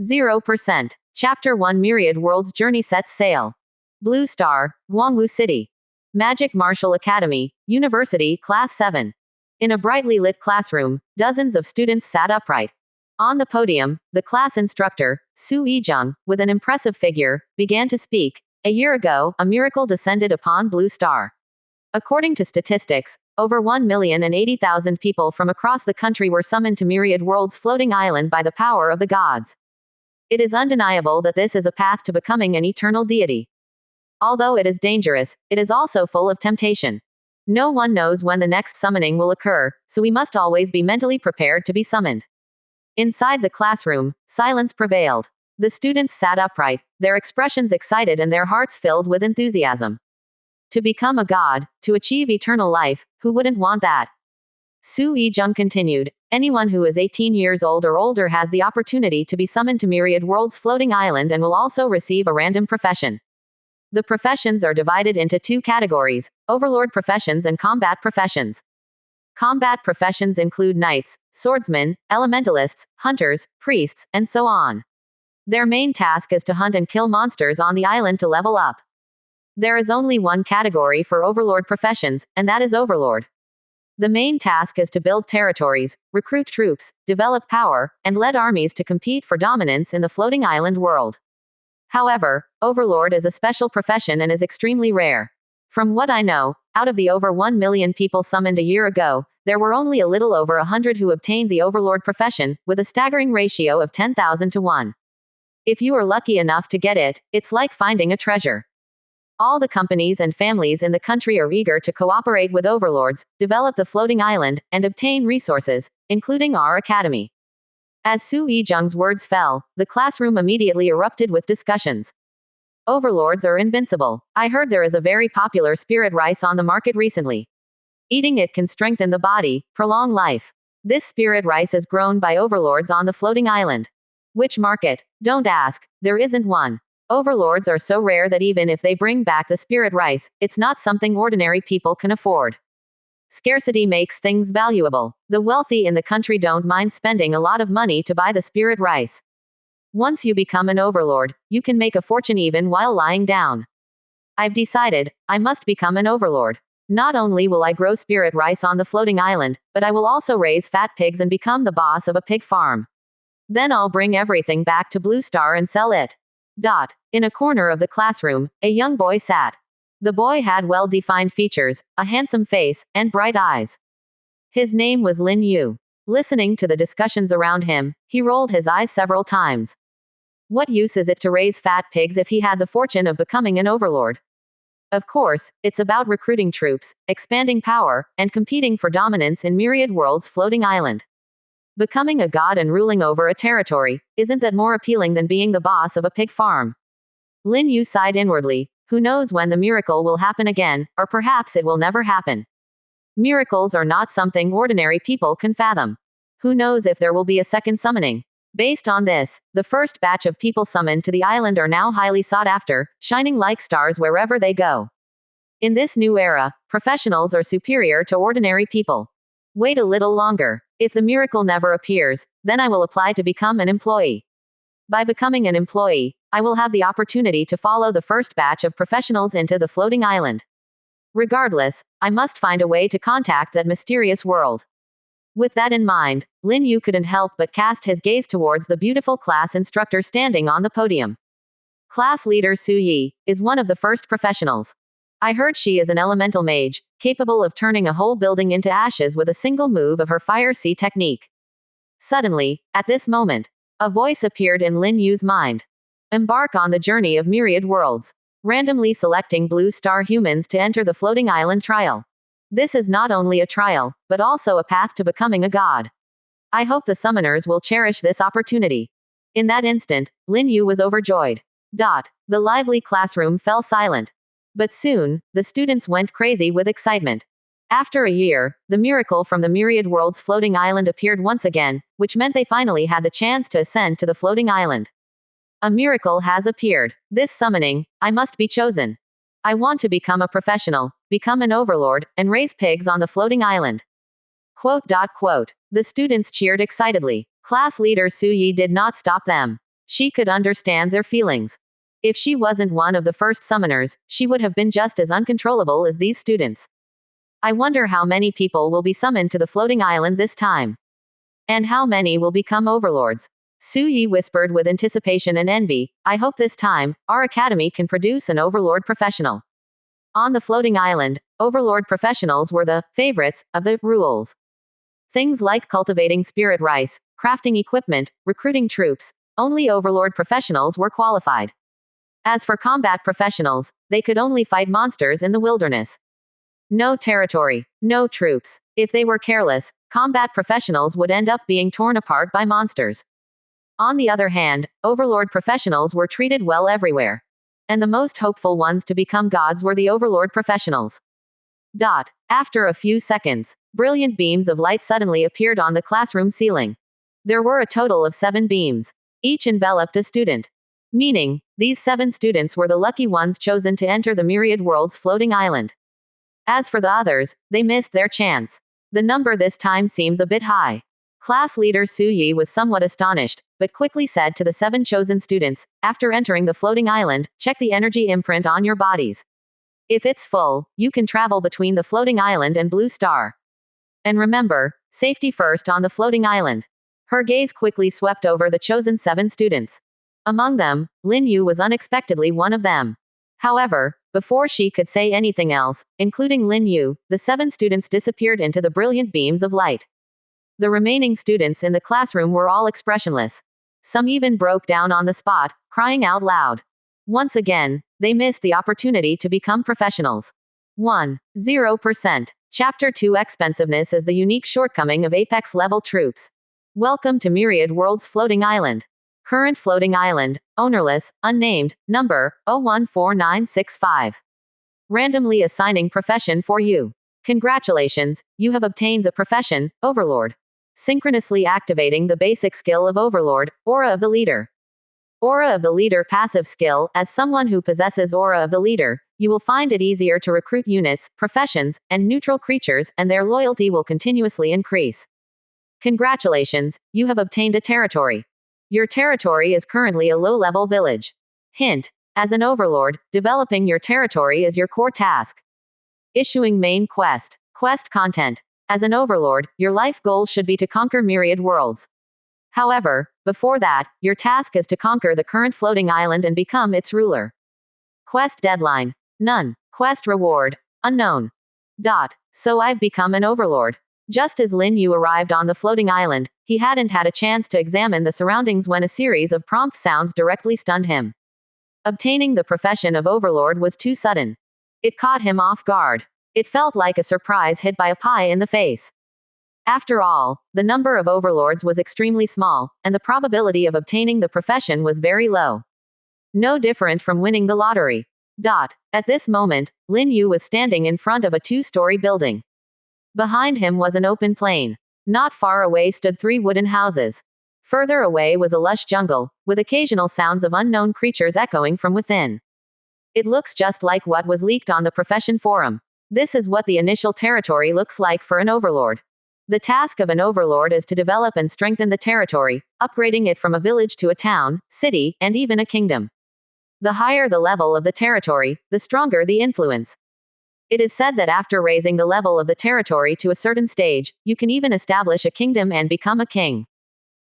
0%. Chapter 1 Myriad Worlds Journey sets sail. Blue Star, Gwangwoo City. Magic Martial Academy, University, Class 7. In a brightly lit classroom, dozens of students sat upright. On the podium, the class instructor, Su Yijung, with an impressive figure, began to speak. A year ago, a miracle descended upon Blue Star. According to statistics, over 1,080,000 people from across the country were summoned to Myriad World's floating island by the power of the gods. It is undeniable that this is a path to becoming an eternal deity. Although it is dangerous, it is also full of temptation. No one knows when the next summoning will occur, so we must always be mentally prepared to be summoned. Inside the classroom, silence prevailed. The students sat upright, their expressions excited and their hearts filled with enthusiasm. To become a god, to achieve eternal life, who wouldn't want that? Su Yijung continued, anyone who is 18 years old or older has the opportunity to be summoned to Myriad World's floating island and will also receive a random profession. The professions are divided into two categories: Overlord professions and combat professions. Combat professions include knights, swordsmen, elementalists, hunters, priests, and so on. Their main task is to hunt and kill monsters on the island to level up. There is only one category for Overlord professions, and that is Overlord. The main task is to build territories, recruit troops, develop power, and lead armies to compete for dominance in the floating island world. However, Overlord is a special profession and is extremely rare. From what I know, out of the over 1 million people summoned a year ago, there were only a little over 100 who obtained the Overlord profession, with a staggering ratio of 10,000 to 1. If you are lucky enough to get it, it's like finding a treasure. All the companies and families in the country are eager to cooperate with overlords, develop the floating island, and obtain resources, including our academy. As Su Yijung's words fell, the classroom immediately erupted with discussions. Overlords are invincible. I heard there is a very popular spirit rice on the market recently. Eating it can strengthen the body, prolong life. This spirit rice is grown by overlords on the floating island. Which market? Don't ask, there isn't one. Overlords are so rare that even if they bring back the spirit rice, it's not something ordinary people can afford. Scarcity makes things valuable. The wealthy in the country don't mind spending a lot of money to buy the spirit rice. Once you become an overlord, you can make a fortune even while lying down. I've decided, I must become an overlord. Not only will I grow spirit rice on the floating island, but I will also raise fat pigs and become the boss of a pig farm. Then I'll bring everything back to Blue Star and sell it. In a corner of the classroom, a young boy sat. The boy had well-defined features, a handsome face, and bright eyes. His name was Lin Yu. Listening to the discussions around him, he rolled his eyes several times. What use is it to raise fat pigs if he had the fortune of becoming an overlord? Of course, it's about recruiting troops, expanding power, and competing for dominance in Myriad World's floating island. Becoming a god and ruling over a territory, isn't that more appealing than being the boss of a pig farm? Lin Yu sighed inwardly. Who knows when the miracle will happen again, or perhaps it will never happen. Miracles are not something ordinary people can fathom. Who knows if there will be a second summoning? Based on this, the first batch of people summoned to the island are now highly sought after, shining like stars wherever they go. In this new era, professionals are superior to ordinary people. Wait a little longer. If the miracle never appears, then I will apply to become an employee. By becoming an employee, I will have the opportunity to follow the first batch of professionals into the floating island. Regardless, I must find a way to contact that mysterious world. With that in mind, Lin Yu couldn't help but cast his gaze towards the beautiful class instructor standing on the podium. Class leader Su Yi is one of the first professionals. I heard she is an elemental mage, capable of turning a whole building into ashes with a single move of her Fire Sea technique. Suddenly, at this moment, a voice appeared in Lin Yu's mind. Embark on the journey of Myriad Worlds. Randomly selecting Blue Star humans to enter the floating island trial. This is not only a trial, but also a path to becoming a god. I hope the summoners will cherish this opportunity. In that instant, Lin Yu was overjoyed. The lively classroom fell silent. But soon, the students went crazy with excitement. After a year, the miracle from the Myriad World's floating island appeared once again, which meant they finally had the chance to ascend to the floating island. A miracle has appeared. This summoning, I must be chosen. I want to become a professional, become an overlord, and raise pigs on the floating island. The students cheered excitedly. Class leader Su Yi did not stop them. She could understand their feelings. If she wasn't one of the first summoners, she would have been just as uncontrollable as these students. I wonder how many people will be summoned to the floating island this time. And how many will become overlords? Su Yi whispered with anticipation and envy, I hope this time, our academy can produce an overlord professional. On the floating island, overlord professionals were the favorites of the rules. Things like cultivating spirit rice, crafting equipment, recruiting troops, only overlord professionals were qualified. As for combat professionals, they could only fight monsters in the wilderness. No territory, no troops. If they were careless, combat professionals would end up being torn apart by monsters. On the other hand, overlord professionals were treated well everywhere. And the most hopeful ones to become gods were the overlord professionals. After a few seconds, brilliant beams of light suddenly appeared on the classroom ceiling. There were a total of 7 beams. Each enveloped a student. Meaning, these 7 students were the lucky ones chosen to enter the myriad world's floating island. As for the others, they missed their chance. The number this time seems a bit high. Class leader Su Yi was somewhat astonished, but quickly said to the 7 chosen students, after entering the floating island, check the energy imprint on your bodies. If it's full, you can travel between the floating island and Blue Star. And remember, safety first on the floating island. Her gaze quickly swept over the chosen 7 students. Among them, Lin Yu was unexpectedly one of them. However, before she could say anything else, including Lin Yu, the 7 students disappeared into the brilliant beams of light. The remaining students in the classroom were all expressionless. Some even broke down on the spot, crying out loud. Once again, they missed the opportunity to become professionals. 1.0%. Chapter 2 Expensiveness is the unique shortcoming of Apex-level troops. Welcome to Myriad World's floating island. Current floating island, ownerless, unnamed, number 014965. Randomly assigning profession for you. Congratulations, you have obtained the profession, Overlord. Synchronously activating the basic skill of Overlord, Aura of the Leader. Aura of the Leader passive skill. As someone who possesses Aura of the Leader, you will find it easier to recruit units, professions, and neutral creatures, and their loyalty will continuously increase. Congratulations, you have obtained a territory. Your territory is currently a low-level village. Hint: as an overlord, developing your territory is your core task. Issuing main quest. Quest content. As an overlord, your life goal should be to conquer myriad worlds. However, before that, your task is to conquer the current floating island and become its ruler. Quest deadline: none. Quest reward: unknown. So I've become an overlord. Just as Lin Yu arrived on the floating island, he hadn't had a chance to examine the surroundings when a series of prompt sounds directly stunned him. Obtaining the profession of overlord was too sudden. It caught him off guard. It felt like a surprise hit by a pie in the face. After all, the number of overlords was extremely small, and the probability of obtaining the profession was very low. No different from winning the lottery. At this moment, Lin Yu was standing in front of a 2-story building. Behind him was an open plain. Not far away stood 3 wooden houses. Further away was a lush jungle, with occasional sounds of unknown creatures echoing from within. It looks just like what was leaked on the profession forum. This is what the initial territory looks like for an overlord. The task of an overlord is to develop and strengthen the territory, upgrading it from a village to a town, city, and even a kingdom. The higher the level of the territory, the stronger the influence. It is said that after raising the level of the territory to a certain stage, you can even establish a kingdom and become a king.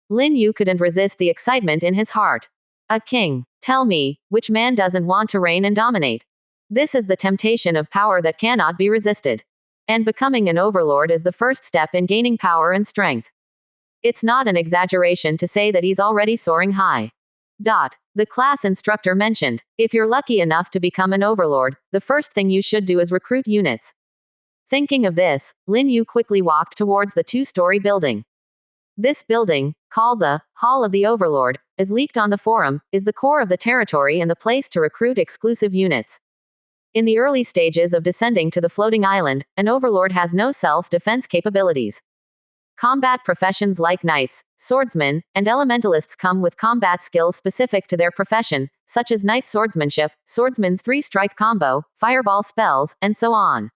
Lin Yu couldn't resist the excitement in his heart. A king. Tell me, which man doesn't want to reign and dominate? This is the temptation of power that cannot be resisted. And becoming an overlord is the first step in gaining power and strength. It's not an exaggeration to say that he's already soaring high. The class instructor mentioned, if you're lucky enough to become an overlord, the first thing you should do is recruit units. Thinking of this, Lin Yu quickly walked towards the 2-story building. This building, called the Hall of the Overlord, as leaked on the forum, is the core of the territory and the place to recruit exclusive units. In the early stages of descending to the floating island, an overlord has no self-defense capabilities. Combat professions like knights, swordsmen, and elementalists come with combat skills specific to their profession, such as knight swordsmanship, swordsman's 3-strike combo, fireball spells, and so on.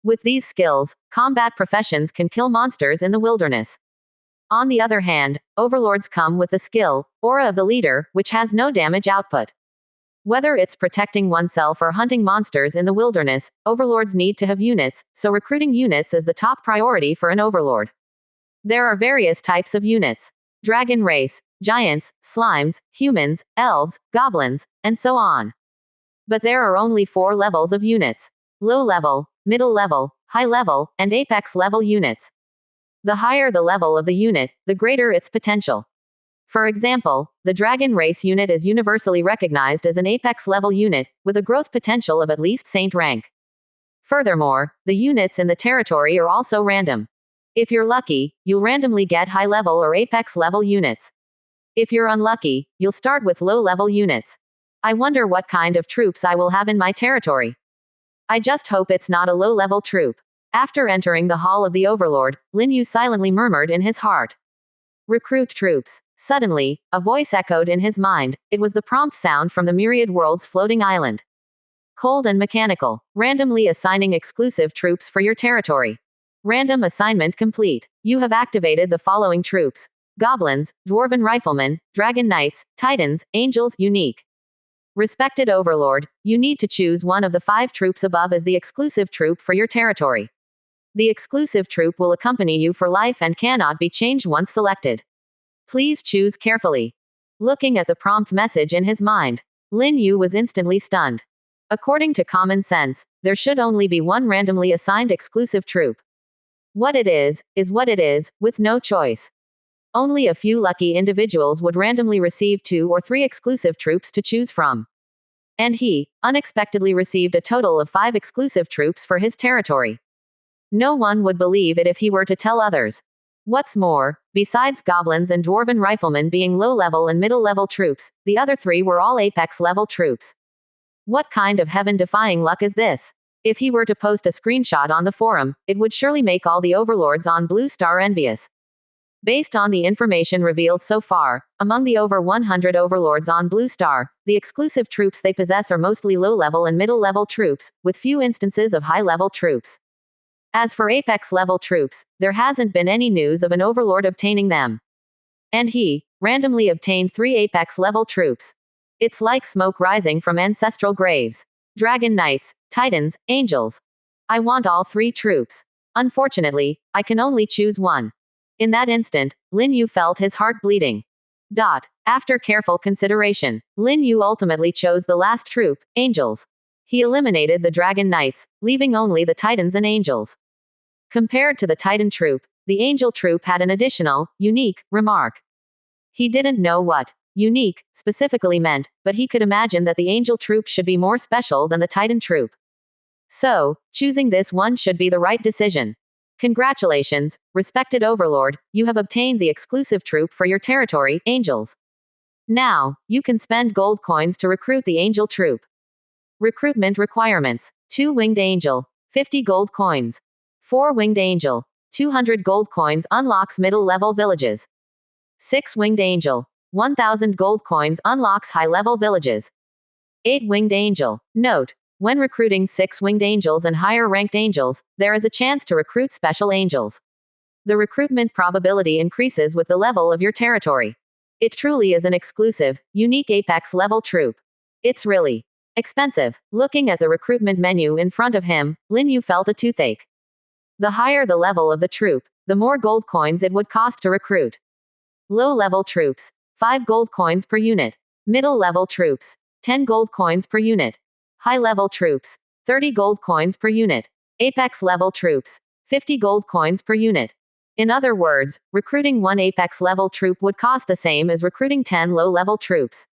With these skills, combat professions can kill monsters in the wilderness. On the other hand, overlords come with the skill, aura of the leader, which has no damage output. Whether it's protecting oneself or hunting monsters in the wilderness, overlords need to have units, so recruiting units is the top priority for an overlord. There are various types of units: dragon race, giants, slimes, humans, elves, goblins, and so on. But there are only 4 levels of units: low level, middle level, high level, and apex level units. The higher the level of the unit, the greater its potential. For example, the dragon race unit is universally recognized as an apex level unit, with a growth potential of at least saint rank. Furthermore, the units in the territory are also random. If you're lucky, you'll randomly get high level or apex level units. If you're unlucky, you'll start with low level units. I wonder what kind of troops I will have in my territory. I just hope it's not a low level troop. After entering the hall of the Overlord, Lin Yu silently murmured in his heart, "Recruit troops." Suddenly, a voice echoed in his mind. It was the prompt sound from the myriad world's floating island. Cold and mechanical. Randomly assigning exclusive troops for your territory. Random assignment complete. You have activated the following troops: goblins, dwarven riflemen, dragon knights, titans, angels, unique. Respected Overlord, you need to choose one of the 5 troops above as the exclusive troop for your territory. The exclusive troop will accompany you for life and cannot be changed once selected. Please choose carefully. Looking at the prompt message in his mind, Lin Yu was instantly stunned. According to common sense, there should only be one randomly assigned exclusive troop. What it is what it is, with no choice. Only a few lucky individuals would randomly receive 2 or 3 exclusive troops to choose from. And he, unexpectedly received a total of 5 exclusive troops for his territory. No one would believe it if he were to tell others. What's more, besides goblins and dwarven riflemen being low-level and middle-level troops, the other 3 were all apex-level troops. What kind of heaven-defying luck is this? If he were to post a screenshot on the forum, it would surely make all the overlords on Blue Star envious. Based on the information revealed so far, among the over 100 overlords on Blue Star, the exclusive troops they possess are mostly low-level and middle-level troops, with few instances of high-level troops. As for apex-level troops, there hasn't been any news of an overlord obtaining them. And he randomly obtained 3 apex-level troops. It's like smoke rising from ancestral graves. Dragon knights, titans, angels. I want all 3 troops. Unfortunately, I can only choose one. In that instant, Lin Yu felt his heart bleeding. After careful consideration, Lin Yu ultimately chose the last troop, angels. He eliminated the dragon knights, leaving only the titans and angels. Compared to the titan troop, the angel troop had an additional, unique, remark. He didn't know what unique specifically meant, but he could imagine that the angel troop should be more special than the titan troop. So, choosing this one should be the right decision. Congratulations, respected Overlord, you have obtained the exclusive troop for your territory, angels. Now, you can spend gold coins to recruit the angel troop. Recruitment requirements: 2 winged angel, 50 gold coins. 4 winged angel, 200 gold coins unlocks middle-level villages. 6 winged angel, 1000 gold coins unlocks high-level villages. 8 winged angel. Note: when recruiting 6 winged angels and higher-ranked angels, there is a chance to recruit special angels. The recruitment probability increases with the level of your territory. It truly is an exclusive, unique apex-level troop. It's really expensive. Looking at the recruitment menu in front of him, Lin Yu felt a toothache. The higher the level of the troop, the more gold coins it would cost to recruit. Low-level troops: 5 gold coins per unit. Middle-level troops: 10 gold coins per unit. High-level troops: 30 gold coins per unit. Apex-level troops: 50 gold coins per unit. In other words, recruiting 1 apex-level troop would cost the same as recruiting 10 low-level troops.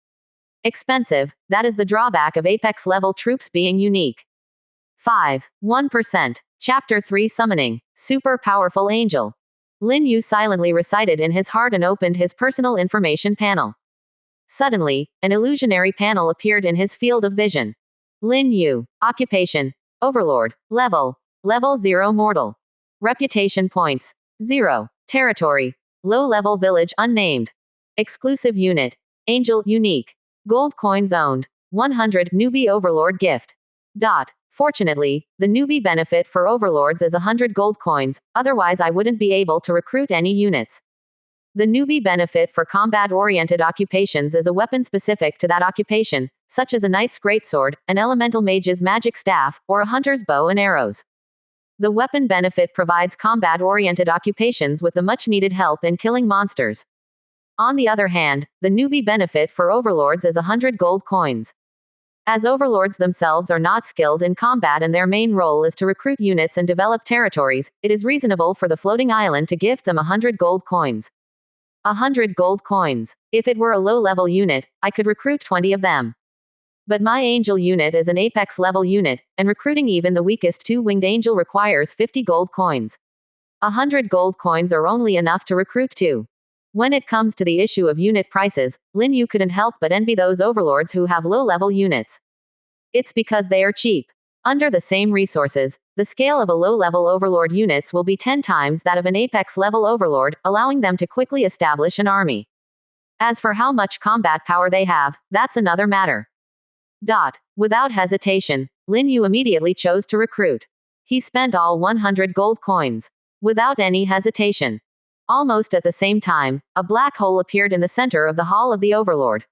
Expensive, that is the drawback of apex-level troops being unique. 1%. Chapter 3: Summoning. Super Powerful Angel. Lin Yu silently recited in his heart and opened his personal information panel. Suddenly, an illusionary panel appeared in his field of vision. Lin Yu. Occupation: Overlord. Level 0 mortal. Reputation points: 0. Territory: low-level village unnamed. Exclusive unit: Angel unique. Gold coins owned: 100 newbie Overlord gift. Fortunately, the newbie benefit for overlords is 100 gold coins, otherwise I wouldn't be able to recruit any units. The newbie benefit for combat-oriented occupations is a weapon specific to that occupation, such as a knight's greatsword, an elemental mage's magic staff, or a hunter's bow and arrows. The weapon benefit provides combat-oriented occupations with the much-needed help in killing monsters. On the other hand, the newbie benefit for overlords is 100 gold coins. As overlords themselves are not skilled in combat and their main role is to recruit units and develop territories, it is reasonable for the floating island to give them 100 gold coins. 100 gold coins. If it were a low-level unit, I could recruit 20 of them. But my angel unit is an apex-level unit, and recruiting even the weakest two-winged angel requires 50 gold coins. 100 gold coins are only enough to recruit 2. When it comes to the issue of unit prices, Lin Yu couldn't help but envy those overlords who have low-level units. It's because they are cheap. Under the same resources, the scale of a low-level overlord units will be 10 times that of an apex-level overlord, allowing them to quickly establish an army. As for how much combat power they have, that's another matter. Without hesitation, Lin Yu immediately chose to recruit. He spent all 100 gold coins. Without any hesitation. Almost at the same time, a black hole appeared in the center of the Hall of the Overlord.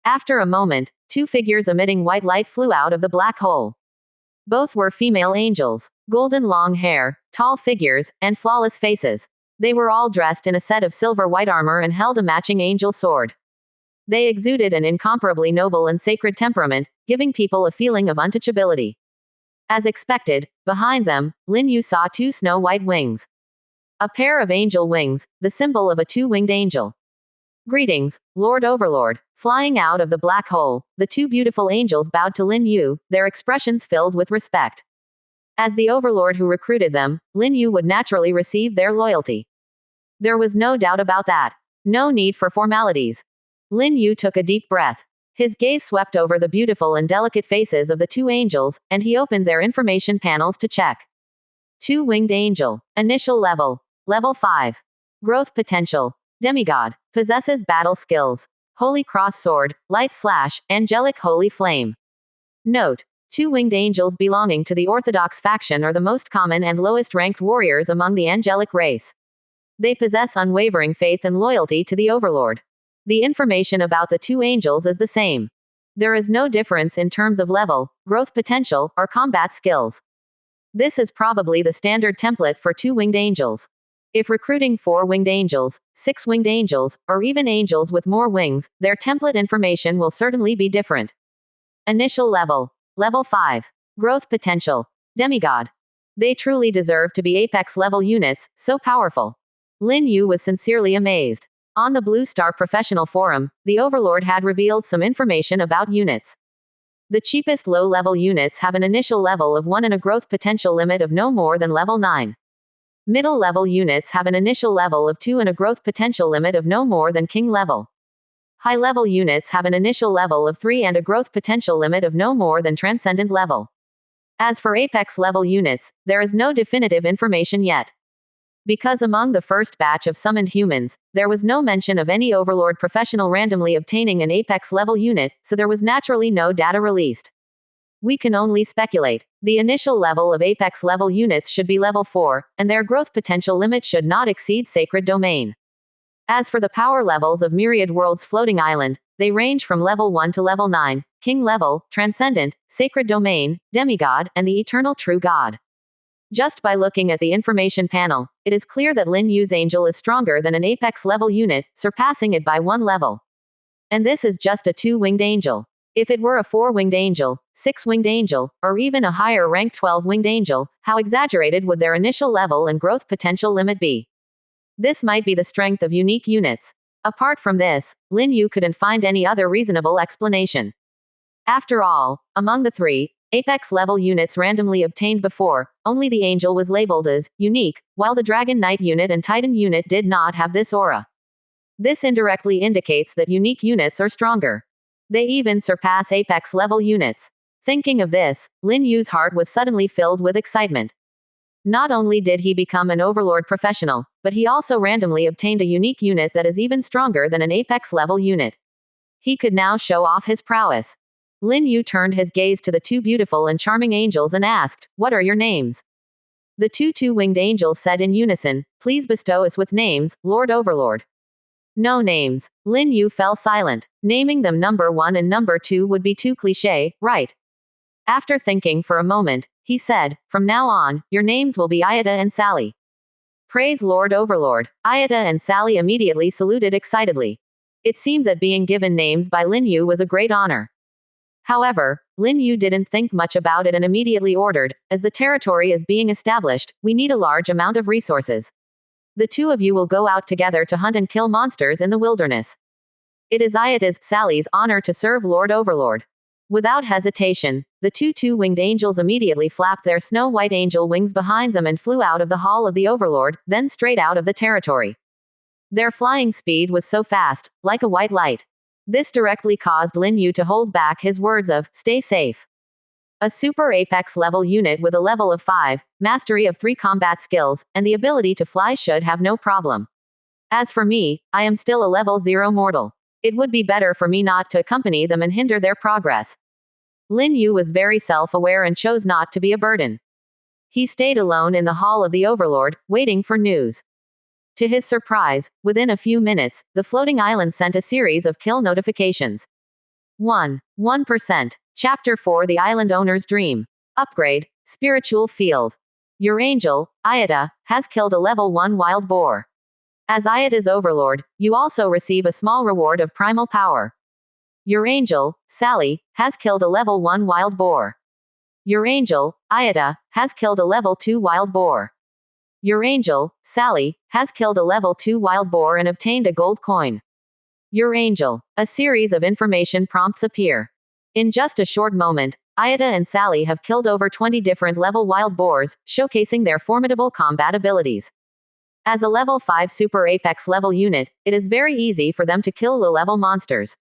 After a moment, 2 figures emitting white light flew out of the black hole. Both were female angels, golden long hair, tall figures, and flawless faces. They were all dressed in a set of silver white armor and held a matching angel sword. They exuded an incomparably noble and sacred temperament, giving people a feeling of untouchability. As expected, behind them, Lin Yu saw 2 snow-white wings. A pair of angel wings, the symbol of a 2-winged angel. Greetings, Lord Overlord. Flying out of the black hole, the 2 beautiful angels bowed to Lin Yu, their expressions filled with respect. As the overlord who recruited them, Lin Yu would naturally receive their loyalty. There was no doubt about that. No need for formalities. Lin Yu took a deep breath. His gaze swept over the beautiful and delicate faces of the 2 angels, and he opened their information panels to check. 2-winged angel. Initial level. Level 5. Growth potential. Demigod. Possesses battle skills. Holy Cross Sword, Light Slash, Angelic Holy Flame. Note: 2-winged angels belonging to the Orthodox faction are the most common and lowest-ranked warriors among the angelic race. They possess unwavering faith and loyalty to the Overlord. The information about the 2 angels is the same. There is no difference in terms of level, growth potential, or combat skills. This is probably the standard template for 2-winged angels. If recruiting 4-winged angels, 6-winged angels, or even angels with more wings, their template information will certainly be different. Initial level. Level 5. Growth potential. Demigod. They truly deserve to be apex-level units, so powerful. Lin Yu was sincerely amazed. On the Blue Star Professional Forum, the Overlord had revealed some information about units. The cheapest low-level units have an initial level of 1 and a growth potential limit of no more than level 9. Middle-level units have an initial level of 2 and a growth potential limit of no more than king level. High-level units have an initial level of 3 and a growth potential limit of no more than transcendent level. As for apex-level units, there is no definitive information yet. Because among the first batch of summoned humans, there was no mention of any Overlord professional randomly obtaining an apex-level unit, so there was naturally no data released. We can only speculate. The initial level of apex-level units should be level 4, and their growth potential limit should not exceed Sacred Domain. As for the power levels of Myriad World's floating island, they range from level 1 to level 9, King level, Transcendent, Sacred Domain, Demigod, and the Eternal True God. Just by looking at the information panel, it is clear that Lin Yu's angel is stronger than an apex-level unit, surpassing it by 1 level. And this is just a 2-winged angel. If it were a 4-winged angel, 6-winged angel, or even a higher-ranked 12-winged angel, how exaggerated would their initial level and growth potential limit be? This might be the strength of unique units. Apart from this, Lin Yu couldn't find any other reasonable explanation. After all, among the 3 apex-level units randomly obtained before, only the angel was labeled as unique, while the Dragon Knight unit and Titan unit did not have this aura. This indirectly indicates that unique units are stronger. They even surpass apex-level units. Thinking of this, Lin Yu's heart was suddenly filled with excitement. Not only did he become an Overlord professional, but he also randomly obtained a unique unit that is even stronger than an apex-level unit. He could now show off his prowess. Lin Yu turned his gaze to the 2 beautiful and charming angels and asked, "What are your names?" The 2 two-winged angels said in unison, "Please bestow us with names, Lord Overlord." No names. Lin Yu fell silent. Naming them number 1 and number 2 would be too cliché, right? After thinking for a moment, he said, "From now on, your names will be Ayata and Sally." Praise Lord Overlord. Ayata and Sally immediately saluted excitedly. It seemed that being given names by Lin Yu was a great honor. However, Lin Yu didn't think much about it and immediately ordered, "As the territory is being established, we need a large amount of resources. The two of you will go out together to hunt and kill monsters in the wilderness. It is Ayata's, Sally's, honor to serve Lord Overlord." Without hesitation, the two-winged angels immediately flapped their snow-white angel wings behind them and flew out of the hall of the Overlord, then straight out of the territory. Their flying speed was so fast, like a white light. This directly caused Lin Yu to hold back his words of, "Stay safe." A super apex level unit with a level of 5, mastery of 3 combat skills, and the ability to fly should have no problem. As for me, I am still a level 0 mortal. It would be better for me not to accompany them and hinder their progress. Lin Yu was very self-aware and chose not to be a burden. He stayed alone in the hall of the Overlord, waiting for news. To his surprise, within a few minutes, the floating island sent a series of kill notifications. 1% Chapter 4 The Island Owner's Dream. Upgrade, Spiritual Field. Your angel, Ayata, has killed a level 1 wild boar. As Ayata's Overlord, you also receive a small reward of primal power. Your angel, Sally, has killed a level 1 wild boar. Your angel, Ayata, has killed a level 2 wild boar. Your angel, Sally, has killed a level 2 wild boar and obtained a gold coin. Your angel. A series of information prompts appear. In just a short moment, Ayata and Sally have killed over 20 different level wild boars, showcasing their formidable combat abilities. As a level 5 super apex level unit, it is very easy for them to kill low-level monsters.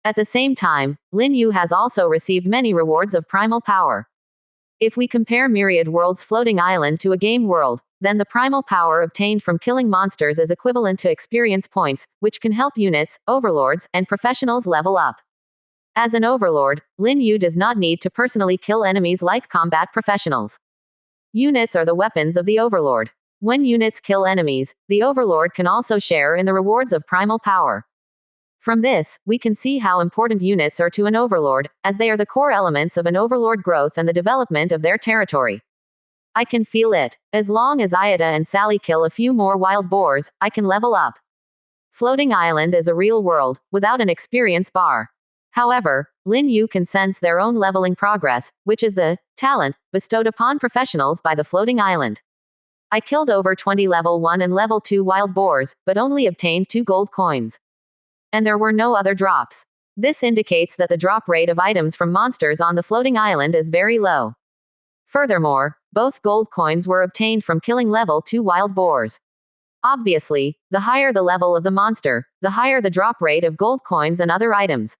At the same time, Lin Yu has also received many rewards of primal power. If we compare Myriad World's floating island to a game world, then the primal power obtained from killing monsters is equivalent to experience points, which can help units, overlords, and professionals level up. As an overlord, Lin Yu does not need to personally kill enemies like combat professionals. Units are the weapons of the overlord. When units kill enemies, the overlord can also share in the rewards of primal power. From this, we can see how important units are to an overlord, as they are the core elements of an overlord growth and the development of their territory. I can feel it. As long as Ayata and Sally kill a few more wild boars, I can level up. Floating Island is a real world, without an experience bar. However, Lin Yu can sense their own leveling progress, which is the talent bestowed upon professionals by the floating island. I killed over 20 level 1 and level 2 wild boars, but only obtained 2 gold coins. And there were no other drops. This indicates that the drop rate of items from monsters on the floating island is very low. Furthermore, both gold coins were obtained from killing level 2 wild boars. Obviously, the higher the level of the monster, the higher the drop rate of gold coins and other items.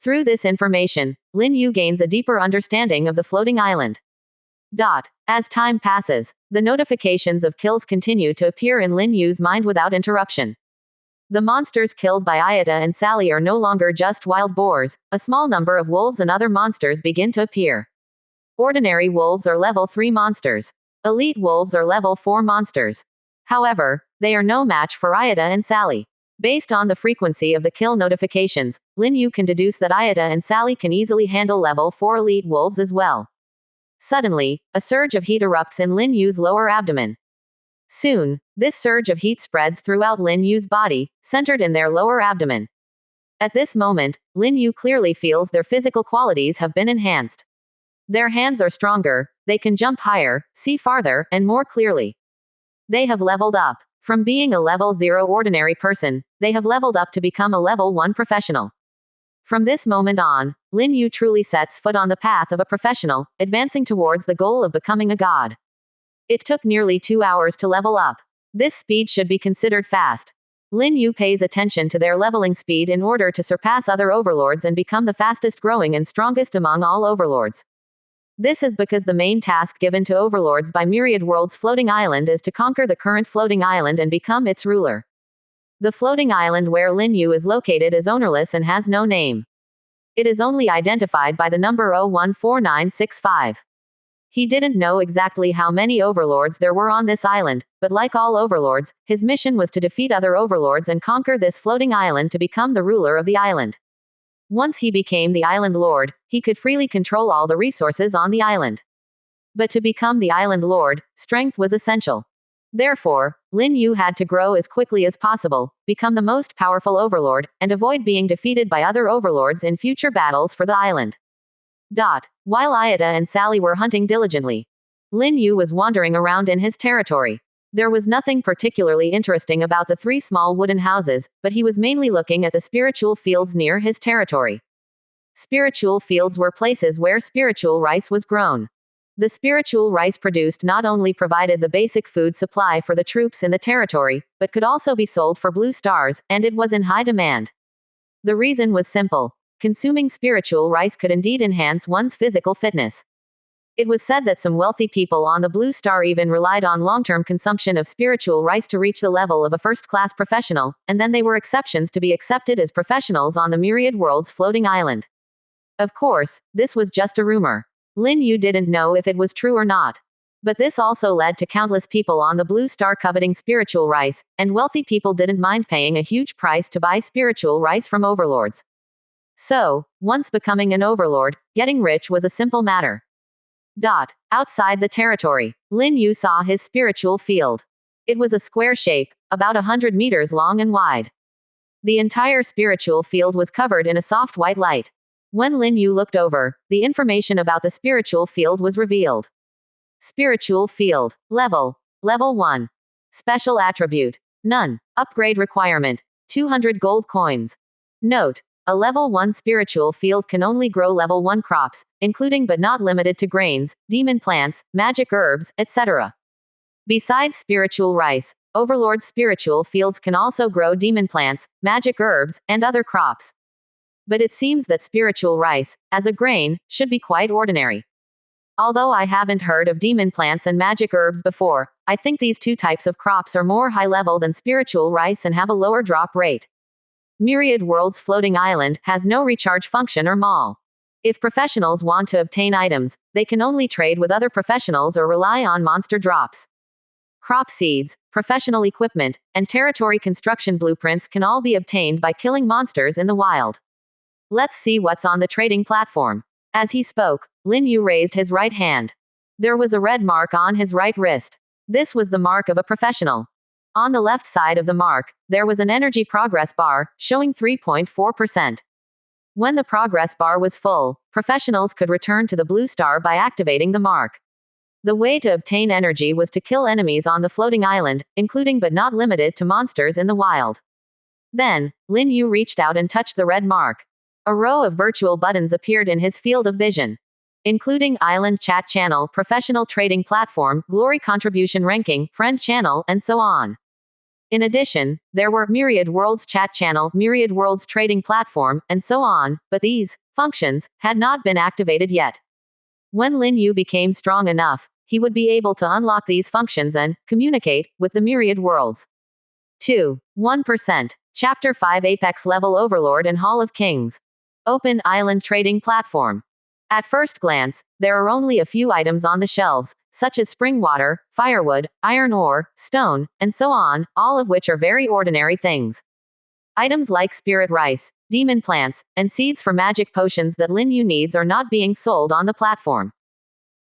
Through this information, Lin Yu gains a deeper understanding of the floating island. As time passes, the notifications of kills continue to appear in Lin Yu's mind without interruption. The monsters killed by Ayata and Sally are no longer just wild boars, a small number of wolves and other monsters begin to appear. Ordinary wolves are level 3 monsters. Elite wolves are level 4 monsters. However, they are no match for Ayata and Sally. Based on the frequency of the kill notifications, Lin Yu can deduce that Ayata and Sally can easily handle level 4 elite wolves as well. Suddenly, a surge of heat erupts in Lin Yu's lower abdomen. Soon, this surge of heat spreads throughout Lin Yu's body, centered in their lower abdomen. At this moment, Lin Yu clearly feels their physical qualities have been enhanced. Their hands are stronger, they can jump higher, see farther, and more clearly. They have leveled up. From being a level 0 ordinary person, they have leveled up to become a level 1 professional. From this moment on, Lin Yu truly sets foot on the path of a professional, advancing towards the goal of becoming a god. It took nearly 2 hours to level up. This speed should be considered fast. Lin Yu pays attention to their leveling speed in order to surpass other overlords and become the fastest growing and strongest among all overlords. This is because the main task given to overlords by Myriad World's floating island is to conquer the current floating island and become its ruler. The floating island where Lin Yu is located is ownerless and has no name. It is only identified by the number 014965. He didn't know exactly how many overlords there were on this island, but like all overlords, his mission was to defeat other overlords and conquer this floating island to become the ruler of the island. Once he became the island lord, he could freely control all the resources on the island. But to become the island lord, strength was essential. Therefore, Lin Yu had to grow as quickly as possible, become the most powerful overlord, and avoid being defeated by other overlords in future battles for the island. While Ayata and Sally were hunting diligently, Lin Yu was wandering around in his territory. There was nothing particularly interesting about the 3 small wooden houses, but he was mainly looking at the spiritual fields near his territory. Spiritual fields were places where spiritual rice was grown. The spiritual rice produced not only provided the basic food supply for the troops in the territory, but could also be sold for blue stars, and it was in high demand. The reason was simple. Consuming spiritual rice could indeed enhance one's physical fitness. It was said that some wealthy people on the Blue Star even relied on long-term consumption of spiritual rice to reach the level of a first-class professional, and then they were exceptions to be accepted as professionals on the myriad world's floating island. Of course, this was just a rumor. Lin Yu didn't know if it was true or not. But this also led to countless people on the Blue Star coveting spiritual rice, and wealthy people didn't mind paying a huge price to buy spiritual rice from overlords. So, once becoming an overlord, getting rich was a simple matter. Outside the territory, Lin Yu saw his spiritual field. It was a square shape, about 100 meters long and wide. The entire spiritual field was covered in a soft white light. When Lin Yu looked over, the information about the spiritual field was revealed. Spiritual field. Level 1. Special attribute. None. Upgrade requirement. 200 gold coins. Note. A level 1 spiritual field can only grow level 1 crops, including but not limited to grains, demon plants, magic herbs, etc. Besides spiritual rice, Overlord spiritual fields can also grow demon plants, magic herbs, and other crops. But it seems that spiritual rice, as a grain, should be quite ordinary. Although I haven't heard of demon plants and magic herbs before, I think these 2 types of crops are more high level than spiritual rice and have a lower drop rate. Myriad World's floating island has no recharge function or mall. If professionals want to obtain items, they can only trade with other professionals or rely on monster drops. Crop seeds, professional equipment, and territory construction blueprints can all be obtained by killing monsters in the wild. Let's see what's on the trading platform. As he spoke, Lin Yu raised his right hand. There was a red mark on his right wrist. This was the mark of a professional. On the left side of the mark, there was an energy progress bar, showing 3.4%. When the progress bar was full, professionals could return to the Blue Star by activating the mark. The way to obtain energy was to kill enemies on the floating island, including but not limited to monsters in the wild. Then, Lin Yu reached out and touched the red mark. A row of virtual buttons appeared in his field of vision, including Island Chat Channel, Professional Trading Platform, Glory Contribution Ranking, Friend Channel, and so on. In addition, there were Myriad Worlds Chat Channel, Myriad Worlds Trading Platform, and so on, but these functions had not been activated yet. When Lin Yu became strong enough, he would be able to unlock these functions and communicate with the Myriad Worlds. 1%. Chapter 5 Apex Level Overlord and Hall of Kings. Open Island Trading Platform. At first glance, there are only a few items on the shelves, such as spring water, firewood, iron ore, stone, and so on, all of which are very ordinary things. Items like spirit rice, demon plants, and seeds for magic potions that Lin Yu needs are not being sold on the platform.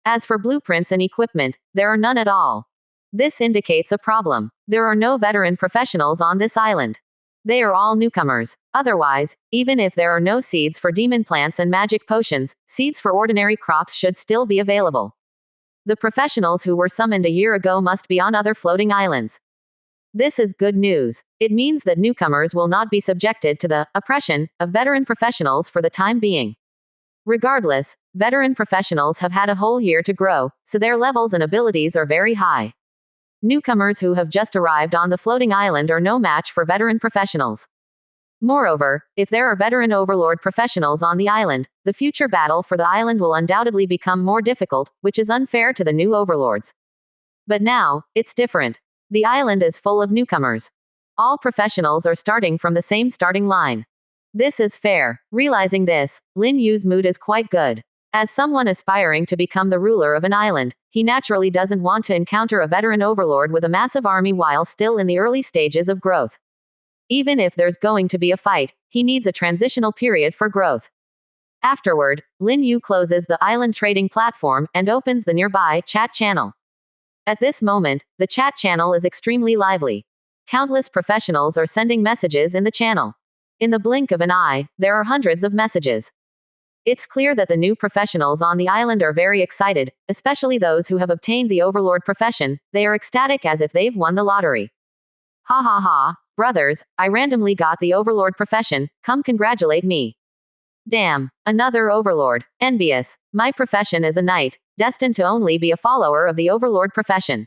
As for blueprints and equipment, there are none at all. This indicates a problem. There are no veteran professionals on this island. They are all newcomers. Otherwise, even if there are no seeds for demon plants and magic potions, seeds for ordinary crops should still be available. The professionals who were summoned a year ago must be on other floating islands. This is good news. It means that newcomers will not be subjected to the oppression of veteran professionals for the time being. Regardless, veteran professionals have had a whole year to grow, so their levels and abilities are very high. Newcomers who have just arrived on the floating island are no match for veteran professionals. Moreover, if there are veteran overlord professionals on the island, the future battle for the island will undoubtedly become more difficult, which is unfair to the new overlords. But now, it's different. The island is full of newcomers. All professionals are starting from the same starting line. This is fair. Realizing this, Lin Yu's mood is quite good. As someone aspiring to become the ruler of an island, he naturally doesn't want to encounter a veteran overlord with a massive army while still in the early stages of growth. Even if there's going to be a fight, he needs a transitional period for growth. Afterward, Lin Yu closes the island trading platform and opens the nearby chat channel. At this moment, the chat channel is extremely lively. Countless professionals are sending messages in the channel. In the blink of an eye, there are hundreds of messages. It's clear that the new professionals on the island are very excited, especially those who have obtained the overlord profession. They are ecstatic as if they've won the lottery. Ha ha ha, brothers, I randomly got the overlord profession, come congratulate me. Damn, another overlord. Envious. My profession is a knight, destined to only be a follower of the overlord profession.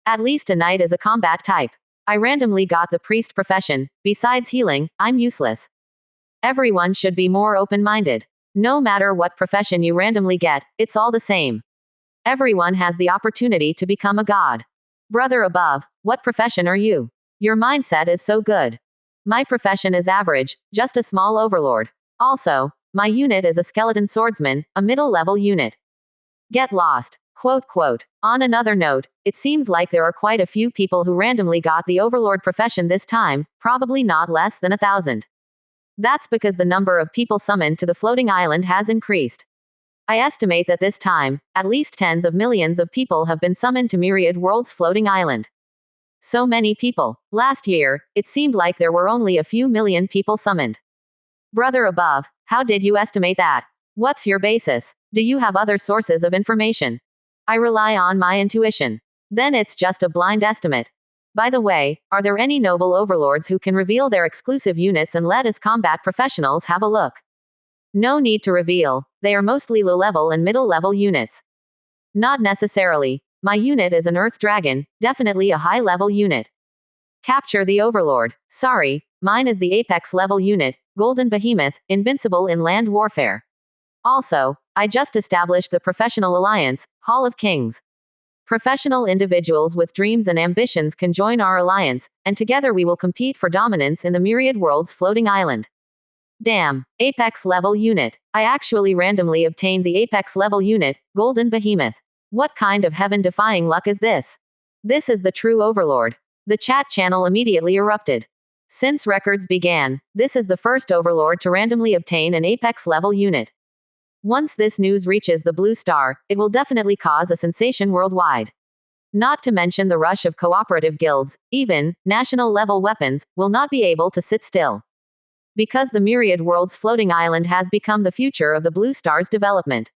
At least a knight is a combat type. I randomly got the priest profession, besides healing, I'm useless. Everyone should be more open-minded. No matter what profession you randomly get, it's all the same. Everyone has the opportunity to become a god. Brother above, what profession are you? Your mindset is so good. My profession is average, just a small overlord. Also, my unit is a skeleton swordsman, a middle-level unit. Get lost. Quote quote. On another note, it seems like there are quite a few people who randomly got the overlord profession this time, probably not less than 1,000. That's because the number of people summoned to the floating island has increased. I estimate that this time, at least tens of millions of people have been summoned to Myriad World's floating island. So many people. Last year, it seemed like there were only a few million people summoned. Brother above, how did you estimate that? What's your basis? Do you have other sources of information? I rely on my intuition. Then it's just a blind estimate. By the way, are there any noble overlords who can reveal their exclusive units and let us combat professionals have a look? No need to reveal, they are mostly low-level and middle-level units. Not necessarily. My unit is an Earth Dragon, definitely a high-level unit. Capture the Overlord. Sorry, mine is the Apex-level unit, Golden Behemoth, invincible in land warfare. Also, I just established the Professional Alliance, Hall of Kings. Professional individuals with dreams and ambitions can join our alliance, and together we will compete for dominance in the Myriad World's floating island. Damn, Apex-level unit. I actually randomly obtained the Apex-level unit, Golden Behemoth. What kind of heaven-defying luck is this? This is the true Overlord. The chat channel immediately erupted. Since records began, this is the first Overlord to randomly obtain an Apex-level unit. Once this news reaches the Blue Star, it will definitely cause a sensation worldwide. Not to mention the rush of cooperative guilds, even national-level weapons, will not be able to sit still. Because the Myriad World's floating island has become the future of the Blue Star's development.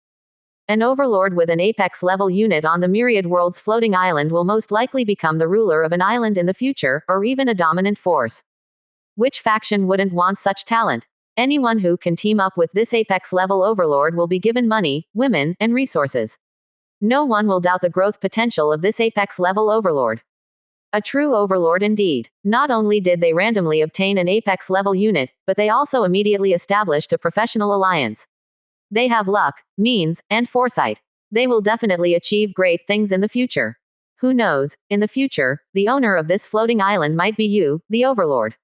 An overlord with an Apex-level unit on the Myriad World's floating island will most likely become the ruler of an island in the future, or even a dominant force. Which faction wouldn't want such talent? Anyone who can team up with this Apex-level overlord will be given money, women, and resources. No one will doubt the growth potential of this Apex-level overlord. A true overlord indeed. Not only did they randomly obtain an Apex-level unit, but they also immediately established a professional alliance. They have luck, means, and foresight. They will definitely achieve great things in the future. Who knows, in the future, the owner of this floating island might be you, the overlord.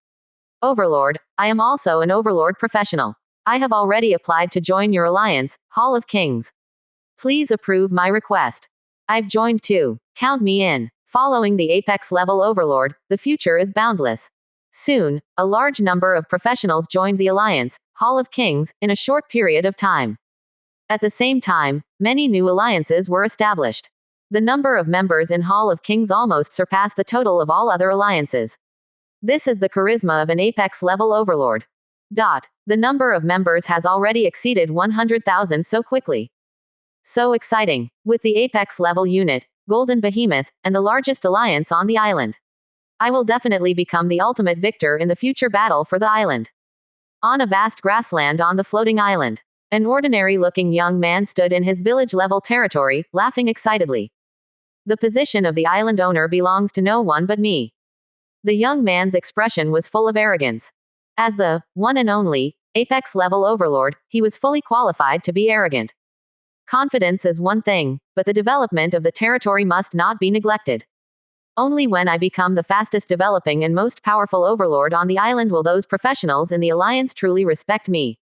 Overlord, I am also an overlord professional. I have already applied to join your alliance, Hall of Kings. Please approve my request. I've joined too. Count me in. Following the Apex-level overlord, the future is boundless. Soon, a large number of professionals joined the alliance, Hall of Kings, in a short period of time. At the same time, many new alliances were established. The number of members in Hall of Kings almost surpassed the total of all other alliances. This is the charisma of an Apex-level overlord. The number of members has already exceeded 100,000 so quickly. So exciting. With the Apex-level unit, Golden Behemoth, and the largest alliance on the island. I will definitely become the ultimate victor in the future battle for the island. On a vast grassland on the floating island, an ordinary-looking young man stood in his village-level territory, laughing excitedly. The position of the island owner belongs to no one but me. The young man's expression was full of arrogance. As the one and only Apex-level overlord, he was fully qualified to be arrogant. Confidence is one thing, but the development of the territory must not be neglected. Only when I become the fastest developing and most powerful overlord on the island will those professionals in the alliance truly respect me.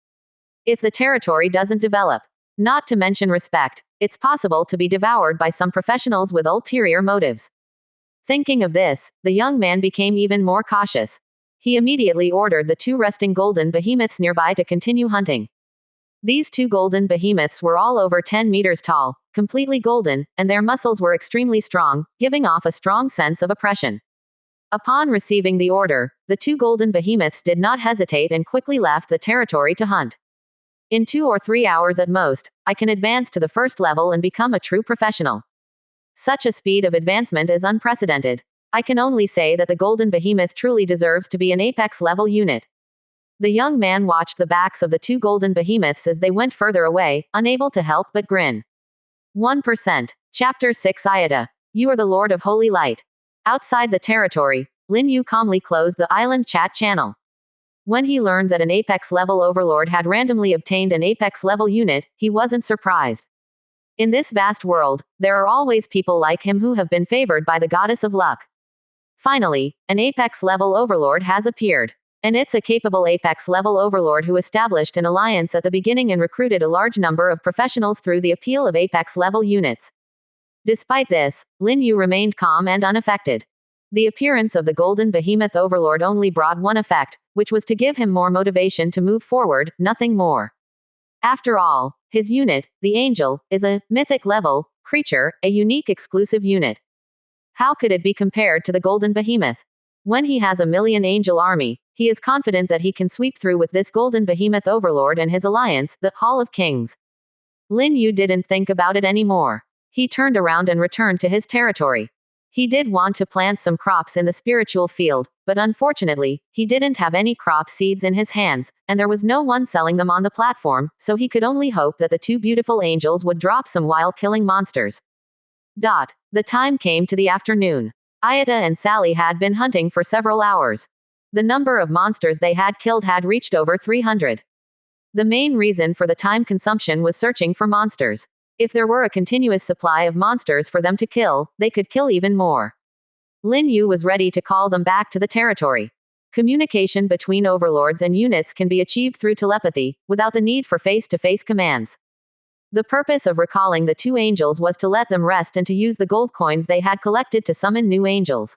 If the territory doesn't develop, Not to mention respect, it's possible to be devoured by some professionals with ulterior motives. Thinking of this, the young man became even more cautious. He immediately ordered the 2 resting golden behemoths nearby to continue hunting. These 2 golden behemoths were all over 10 meters tall, completely golden, and their muscles were extremely strong, giving off a strong sense of oppression. Upon receiving the order, the 2 golden behemoths did not hesitate and quickly left the territory to hunt. In 2 or 3 hours at most, I can advance to the first level and become a true professional. Such a speed of advancement is unprecedented. I can only say that the golden behemoth truly deserves to be an apex level unit. The young man watched the backs of the 2 golden behemoths as they went further away, unable to help but grin. 1%. Chapter 6 Ayata. You are the Lord of Holy Light. Outside the territory, Lin Yu calmly closed the island chat channel. When he learned that an apex level overlord had randomly obtained an apex level unit, he wasn't surprised. In this vast world, there are always people like him who have been favored by the goddess of luck. Finally, an apex level overlord has appeared. And it's a capable apex level overlord who established an alliance at the beginning and recruited a large number of professionals through the appeal of apex level units. Despite this, Lin Yu remained calm and unaffected. The appearance of the golden behemoth overlord only brought one effect, which was to give him more motivation to move forward, nothing more. After all, his unit, the Angel, is a mythic level creature, a unique exclusive unit. How could it be compared to the golden behemoth? When he has a million angel army, he is confident that he can sweep through with this golden behemoth overlord and his alliance, the Hall of Kings. Lin Yu didn't think about it anymore. He turned around and returned to his territory. He did want to plant some crops in the spiritual field, but unfortunately, he didn't have any crop seeds in his hands, and there was no one selling them on the platform, so he could only hope that the 2 beautiful angels would drop some while killing monsters. The time came to the afternoon. Ayata and Sally had been hunting for several hours. The number of monsters they had killed had reached over 300. The main reason for the time consumption was searching for monsters. If there were a continuous supply of monsters for them to kill, they could kill even more. Lin Yu was ready to call them back to the territory. Communication between overlords and units can be achieved through telepathy, without the need for face-to-face commands. The purpose of recalling the 2 angels was to let them rest and to use the gold coins they had collected to summon new angels.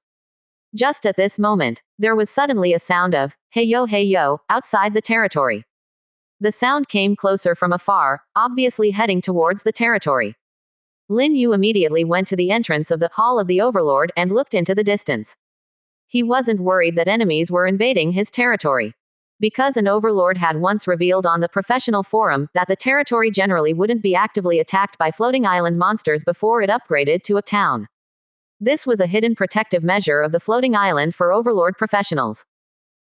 Just at this moment, there was suddenly a sound of, hey yo, outside the territory. The sound came closer from afar, obviously heading towards the territory. Lin Yu immediately went to the entrance of the Hall of the Overlord and looked into the distance. He wasn't worried that enemies were invading his territory. Because an overlord had once revealed on the professional forum that the territory generally wouldn't be actively attacked by floating island monsters before it upgraded to a town. This was a hidden protective measure of the floating island for overlord professionals.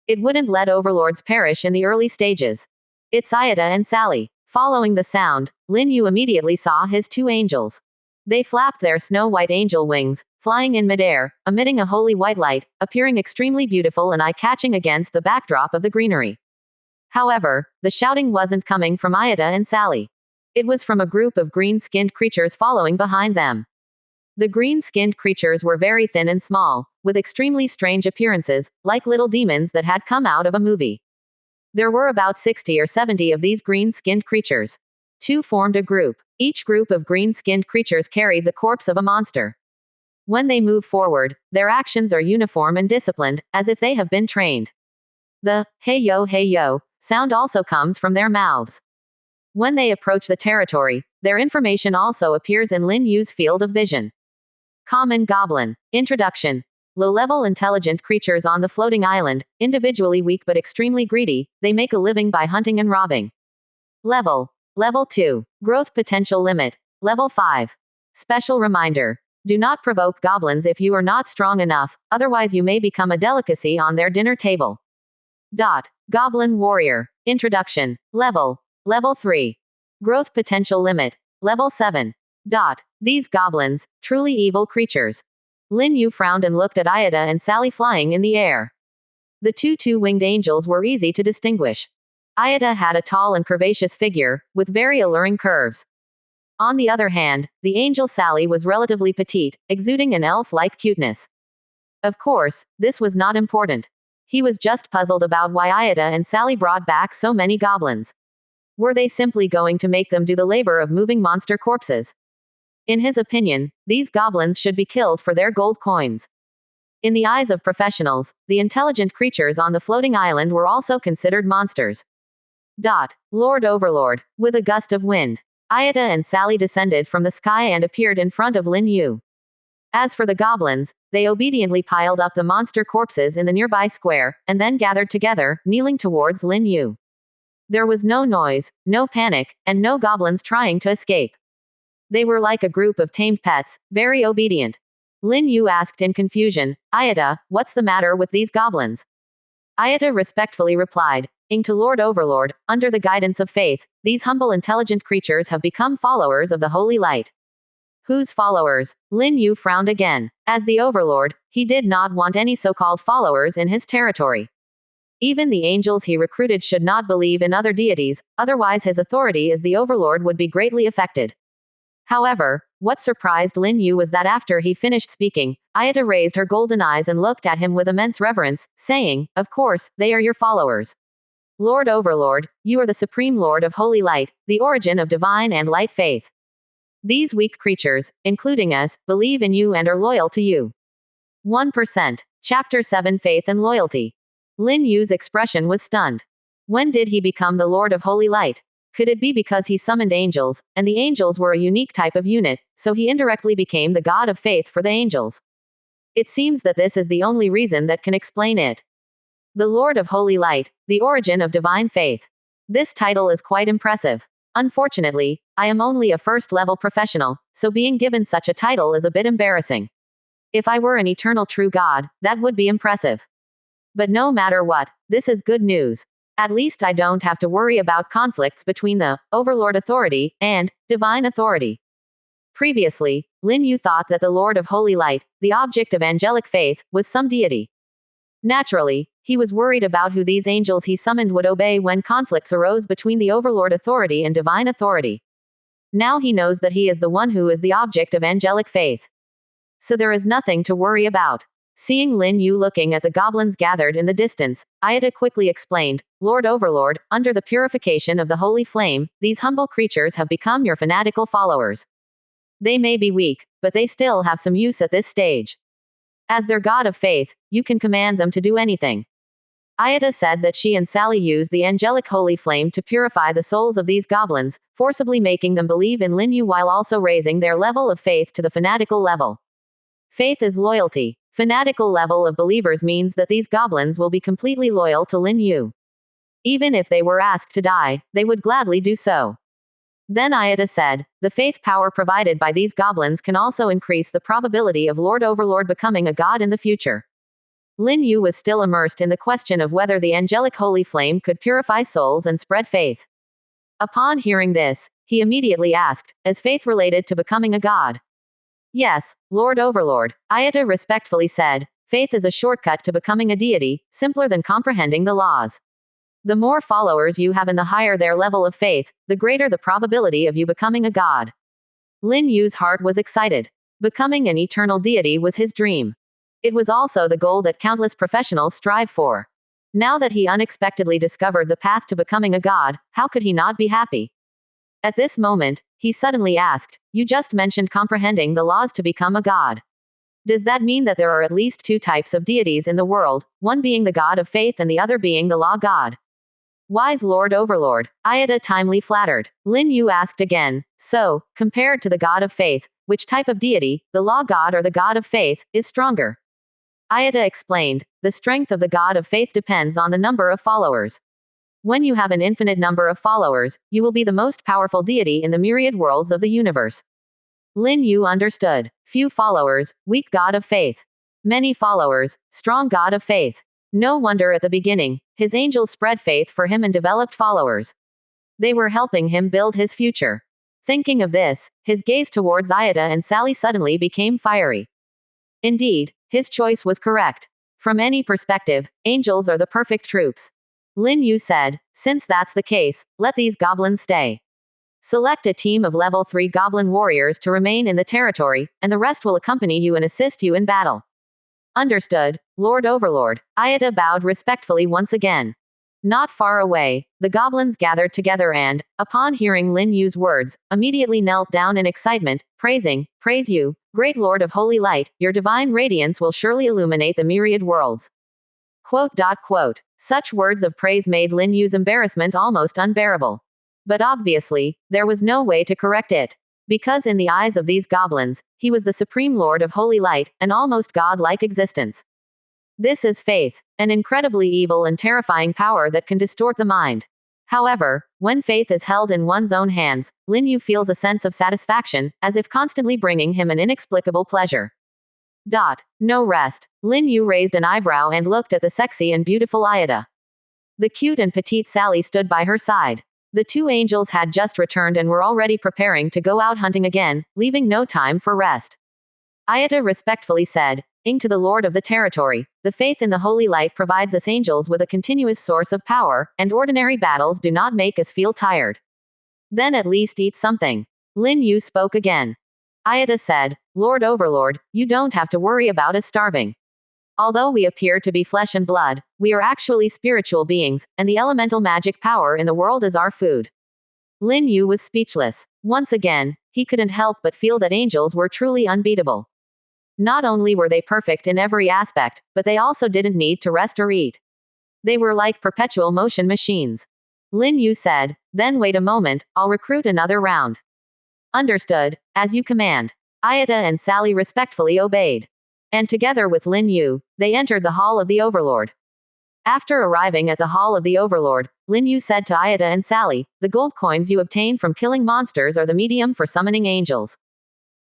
It wouldn't let overlords perish in the early stages. It's Ayata and Sally. Following the sound, Lin Yu immediately saw his 2 angels. They flapped their snow-white angel wings, flying in midair, emitting a holy white light, appearing extremely beautiful and eye-catching against the backdrop of the greenery. However, the shouting wasn't coming from Ayata and Sally. It was from a group of green-skinned creatures following behind them. The green-skinned creatures were very thin and small, with extremely strange appearances, like little demons that had come out of a movie. There were about 60 or 70 of these green-skinned creatures. 2 formed a group. Each group of green-skinned creatures carried the corpse of a monster. When they move forward, their actions are uniform and disciplined, as if they have been trained. The hey yo sound also comes from their mouths. When they approach the territory, their information also appears in Lin Yu's field of vision. Common Goblin. Introduction. Low-level intelligent creatures on the floating island, individually weak but extremely greedy, they make a living by hunting and robbing. Level 2. Growth potential limit. Level 5. Special reminder. Do not provoke goblins if you are not strong enough, otherwise you may become a delicacy on their dinner table. Goblin Warrior. Introduction. Level 3. Growth potential limit. Level 7. These goblins, truly evil creatures. Lin Yu frowned and looked at Ayata and Sally flying in the air. The 2 two-winged angels were easy to distinguish. Ayata had a tall and curvaceous figure, with very alluring curves. On the other hand, the angel Sally was relatively petite, exuding an elf-like cuteness. Of course, this was not important. He was just puzzled about why Ayata and Sally brought back so many goblins. Were they simply going to make them do the labor of moving monster corpses? In his opinion, these goblins should be killed for their gold coins. In the eyes of professionals, the intelligent creatures on the floating island were also considered monsters. Lord Overlord. With a gust of wind, Ayata and Sally descended from the sky and appeared in front of Lin Yu. As for the goblins, they obediently piled up the monster corpses in the nearby square, and then gathered together, kneeling towards Lin Yu. There was no noise, no panic, and no goblins trying to escape. They were like a group of tamed pets, very obedient. Lin Yu asked in confusion, Ayata, what's the matter with these goblins? Ayata respectfully replied, to Lord Overlord, under the guidance of faith, these humble intelligent creatures have become followers of the holy light. Whose followers? Lin Yu frowned again. As the Overlord, he did not want any so-called followers in his territory. Even the angels he recruited should not believe in other deities, otherwise his authority as the Overlord would be greatly affected. However, what surprised Lin Yu was that after he finished speaking, Ayata raised her golden eyes and looked at him with immense reverence, saying, of course, they are your followers. Lord Overlord, you are the supreme Lord of Holy Light, the origin of divine and light faith. These weak creatures, including us, believe in you and are loyal to you. 1%. Chapter 7 Faith and Loyalty. Lin Yu's expression was stunned. When did he become the Lord of Holy Light? Could it be because he summoned angels, and the angels were a unique type of unit, so he indirectly became the god of faith for the angels? It seems that this is the only reason that can explain it. The Lord of Holy Light, the origin of divine faith. This title is quite impressive. Unfortunately, I am only a first-level professional, so being given such a title is a bit embarrassing. If I were an eternal true god, that would be impressive. But no matter what, this is good news. At least I don't have to worry about conflicts between the Overlord authority and divine authority. Previously, Lin Yu thought that the Lord of Holy Light, the object of angelic faith, was some deity. Naturally, he was worried about who these angels he summoned would obey when conflicts arose between the Overlord authority and divine authority. Now he knows that he is the one who is the object of angelic faith. So there is nothing to worry about. Seeing Lin Yu looking at the goblins gathered in the distance, Ayata quickly explained, Lord Overlord, under the purification of the holy flame, these humble creatures have become your fanatical followers. They may be weak, but they still have some use at this stage. As their god of faith, you can command them to do anything. Ayata said that she and Sally used the angelic holy flame to purify the souls of these goblins, forcibly making them believe in Lin Yu while also raising their level of faith to the fanatical level. Faith is loyalty. Fanatical level of believers means that these goblins will be completely loyal to Lin Yu. Even if they were asked to die, they would gladly do so. Then Ayata said, the faith power provided by these goblins can also increase the probability of Lord Overlord becoming a god in the future. Lin Yu was still immersed in the question of whether the angelic holy flame could purify souls and spread faith. Upon hearing this, he immediately asked, is faith related to becoming a god? Yes, Lord Overlord, Ayata respectfully said, faith is a shortcut to becoming a deity, simpler than comprehending the laws. The more followers you have and the higher their level of faith, the greater the probability of you becoming a god. Lin Yu's heart was excited. Becoming an eternal deity was his dream. It was also the goal that countless professionals strive for. Now that he unexpectedly discovered the path to becoming a god, how could he not be happy? At this moment, he suddenly asked, you just mentioned comprehending the laws to become a god. Does that mean that there are at least two types of deities in the world, one being the god of faith and the other being the law god? Wise Lord Overlord, Ayata timely flattered. Lin Yu asked again, so, compared to the god of faith, which type of deity, the law god or the god of faith, is stronger? Ayata explained, the strength of the god of faith depends on the number of followers. When you have an infinite number of followers, you will be the most powerful deity in the myriad worlds of the universe. Lin Yu understood. Few followers, weak god of faith. Many followers, strong god of faith. No wonder at the beginning, his angels spread faith for him and developed followers. They were helping him build his future. Thinking of this, his gaze towards Ayata and Sally suddenly became fiery. Indeed, his choice was correct. From any perspective, angels are the perfect troops. Lin Yu said, since that's the case, let these goblins stay. Select a team of level 3 goblin warriors to remain in the territory, and the rest will accompany you and assist you in battle. Understood, Lord Overlord. Ayata bowed respectfully once again. Not far away, the goblins gathered together and, upon hearing Lin Yu's words, immediately knelt down in excitement, praise you, great Lord of Holy Light, your divine radiance will surely illuminate the myriad worlds. Quote. Such words of praise made Lin Yu's embarrassment almost unbearable. But obviously, there was no way to correct it. Because in the eyes of these goblins, he was the supreme Lord of Holy Light, an almost god-like existence. This is faith, an incredibly evil and terrifying power that can distort the mind. However, when faith is held in one's own hands, Lin Yu feels a sense of satisfaction, as if constantly bringing him an inexplicable pleasure. No rest. Lin Yu raised an eyebrow and looked at the sexy and beautiful Ayada. The cute and petite Sally stood by her side. The two angels had just returned and were already preparing to go out hunting again, leaving no time for rest. Ayada respectfully said, to the Lord of the territory, the faith in the holy light provides us angels with a continuous source of power, and ordinary battles do not make us feel tired. Then at least eat something. Lin Yu spoke again. Ayada said, Lord Overlord, you don't have to worry about us starving. Although we appear to be flesh and blood, we are actually spiritual beings, and the elemental magic power in the world is our food. Lin Yu was speechless. Once again, he couldn't help but feel that angels were truly unbeatable. Not only were they perfect in every aspect, but they also didn't need to rest or eat. They were like perpetual motion machines. Lin Yu said, then wait a moment, I'll recruit another round. Understood, as you command. Ayada and Sally respectfully obeyed. And together with Lin Yu, they entered the Hall of the Overlord. After arriving at the Hall of the Overlord, Lin Yu said to Ayada and Sally, the gold coins you obtain from killing monsters are the medium for summoning angels.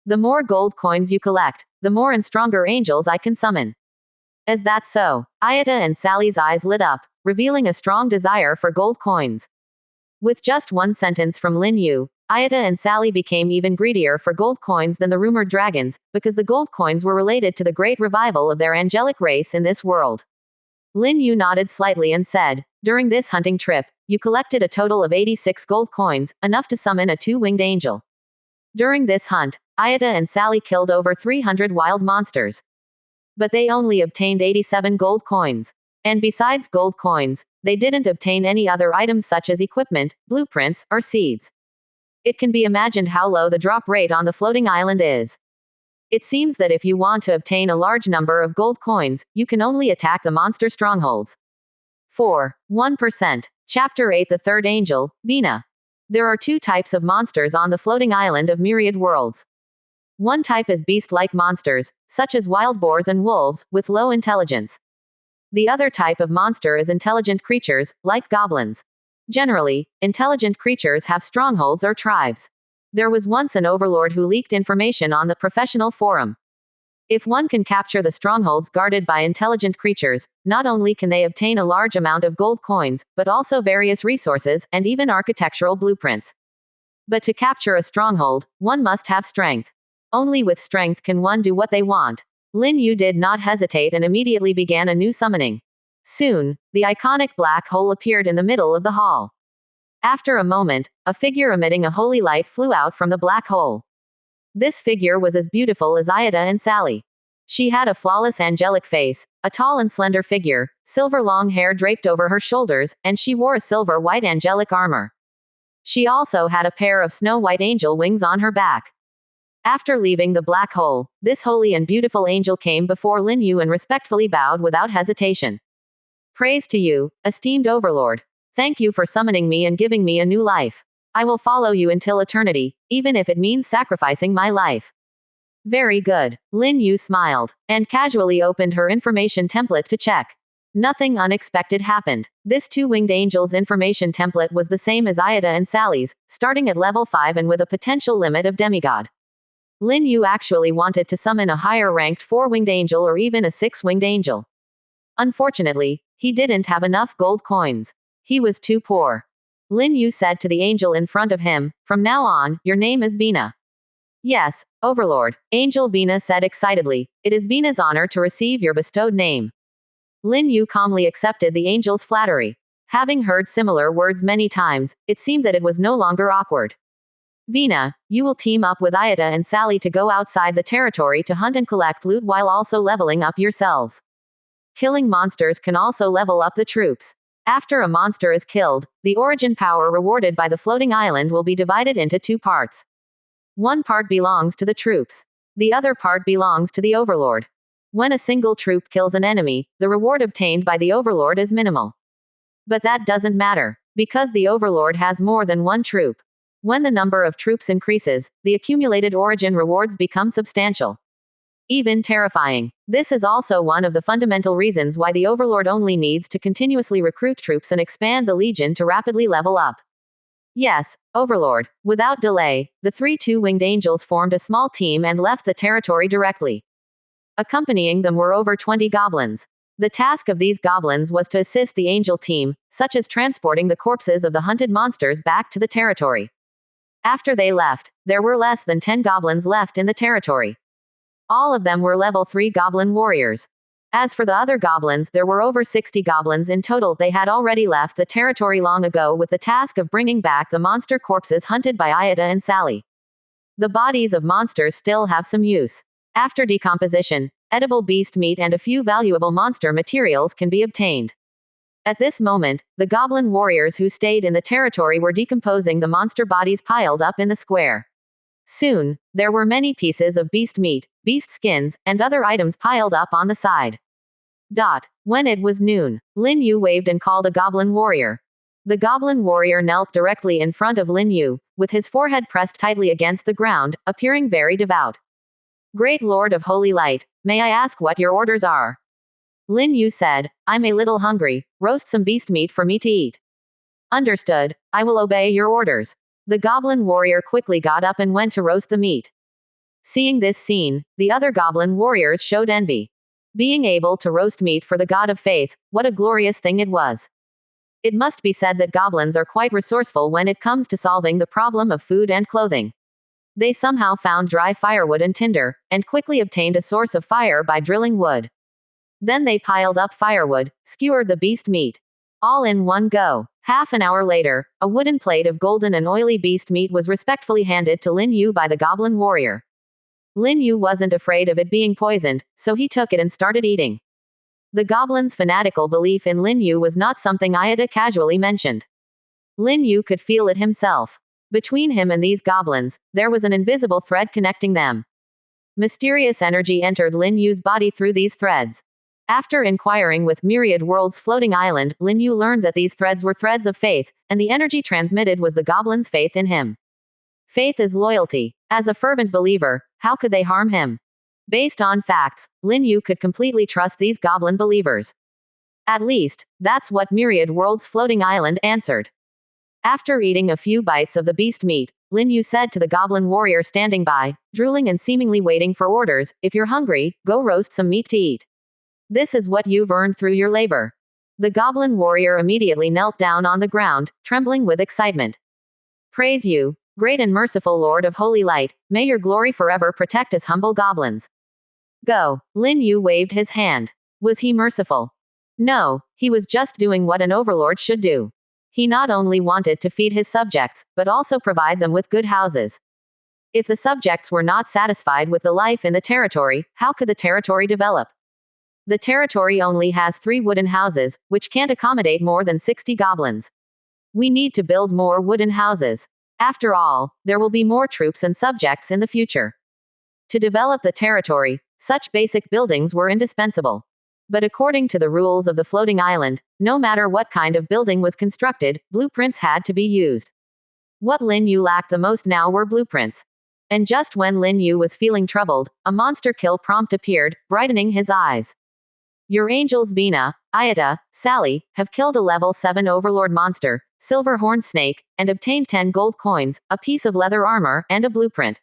The more gold coins you collect, the more and stronger angels I can summon. Is that so? Ayada and Sally's eyes lit up, revealing a strong desire for gold coins. With just one sentence from Lin Yu, Ayada and Sally became even greedier for gold coins than the rumored dragons, because the gold coins were related to the great revival of their angelic race in this world. Lin Yu nodded slightly and said, during this hunting trip, you collected a total of 86 gold coins, enough to summon a two-winged angel. During this hunt, Ayada and Sally killed over 300 wild monsters. But they only obtained 87 gold coins. And besides gold coins, they didn't obtain any other items such as equipment, blueprints, or seeds. It can be imagined how low the drop rate on the floating island is. It seems that if you want to obtain a large number of gold coins, you can only attack the monster strongholds. 1%. Chapter 8 The Third Angel, Vina. There are two types of monsters on the floating island of myriad worlds. One type is beast-like monsters, such as wild boars and wolves, with low intelligence. The other type of monster is intelligent creatures, like goblins. Generally, intelligent creatures have strongholds or tribes. There was once an overlord who leaked information on the professional forum. If one can capture the strongholds guarded by intelligent creatures, not only can they obtain a large amount of gold coins, but also various resources, and even architectural blueprints. But to capture a stronghold, one must have strength. Only with strength can one do what they want. Lin Yu did not hesitate and immediately began a new summoning. Soon, the iconic black hole appeared in the middle of the hall. After a moment, a figure emitting a holy light flew out from the black hole. This figure was as beautiful as Ayada and Sally. She had a flawless angelic face, a tall and slender figure, silver long hair draped over her shoulders, and she wore a silver white angelic armor. She also had a pair of snow-white angel wings on her back. After leaving the black hole, this holy and beautiful angel came before Lin Yu and respectfully bowed without hesitation. Praise to you, esteemed Overlord. Thank you for summoning me and giving me a new life. I will follow you until eternity, even if it means sacrificing my life. Very good. Lin Yu smiled, and casually opened her information template to check. Nothing unexpected happened. This two-winged angel's information template was the same as Ayada and Sally's, starting at level 5 and with a potential limit of demigod. Lin Yu actually wanted to summon a higher-ranked 4-winged angel or even a 6-winged angel. Unfortunately, he didn't have enough gold coins. He was too poor. Lin Yu said to the angel in front of him, from now on, your name is Vina. Yes, Overlord, Angel Vina said excitedly, it is Vina's honor to receive your bestowed name. Lin Yu calmly accepted the angel's flattery. Having heard similar words many times, it seemed that it was no longer awkward. Vina, you will team up with Ayada and Sally to go outside the territory to hunt and collect loot while also leveling up yourselves. Killing monsters can also level up the troops. After a monster is killed, the origin power rewarded by the floating island will be divided into two parts. One part belongs to the troops. The other part belongs to the Overlord. When a single troop kills an enemy, the reward obtained by the Overlord is minimal. But that doesn't matter, because the Overlord has more than one troop. When the number of troops increases, the accumulated origin rewards become substantial. Even terrifying. This is also one of the fundamental reasons why the Overlord only needs to continuously recruit troops and expand the Legion to rapidly level up. Yes, Overlord. Without delay, the 3 two-winged angels formed a small team and left the territory directly. Accompanying them were over 20 goblins. The task of these goblins was to assist the angel team, such as transporting the corpses of the hunted monsters back to the territory. After they left, there were less than 10 goblins left in the territory. All of them were level 3 goblin warriors. As for the other goblins, there were over 60 goblins in total. They had already left the territory long ago with the task of bringing back the monster corpses hunted by Ayata and Sally. The bodies of monsters still have some use. After decomposition, edible beast meat and a few valuable monster materials can be obtained. At this moment, the goblin warriors who stayed in the territory were decomposing the monster bodies piled up in the square. Soon, there were many pieces of beast meat, beast skins, and other items piled up on the side. When it was noon, Lin Yu waved and called a goblin warrior. The goblin warrior knelt directly in front of Lin Yu, with his forehead pressed tightly against the ground, appearing very devout. Great Lord of Holy Light, may I ask what your orders are? Lin Yu said, I'm a little hungry, roast some beast meat for me to eat. Understood, I will obey your orders. The goblin warrior quickly got up and went to roast the meat. Seeing this scene, the other goblin warriors showed envy. Being able to roast meat for the god of faith, what a glorious thing it was. It must be said that goblins are quite resourceful when it comes to solving the problem of food and clothing. They somehow found dry firewood and tinder, and quickly obtained a source of fire by drilling wood. Then they piled up firewood, skewered the beast meat. All in one go. Half an hour later, a wooden plate of golden and oily beast meat was respectfully handed to Lin Yu by the goblin warrior. Lin Yu wasn't afraid of it being poisoned, so he took it and started eating. The goblin's fanatical belief in Lin Yu was not something Ayata casually mentioned. Lin Yu could feel it himself. Between him and these goblins, there was an invisible thread connecting them. Mysterious energy entered Lin Yu's body through these threads. After inquiring with Myriad World's floating island, Lin Yu learned that these threads were threads of faith, and the energy transmitted was the goblin's faith in him. Faith is loyalty. As a fervent believer, how could they harm him? Based on facts, Lin Yu could completely trust these goblin believers. At least, that's what Myriad World's floating island answered. After eating a few bites of the beast meat, Lin Yu said to the goblin warrior standing by, drooling and seemingly waiting for orders, if you're hungry, go roast some meat to eat. This is what you've earned through your labor. The goblin warrior immediately knelt down on the ground, trembling with excitement. Praise you, great and merciful Lord of Holy Light, may your glory forever protect us humble goblins. Go. Lin Yu waved his hand. Was he merciful? No, he was just doing what an overlord should do. He not only wanted to feed his subjects, but also provide them with good houses. If the subjects were not satisfied with the life in the territory, how could the territory develop? The territory only has 3 wooden houses, which can't accommodate more than 60 goblins. We need to build more wooden houses. After all, there will be more troops and subjects in the future. To develop the territory, such basic buildings were indispensable. But according to the rules of the floating island, no matter what kind of building was constructed, blueprints had to be used. What Lin Yu lacked the most now were blueprints. And just when Lin Yu was feeling troubled, a monster kill prompt appeared, brightening his eyes. Your angels Vina, Ayata, Sally, have killed a level 7 overlord monster, silver horned snake, and obtained 10 gold coins, a piece of leather armor, and a blueprint.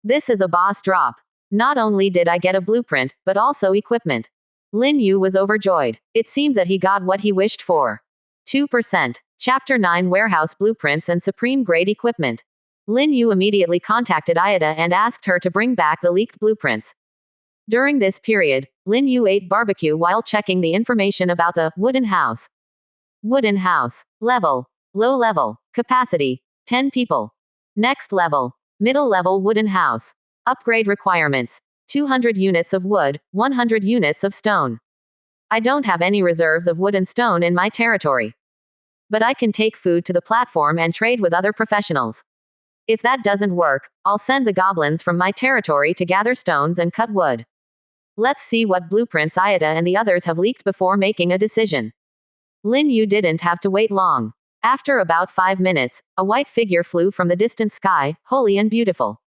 This is a boss drop. Not only did I get a blueprint, but also equipment. Lin Yu was overjoyed. It seemed that he got what he wished for. 2%. Chapter 9 Warehouse Blueprints and Supreme Grade Equipment. Lin Yu immediately contacted Ayata and asked her to bring back the leaked blueprints. During this period, Lin Yu ate barbecue while checking the information about the wooden house. Wooden house. Level. Low level. Capacity. 10 people. Next level. Middle level wooden house. Upgrade requirements. 200 units of wood, 100 units of stone. I don't have any reserves of wood and stone in my territory. But I can take food to the platform and trade with other professionals. If that doesn't work, I'll send the goblins from my territory to gather stones and cut wood. Let's see what blueprints Ayada and the others have leaked before making a decision. Lin Yu didn't have to wait long. After about 5 minutes, a white figure flew from the distant sky, holy and beautiful.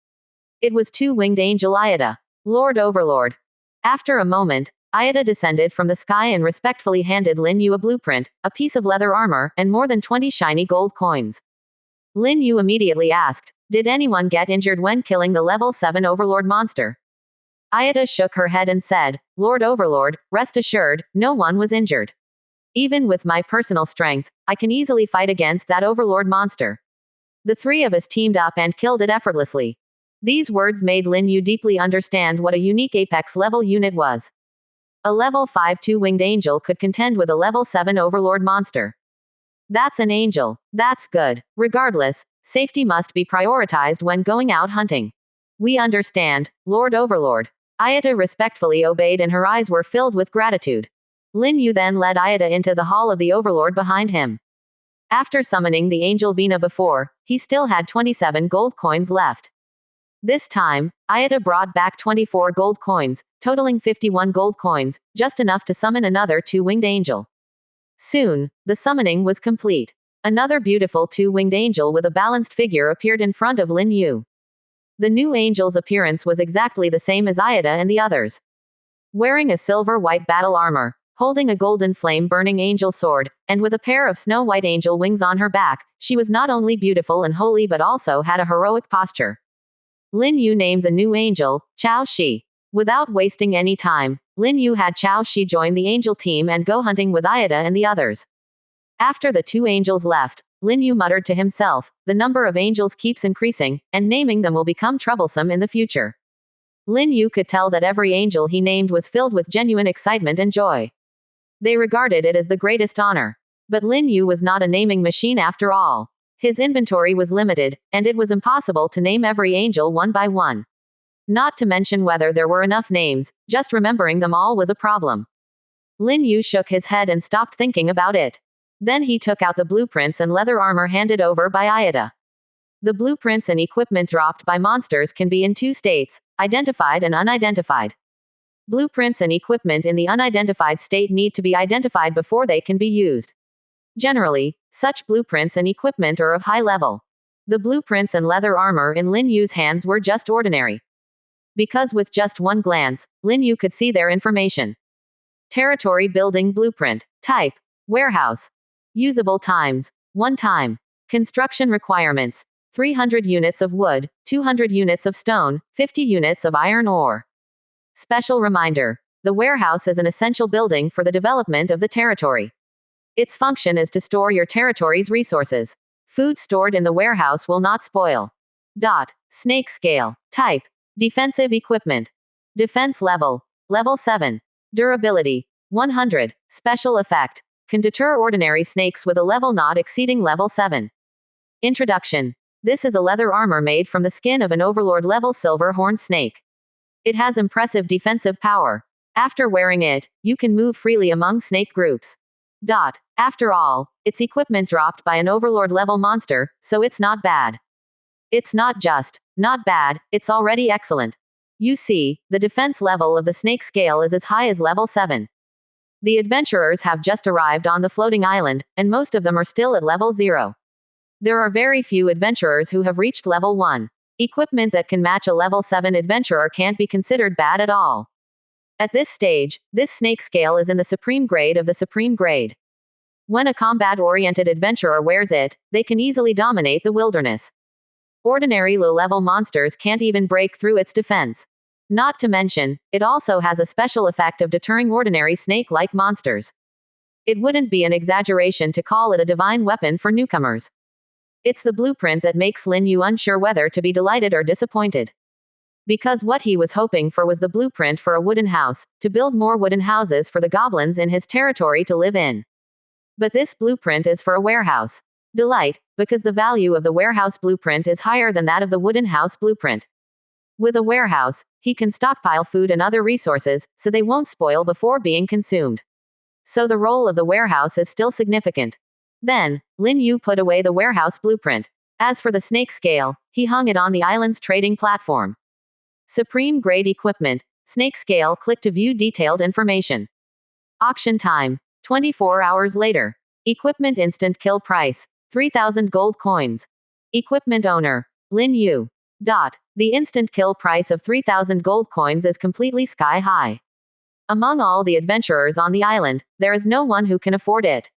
It was two-winged angel Ayada, Lord Overlord. After a moment, Ayada descended from the sky and respectfully handed Lin Yu a blueprint, a piece of leather armor, and more than 20 shiny gold coins. Lin Yu immediately asked, "Did anyone get injured when killing the level 7 Overlord monster?" Ayada shook her head and said, "Lord Overlord, rest assured, no one was injured. Even with my personal strength, I can easily fight against that Overlord monster. The three of us teamed up and killed it effortlessly." These words made Lin Yu deeply understand what a unique Apex level unit was. A level 5 two-winged angel could contend with a level 7 Overlord monster. That's an angel. That's good. Regardless, safety must be prioritized when going out hunting. We understand, Lord Overlord. Ayada respectfully obeyed and her eyes were filled with gratitude. Lin Yu then led Ayada into the hall of the Overlord behind him. After summoning the angel Vina before, he still had 27 gold coins left. This time, Ayada brought back 24 gold coins, totaling 51 gold coins, just enough to summon another two-winged angel. Soon, the summoning was complete. Another beautiful two-winged angel with a balanced figure appeared in front of Lin Yu. The new angel's appearance was exactly the same as Ayada and the others. Wearing a silver-white battle armor, holding a golden flame-burning angel sword, and with a pair of snow-white angel wings on her back, she was not only beautiful and holy but also had a heroic posture. Lin Yu named the new angel, Chao Shi. Without wasting any time, Lin Yu had Chao Shi join the angel team and go hunting with Ayada and the others. After the two angels left, Lin Yu muttered to himself, "The number of angels keeps increasing, and naming them will become troublesome in the future." Lin Yu could tell that every angel he named was filled with genuine excitement and joy. They regarded it as the greatest honor. But Lin Yu was not a naming machine after all. His inventory was limited, and it was impossible to name every angel one by one. Not to mention whether there were enough names, just remembering them all was a problem. Lin Yu shook his head and stopped thinking about it. Then he took out the blueprints and leather armor handed over by Ayada. The blueprints and equipment dropped by monsters can be in two states, identified and unidentified. Blueprints and equipment in the unidentified state need to be identified before they can be used. Generally, such blueprints and equipment are of high level. The blueprints and leather armor in Lin Yu's hands were just ordinary. Because with just one glance, Lin Yu could see their information. Territory building blueprint. Type: warehouse. Usable times: 1 time. Construction requirements: 300 units of wood, 200 units of stone, 50 units of iron ore. Special reminder: the warehouse is an essential building for the development of the territory. Its function is to store your territory's resources. Food stored in the warehouse will not spoil. Snake scale. Type: defensive equipment. Defense level: level 7. Durability: 100. Special effect: can deter ordinary snakes with a level not exceeding level 7. Introduction: this is a leather armor made from the skin of an Overlord level silver horned snake. It has impressive defensive power. After wearing it, you can move freely among snake groups. After all, it's equipment dropped by an Overlord level monster, so it's not bad. It's not just not bad, it's already excellent. You see, the defense level of the snake scale is as high as level 7. The adventurers have just arrived on the floating island, and most of them are still at level 0. There are very few adventurers who have reached level 1. Equipment that can match a level 7 adventurer can't be considered bad at all. At this stage, this snake scale is in the supreme grade of the supreme grade. When a combat-oriented adventurer wears it, they can easily dominate the wilderness. Ordinary low-level monsters can't even break through its defense. Not to mention, it also has a special effect of deterring ordinary snake-like monsters. It wouldn't be an exaggeration to call it a divine weapon for newcomers. It's the blueprint that makes Lin Yu unsure whether to be delighted or disappointed. Because what he was hoping for was the blueprint for a wooden house, to build more wooden houses for the goblins in his territory to live in. But this blueprint is for a warehouse. Delight, because the value of the warehouse blueprint is higher than that of the wooden house blueprint. With a warehouse, he can stockpile food and other resources, so they won't spoil before being consumed. So the role of the warehouse is still significant. Then, Lin Yu put away the warehouse blueprint. As for the snake scale, he hung it on the island's trading platform. Supreme grade equipment. Snake scale. Click to view detailed information. Auction time. 24 hours later. Equipment instant kill price. 3,000 gold coins. Equipment owner. Lin Yu. The instant kill price of 3,000 gold coins is completely sky high. Among all the adventurers on the island, there is no one who can afford it.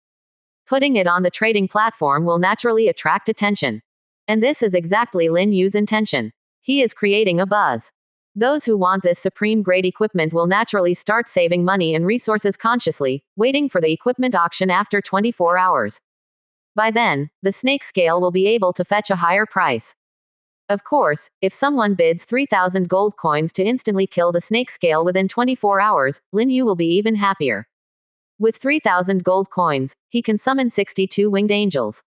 Putting it on the trading platform will naturally attract attention. And this is exactly Lin Yu's intention. He is creating a buzz. Those who want this supreme grade equipment will naturally start saving money and resources consciously, waiting for the equipment auction after 24 hours. By then, the snake scale will be able to fetch a higher price. Of course, if someone bids 3,000 gold coins to instantly kill the snake scale within 24 hours, Lin Yu will be even happier. With 3,000 gold coins, he can summon 62 winged angels.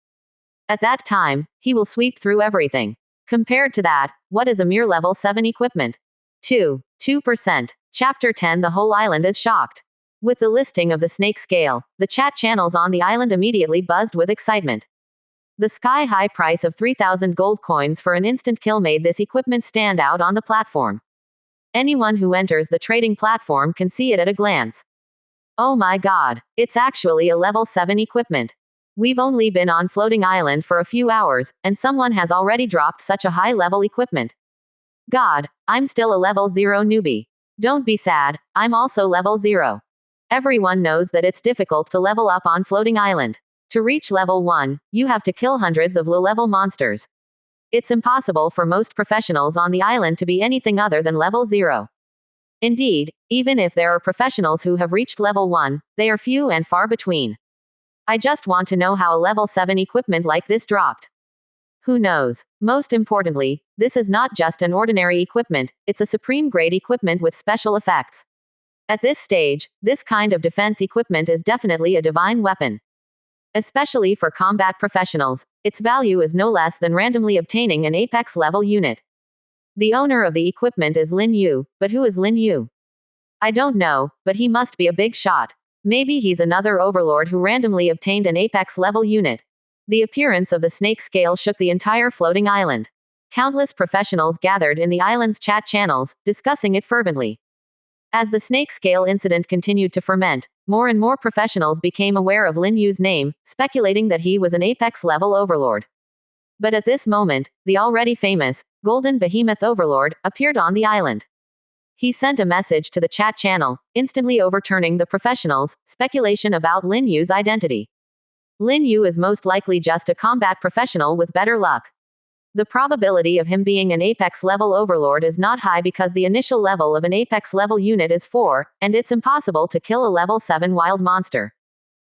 At that time, he will sweep through everything. Compared to that, what is a mere level 7 equipment? 2%. Chapter 10. The whole island is shocked. With the listing of the snake scale, the chat channels on the island immediately buzzed with excitement. The sky-high price of 3,000 gold coins for an instant kill made this equipment stand out on the platform. Anyone who enters the trading platform can see it at a glance. Oh my god, it's actually a level 7 equipment. We've only been on Floating Island for a few hours, and someone has already dropped such a high-level equipment. God, I'm still a level 0 newbie. Don't be sad, I'm also level 0. Everyone knows that it's difficult to level up on Floating Island. To reach level 1, you have to kill hundreds of low-level monsters. It's impossible for most professionals on the island to be anything other than level 0. Indeed, even if there are professionals who have reached level 1, they are few and far between. I just want to know how a level 7 equipment like this dropped. Who knows? Most importantly, this is not just an ordinary equipment, it's a supreme grade equipment with special effects. At this stage, this kind of defense equipment is definitely a divine weapon. Especially for combat professionals, its value is no less than randomly obtaining an apex level unit. The owner of the equipment is Lin Yu, but who is Lin Yu? I don't know, but he must be a big shot. Maybe he's another overlord who randomly obtained an apex level unit. The appearance of the snake scale shook the entire floating island. Countless professionals gathered in the island's chat channels, discussing it fervently. As the snake scale incident continued to ferment, more and more professionals became aware of Lin Yu's name, speculating that he was an apex level overlord. But at this moment, the already famous, Golden Behemoth Overlord, appeared on the island. He sent a message to the chat channel, instantly overturning the professionals' speculation about Lin Yu's identity. Lin Yu is most likely just a combat professional with better luck. The probability of him being an apex level overlord is not high because the initial level of an apex level unit is 4, and it's impossible to kill a level 7 wild monster.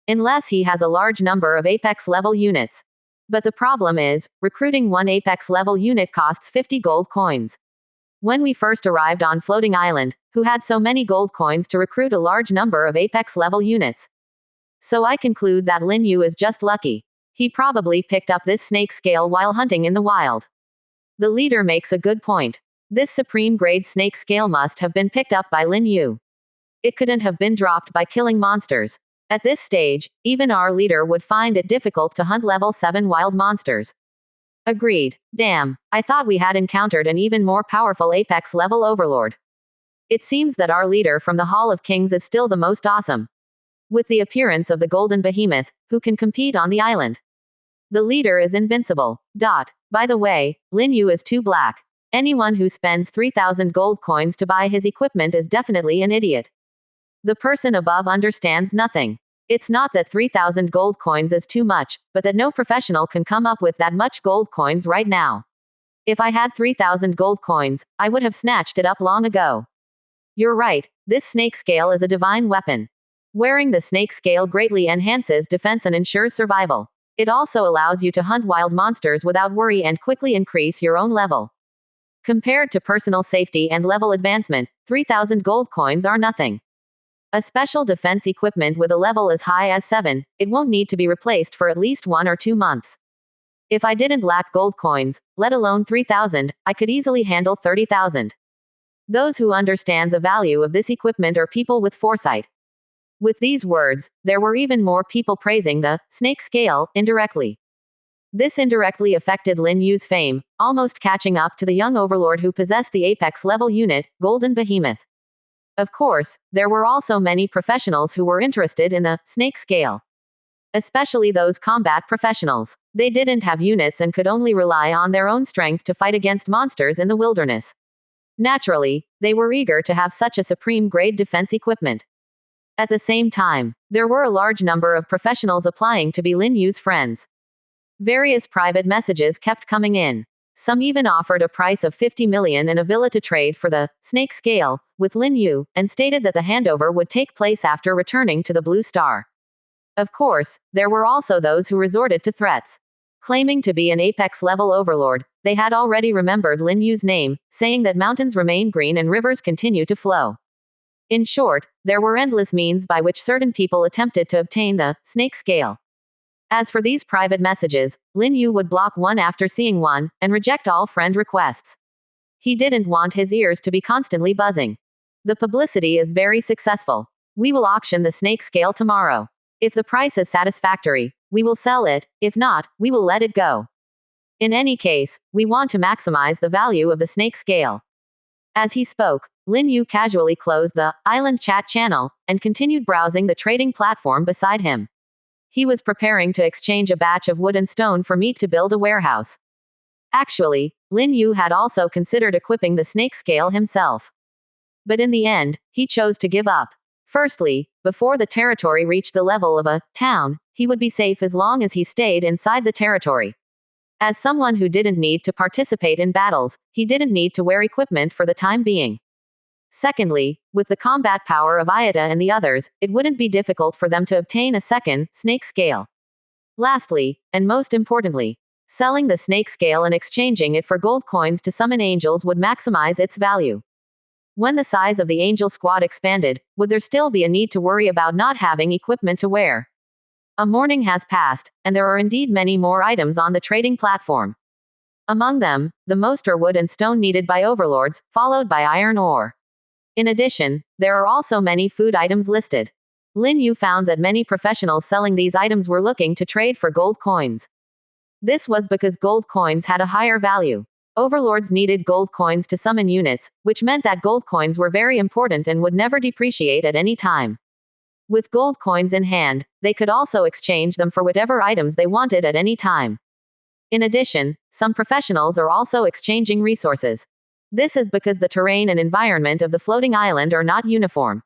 Unless he has a large number of apex level units. But the problem is, recruiting one apex level unit costs 50 gold coins. When we first arrived on Floating Island, who had so many gold coins to recruit a large number of apex level units? So I conclude that Lin Yu is just lucky. He probably picked up this snake scale while hunting in the wild. The leader makes a good point. This supreme grade snake scale must have been picked up by Lin Yu. It couldn't have been dropped by killing monsters. At this stage, even our leader would find it difficult to hunt level 7 wild monsters. Agreed. Damn, I thought we had encountered an even more powerful apex level overlord. It seems that our leader from the Hall of Kings is still the most awesome. With the appearance of the Golden Behemoth, who can compete on the island. The leader is invincible. By the way, Lin Yu is too black. Anyone who spends 3,000 gold coins to buy his equipment is definitely an idiot. The person above understands nothing. It's not that 3,000 gold coins is too much, but that no professional can come up with that much gold coins right now. If I had 3,000 gold coins, I would have snatched it up long ago. You're right, this snake scale is a divine weapon. Wearing the snake scale greatly enhances defense and ensures survival. It also allows you to hunt wild monsters without worry and quickly increase your own level. Compared to personal safety and level advancement, 3,000 gold coins are nothing. A special defense equipment with a level as high as 7, it won't need to be replaced for at least 1 or 2 months. If I didn't lack gold coins, let alone 3,000, I could easily handle 30,000. Those who understand the value of this equipment are people with foresight. With these words, there were even more people praising the snake scale indirectly. This indirectly affected Lin Yu's fame, almost catching up to the young overlord who possessed the apex level unit, Golden Behemoth. Of course, there were also many professionals who were interested in the snake scale. Especially those combat professionals. They didn't have units and could only rely on their own strength to fight against monsters in the wilderness. Naturally, they were eager to have such a supreme-grade defense equipment. At the same time, there were a large number of professionals applying to be Lin Yu's friends. Various private messages kept coming in. Some even offered a price of 50 million and a villa to trade for the snake scale with Lin Yu, and stated that the handover would take place after returning to the Blue Star. Of course, there were also those who resorted to threats. Claiming to be an apex-level overlord, they had already remembered Lin Yu's name, saying that mountains remain green and rivers continue to flow. In short, there were endless means by which certain people attempted to obtain the snake scale. As for these private messages, Lin Yu would block one after seeing one, and reject all friend requests. He didn't want his ears to be constantly buzzing. The publicity is very successful. We will auction the snake scale tomorrow. If the price is satisfactory, we will sell it. If not, we will let it go. In any case, we want to maximize the value of the snake scale. As he spoke, Lin Yu casually closed the island chat channel and continued browsing the trading platform beside him. He was preparing to exchange a batch of wood and stone for meat to build a warehouse. Actually, Lin Yu had also considered equipping the snake scale himself. But in the end, he chose to give up. Firstly, before the territory reached the level of a town, he would be safe as long as he stayed inside the territory. As someone who didn't need to participate in battles, he didn't need to wear equipment for the time being. Secondly, with the combat power of Ayata and the others, it wouldn't be difficult for them to obtain a second snake scale. Lastly, and most importantly, selling the snake scale and exchanging it for gold coins to summon angels would maximize its value. When the size of the angel squad expanded, would there still be a need to worry about not having equipment to wear? A morning has passed, and there are indeed many more items on the trading platform. Among them, the most are wood and stone needed by overlords, followed by iron ore. In addition, there are also many food items listed. Lin Yu found that many professionals selling these items were looking to trade for gold coins. This was because gold coins had a higher value. Overlords needed gold coins to summon units, which meant that gold coins were very important and would never depreciate at any time. With gold coins in hand, they could also exchange them for whatever items they wanted at any time. In addition, some professionals are also exchanging resources. This is because the terrain and environment of the floating island are not uniform.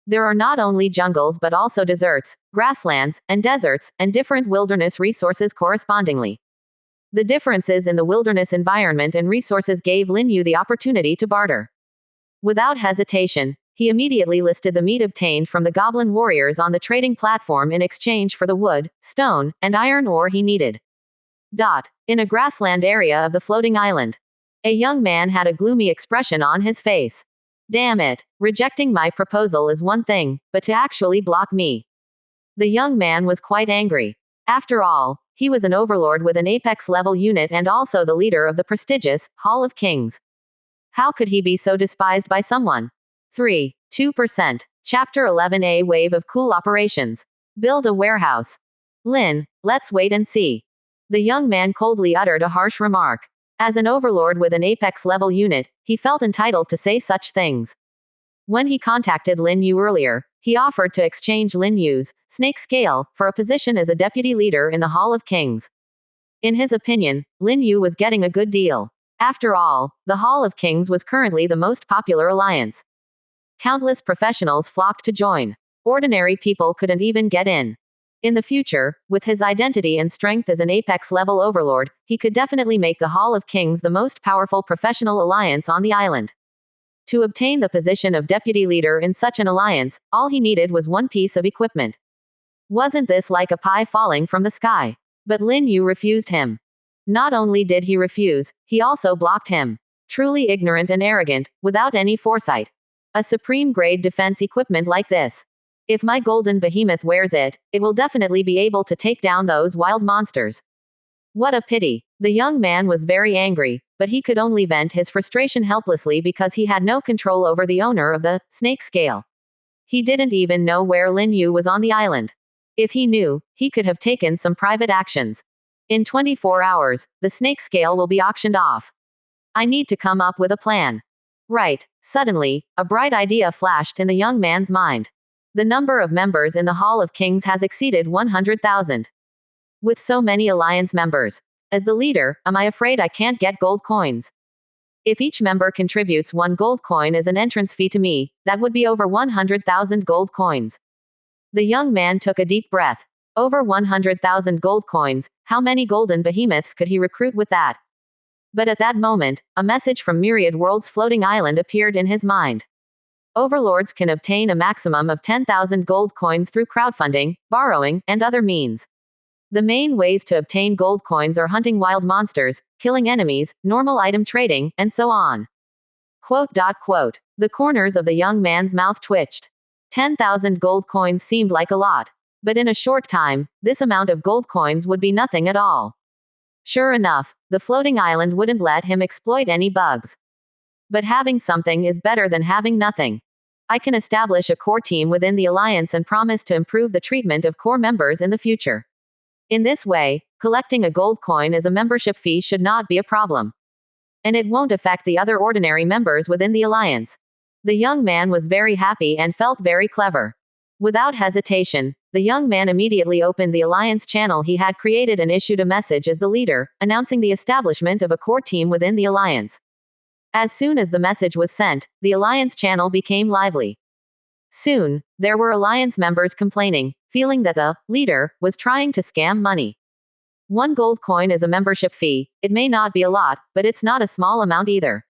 There are not only jungles but also deserts, grasslands, and deserts, and different wilderness resources correspondingly. The differences in the wilderness environment and resources gave Lin Yu the opportunity to barter. Without hesitation, he immediately listed the meat obtained from the goblin warriors on the trading platform in exchange for the wood, stone, and iron ore he needed. In a grassland area of the floating island, a young man had a gloomy expression on his face. Damn it, rejecting my proposal is one thing, but to actually block me. The young man was quite angry. After all, he was an overlord with an apex-level unit and also the leader of the prestigious Hall of Kings. How could he be so despised by someone? 2%. Chapter 11A Wave of Cool Operations. Build a warehouse. Lin, let's wait and see. The young man coldly uttered a harsh remark. As an overlord with an apex-level unit, he felt entitled to say such things. When he contacted Lin Yu earlier, he offered to exchange Lin Yu's snake scale for a position as a deputy leader in the Hall of Kings. In his opinion, Lin Yu was getting a good deal. After all, the Hall of Kings was currently the most popular alliance. Countless professionals flocked to join. Ordinary people couldn't even get in. In the future, with his identity and strength as an apex-level overlord, he could definitely make the Hall of Kings the most powerful professional alliance on the island. To obtain the position of deputy leader in such an alliance, all he needed was one piece of equipment. Wasn't this like a pie falling from the sky? But Lin Yu refused him. Not only did he refuse, he also blocked him. Truly ignorant and arrogant, without any foresight. A supreme-grade defense equipment like this. If my golden behemoth wears it, it will definitely be able to take down those wild monsters. What a pity. The young man was very angry, but he could only vent his frustration helplessly because he had no control over the owner of the snake scale. He didn't even know where Lin Yu was on the island. If he knew, he could have taken some private actions. In 24 hours, the snake scale will be auctioned off. I need to come up with a plan. Right. Suddenly, a bright idea flashed in the young man's mind. The number of members in the Hall of Kings has exceeded 100,000. With so many alliance members. As the leader, am I afraid I can't get gold coins? If each member contributes 1 gold coin as an entrance fee to me, that would be over 100,000 gold coins. The young man took a deep breath. Over 100,000 gold coins, how many golden behemoths could he recruit with that? But at that moment, a message from Myriad World's floating island appeared in his mind. Overlords can obtain a maximum of 10,000 gold coins through crowdfunding, borrowing, and other means. The main ways to obtain gold coins are hunting wild monsters, killing enemies, normal item trading, and so on. Quote. The corners of the young man's mouth twitched. 10,000 gold coins seemed like a lot. But in a short time, this amount of gold coins would be nothing at all. Sure enough, the floating island wouldn't let him exploit any bugs. But having something is better than having nothing. I can establish a core team within the alliance and promise to improve the treatment of core members in the future. In this way, collecting a gold coin as a membership fee should not be a problem. And it won't affect the other ordinary members within the alliance. The young man was very happy and felt very clever. Without hesitation, the young man immediately opened the alliance channel he had created and issued a message as the leader, announcing the establishment of a core team within the alliance. As soon as the message was sent, the alliance channel became lively. Soon, there were alliance members complaining, feeling that the leader was trying to scam money. 1 gold coin is a membership fee. It may not be a lot, but it's not a small amount either.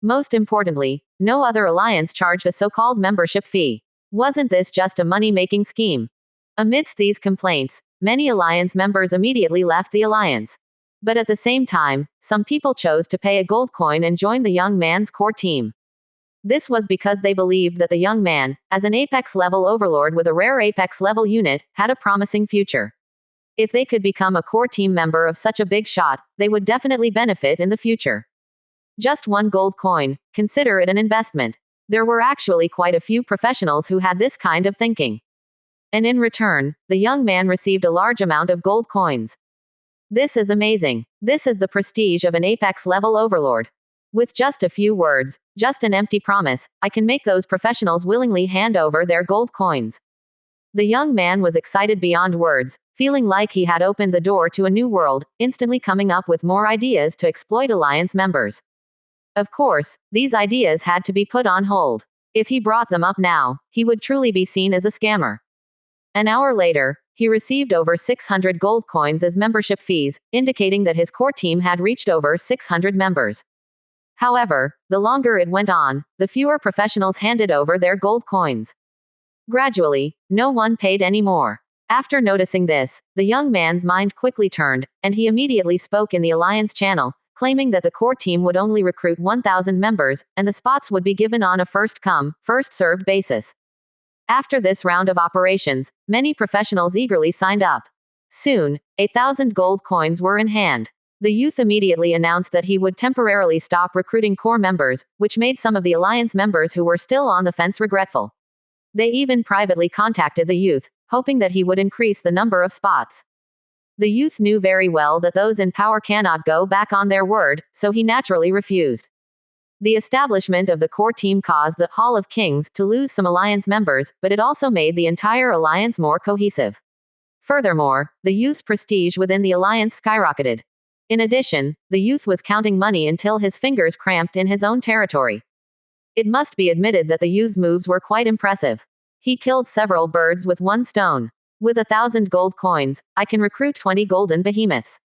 Most importantly, no other alliance charged a so-called membership fee. Wasn't this just a money-making scheme? Amidst these complaints, many alliance members immediately left the alliance. But at the same time, some people chose to pay a gold coin and join the young man's core team. This was because they believed that the young man, as an apex-level overlord with a rare apex-level unit, had a promising future. If they could become a core team member of such a big shot, they would definitely benefit in the future. Just 1 gold coin, consider it an investment. There were actually quite a few professionals who had this kind of thinking. And in return, the young man received a large amount of gold coins. This is amazing. This is the prestige of an apex-level overlord. With just a few words, just an empty promise, I can make those professionals willingly hand over their gold coins. The young man was excited beyond words, feeling like he had opened the door to a new world, instantly coming up with more ideas to exploit alliance members. Of course, these ideas had to be put on hold. If he brought them up now, he would truly be seen as a scammer. An hour later, he received over 600 gold coins as membership fees, indicating that his core team had reached over 600 members. However, the longer it went on, the fewer professionals handed over their gold coins. Gradually, no one paid any more. After noticing this, the young man's mind quickly turned, and he immediately spoke in the alliance channel, claiming that the core team would only recruit 1,000 members, and the spots would be given on a first-come, first-served basis. After this round of operations, many professionals eagerly signed up. Soon, 1,000 gold coins were in hand. The youth immediately announced that he would temporarily stop recruiting core members, which made some of the alliance members who were still on the fence regretful. They even privately contacted the youth, hoping that he would increase the number of spots. The youth knew very well that those in power cannot go back on their word, so he naturally refused. The establishment of the core team caused the Hall of Kings to lose some alliance members, but it also made the entire alliance more cohesive. Furthermore, the youth's prestige within the alliance skyrocketed. In addition, the youth was counting money until his fingers cramped in his own territory. It must be admitted that the youth's moves were quite impressive. He killed several birds with 1 stone. With 1,000 gold coins, I can recruit 20 golden behemoths.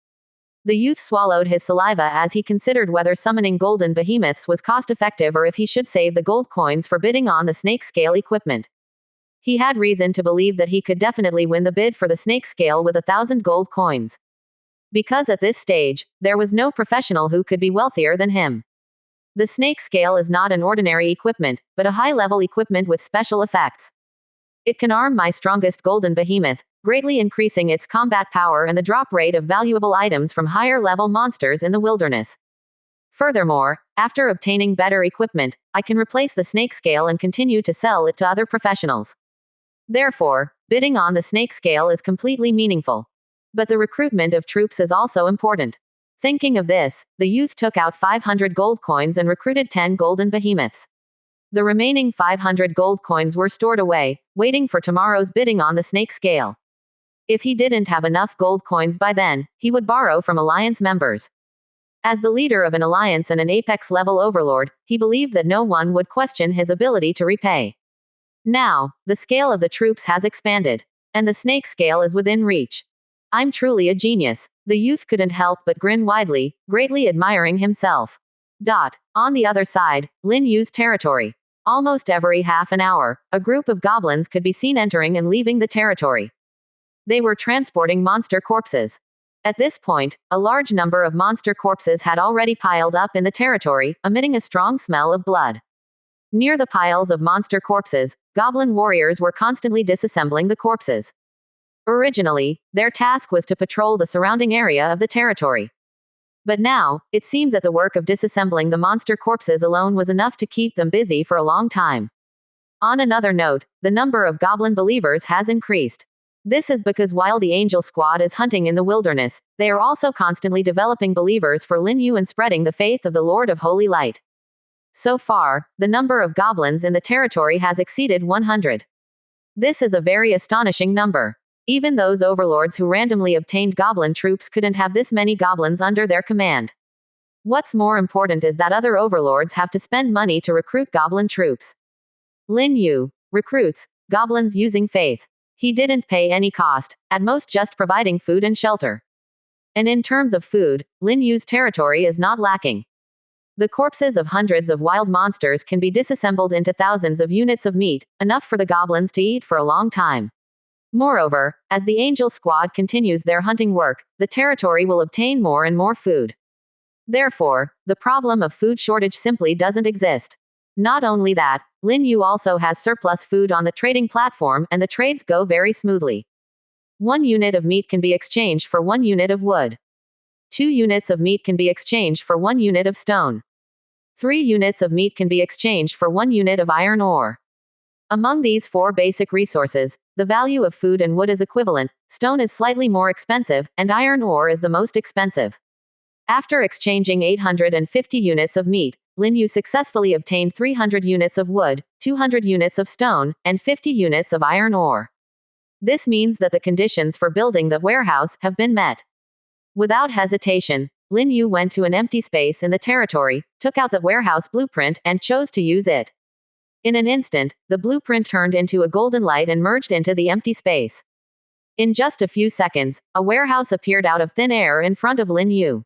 The youth swallowed his saliva as he considered whether summoning golden behemoths was cost-effective or if he should save the gold coins for bidding on the snake scale equipment. He had reason to believe that he could definitely win the bid for the snake scale with 1,000 gold coins. Because at this stage, there was no professional who could be wealthier than him. The snake scale is not an ordinary equipment, but a high-level equipment with special effects. It can arm my strongest golden behemoth, greatly increasing its combat power and the drop rate of valuable items from higher-level monsters in the wilderness. Furthermore, after obtaining better equipment, I can replace the snake scale and continue to sell it to other professionals. Therefore, bidding on the snake scale is completely meaningful. But the recruitment of troops is also important. Thinking of this, the youth took out 500 gold coins and recruited 10 golden behemoths. The remaining 500 gold coins were stored away, waiting for tomorrow's bidding on the snake scale. If he didn't have enough gold coins by then, he would borrow from alliance members. As the leader of an alliance and an apex-level overlord, he believed that no one would question his ability to repay. Now, the scale of the troops has expanded. And the snake scale is within reach. I'm truly a genius. The youth couldn't help but grin widely, greatly admiring himself. On the other side, Lin Yu's territory. Almost every half an hour, a group of goblins could be seen entering and leaving the territory. They were transporting monster corpses. At this point, a large number of monster corpses had already piled up in the territory, emitting a strong smell of blood. Near the piles of monster corpses, goblin warriors were constantly disassembling the corpses. Originally, their task was to patrol the surrounding area of the territory. But now, it seemed that the work of disassembling the monster corpses alone was enough to keep them busy for a long time. On another note, the number of goblin believers has increased. This is because while the angel squad is hunting in the wilderness, they are also constantly developing believers for Lin Yu and spreading the faith of the Lord of Holy Light. So far, the number of goblins in the territory has exceeded 100. This is a very astonishing number. Even those overlords who randomly obtained goblin troops couldn't have this many goblins under their command. What's more important is that other overlords have to spend money to recruit goblin troops. Lin Yu recruits goblins using faith. He didn't pay any cost, at most just providing food and shelter. And in terms of food, Lin Yu's territory is not lacking. The corpses of hundreds of wild monsters can be disassembled into thousands of units of meat, enough for the goblins to eat for a long time. Moreover, as the angel squad continues their hunting work, the territory will obtain more and more food. Therefore, the problem of food shortage simply doesn't exist. Not only that, Lin Yu also has surplus food on the trading platform and the trades go very smoothly. 1 unit of meat can be exchanged for 1 unit of wood. 2 units of meat can be exchanged for 1 unit of stone. 3 units of meat can be exchanged for 1 unit of iron ore. Among these 4 basic resources, the value of food and wood is equivalent, stone is slightly more expensive, and iron ore is the most expensive. After exchanging 850 units of meat, Lin Yu successfully obtained 300 units of wood, 200 units of stone, and 50 units of iron ore. This means that the conditions for building the warehouse have been met. Without hesitation, Lin Yu went to an empty space in the territory, took out the warehouse blueprint, and chose to use it. In an instant, the blueprint turned into a golden light and merged into the empty space. In just a few seconds, a warehouse appeared out of thin air in front of Lin Yu.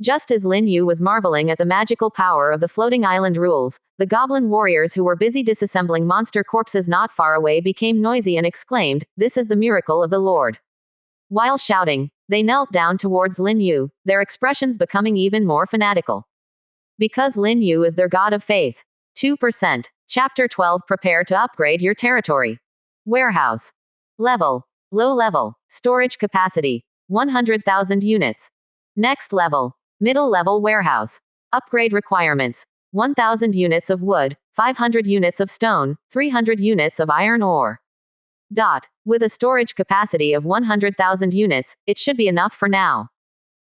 Just as Lin Yu was marveling at the magical power of the floating island rules, the goblin warriors who were busy disassembling monster corpses not far away became noisy and exclaimed, "This is the miracle of the Lord." While shouting, they knelt down towards Lin Yu, their expressions becoming even more fanatical. Because Lin Yu is their god of faith. 2%. Chapter 12. Prepare to upgrade your territory. Warehouse. Level. Low level. Storage capacity. 100,000 units. Next level. Middle level warehouse. Upgrade requirements. 1,000 units of wood, 500 units of stone, 300 units of iron ore. With a storage capacity of 100,000 units, it should be enough for now.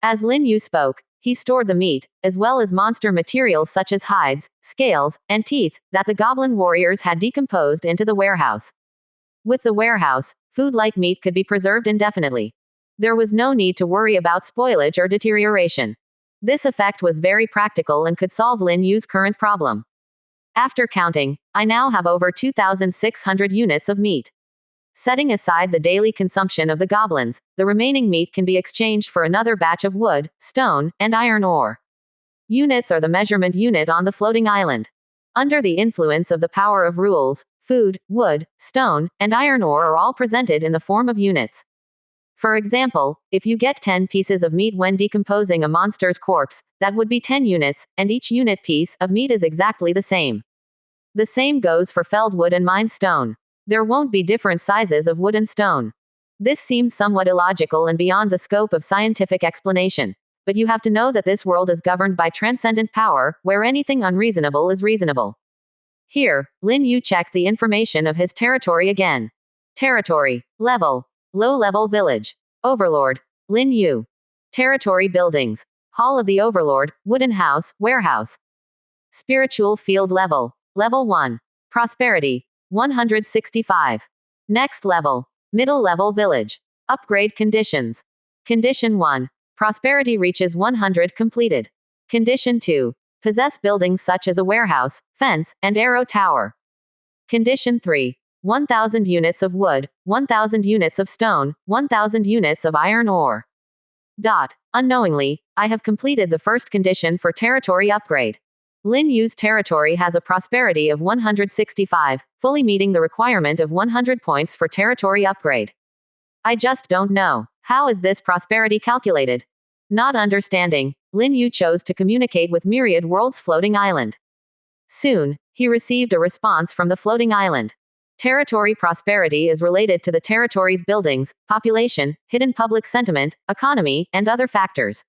As Lin Yu spoke, he stored the meat, as well as monster materials such as hides, scales, and teeth, that the goblin warriors had decomposed into the warehouse. With the warehouse, food like meat could be preserved indefinitely. There was no need to worry about spoilage or deterioration. This effect was very practical and could solve Lin Yu's current problem. After counting, I now have over 2,600 units of meat. Setting aside the daily consumption of the goblins, the remaining meat can be exchanged for another batch of wood, stone, and iron ore. Units are the measurement unit on the floating island. Under the influence of the power of rules, food, wood, stone, and iron ore are all presented in the form of units. For example, if you get 10 pieces of meat when decomposing a monster's corpse, that would be 10 units, and each unit piece of meat is exactly the same. The same goes for felled wood and mined stone. There won't be different sizes of wood and stone. This seems somewhat illogical and beyond the scope of scientific explanation. but you have to know that this world is governed by transcendent power, where anything unreasonable is reasonable. Here, Lin Yu checked the information of his territory again. Territory. Level. Low-level village. Overlord. Lin Yu. Territory buildings. Hall of the Overlord, wooden house, warehouse. Spiritual field level. Level 1. Prosperity. 165. Next level. Middle level village. Upgrade conditions. Condition 1. Prosperity reaches 100 completed. Condition 2. Possess buildings such as a warehouse, fence, and arrow tower. Condition 3. 1,000 units of wood, 1,000 units of stone, 1,000 units of iron ore. Unknowingly, I have completed the first condition for territory upgrade. Lin Yu's territory has a prosperity of 165, fully meeting the requirement of 100 points for territory upgrade. I just don't know. How is this prosperity calculated? Not understanding, Lin Yu chose to communicate with Myriad World's floating island. Soon, he received a response from the floating island. Territory prosperity is related to the territory's buildings, population, hidden public sentiment, economy, and other factors.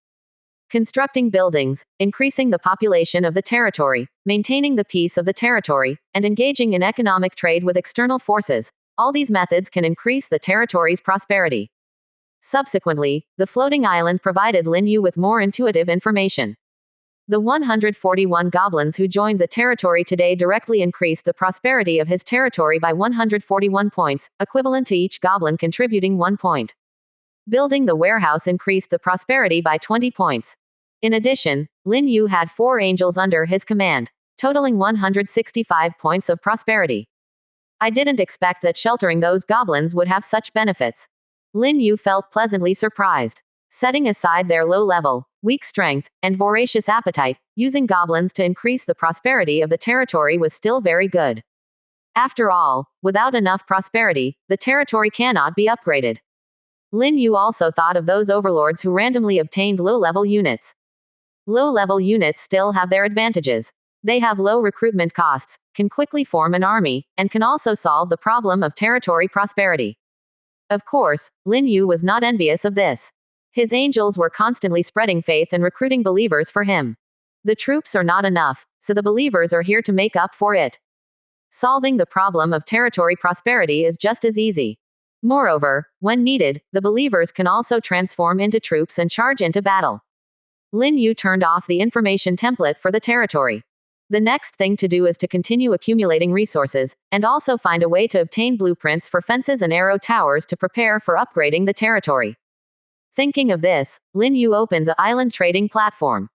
Constructing buildings, increasing the population of the territory, maintaining the peace of the territory, and engaging in economic trade with external forces, all these methods can increase the territory's prosperity. Subsequently, the floating island provided Lin Yu with more intuitive information. The 141 goblins who joined the territory today directly increased the prosperity of his territory by 141 points, equivalent to each goblin contributing 1 point. Building the warehouse increased the prosperity by 20 points. In addition, Lin Yu had 4 angels under his command, totaling 165 points of prosperity. I didn't expect that sheltering those goblins would have such benefits. Lin Yu felt pleasantly surprised. Setting aside their low level, weak strength, and voracious appetite, using goblins to increase the prosperity of the territory was still very good. After all, without enough prosperity, the territory cannot be upgraded. Lin Yu also thought of those overlords who randomly obtained low-level units. Low-level units still have their advantages. They have low recruitment costs, can quickly form an army, and can also solve the problem of territory prosperity. Of course, Lin Yu was not envious of this. His angels were constantly spreading faith and recruiting believers for him. The troops are not enough, so the believers are here to make up for it. Solving the problem of territory prosperity is just as easy. Moreover, when needed, the believers can also transform into troops and charge into battle. Lin Yu turned off the information template for the territory. The next thing to do is to continue accumulating resources, and also find a way to obtain blueprints for fences and arrow towers to prepare for upgrading the territory. Thinking of this, Lin Yu opened the island trading platform.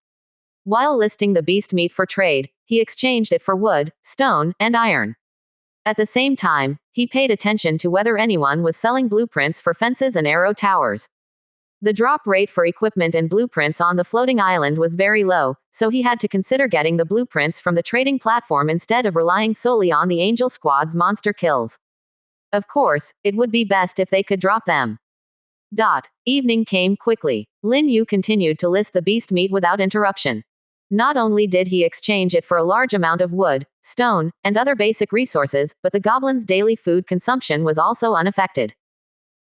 While listing the beast meat for trade, he exchanged it for wood, stone, and iron. At the same time, he paid attention to whether anyone was selling blueprints for fences and arrow towers. The drop rate for equipment and blueprints on the floating island was very low, so he had to consider getting the blueprints from the trading platform instead of relying solely on the Angel Squad's monster kills. Of course, it would be best if they could drop them. Evening came quickly. Lin Yu continued to list the beast meat without interruption. Not only did he exchange it for a large amount of wood, stone, and other basic resources, but the goblins' daily food consumption was also unaffected.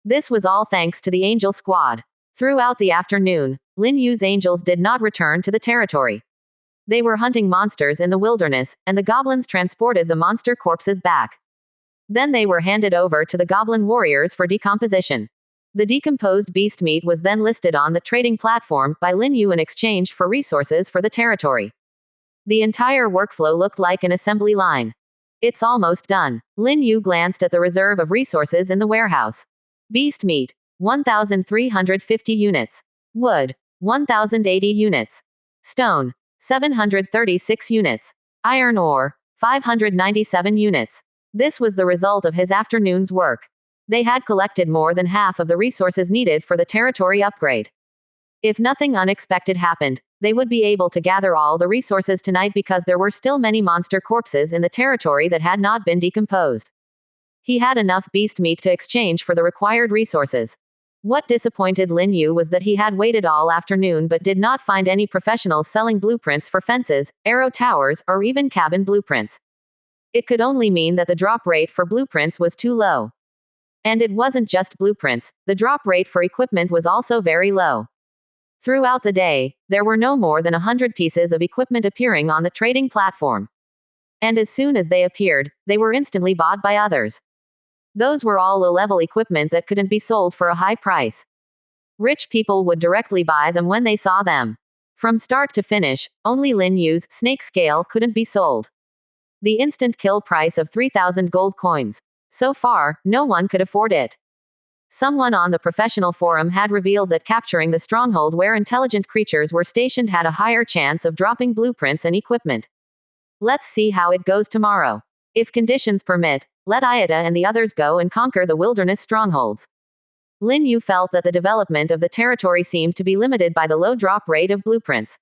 This was all thanks to the Angel Squad. Throughout the afternoon, Lin Yu's angels did not return to the territory. They were hunting monsters in the wilderness, and the goblins transported the monster corpses back. Then they were handed over to the goblin warriors for decomposition. The decomposed beast meat was then listed on the trading platform by Lin Yu in exchange for resources for the territory. The entire workflow looked like an assembly line. It's almost done. Lin Yu glanced at the reserve of resources in the warehouse. Beast meat, 1,350 units. Wood, 1,080 units. Stone, 736 units. Iron ore, 597 units. This was the result of his afternoon's work. They had collected more than half of the resources needed for the territory upgrade. If nothing unexpected happened, they would be able to gather all the resources tonight because there were still many monster corpses in the territory that had not been decomposed. He had enough beast meat to exchange for the required resources. What disappointed Lin Yu was that he had waited all afternoon but did not find any professionals selling blueprints for fences, arrow towers, or even cabin blueprints. It could only mean that the drop rate for blueprints was too low. And it wasn't just blueprints, the drop rate for equipment was also very low. Throughout the day, there were no more than 100 pieces of equipment appearing on the trading platform. And as soon as they appeared, they were instantly bought by others. Those were all low-level equipment that couldn't be sold for a high price. Rich people would directly buy them when they saw them. From start to finish, only Lin Yu's snake scale couldn't be sold. The instant kill price of 3,000 gold coins. So far, no one could afford it. Someone on the professional forum had revealed that capturing the stronghold where intelligent creatures were stationed had a higher chance of dropping blueprints and equipment. Let's see how it goes tomorrow. If conditions permit, let Ayata and the others go and conquer the wilderness strongholds. Lin Yu felt that the development of the territory seemed to be limited by the low drop rate of blueprints.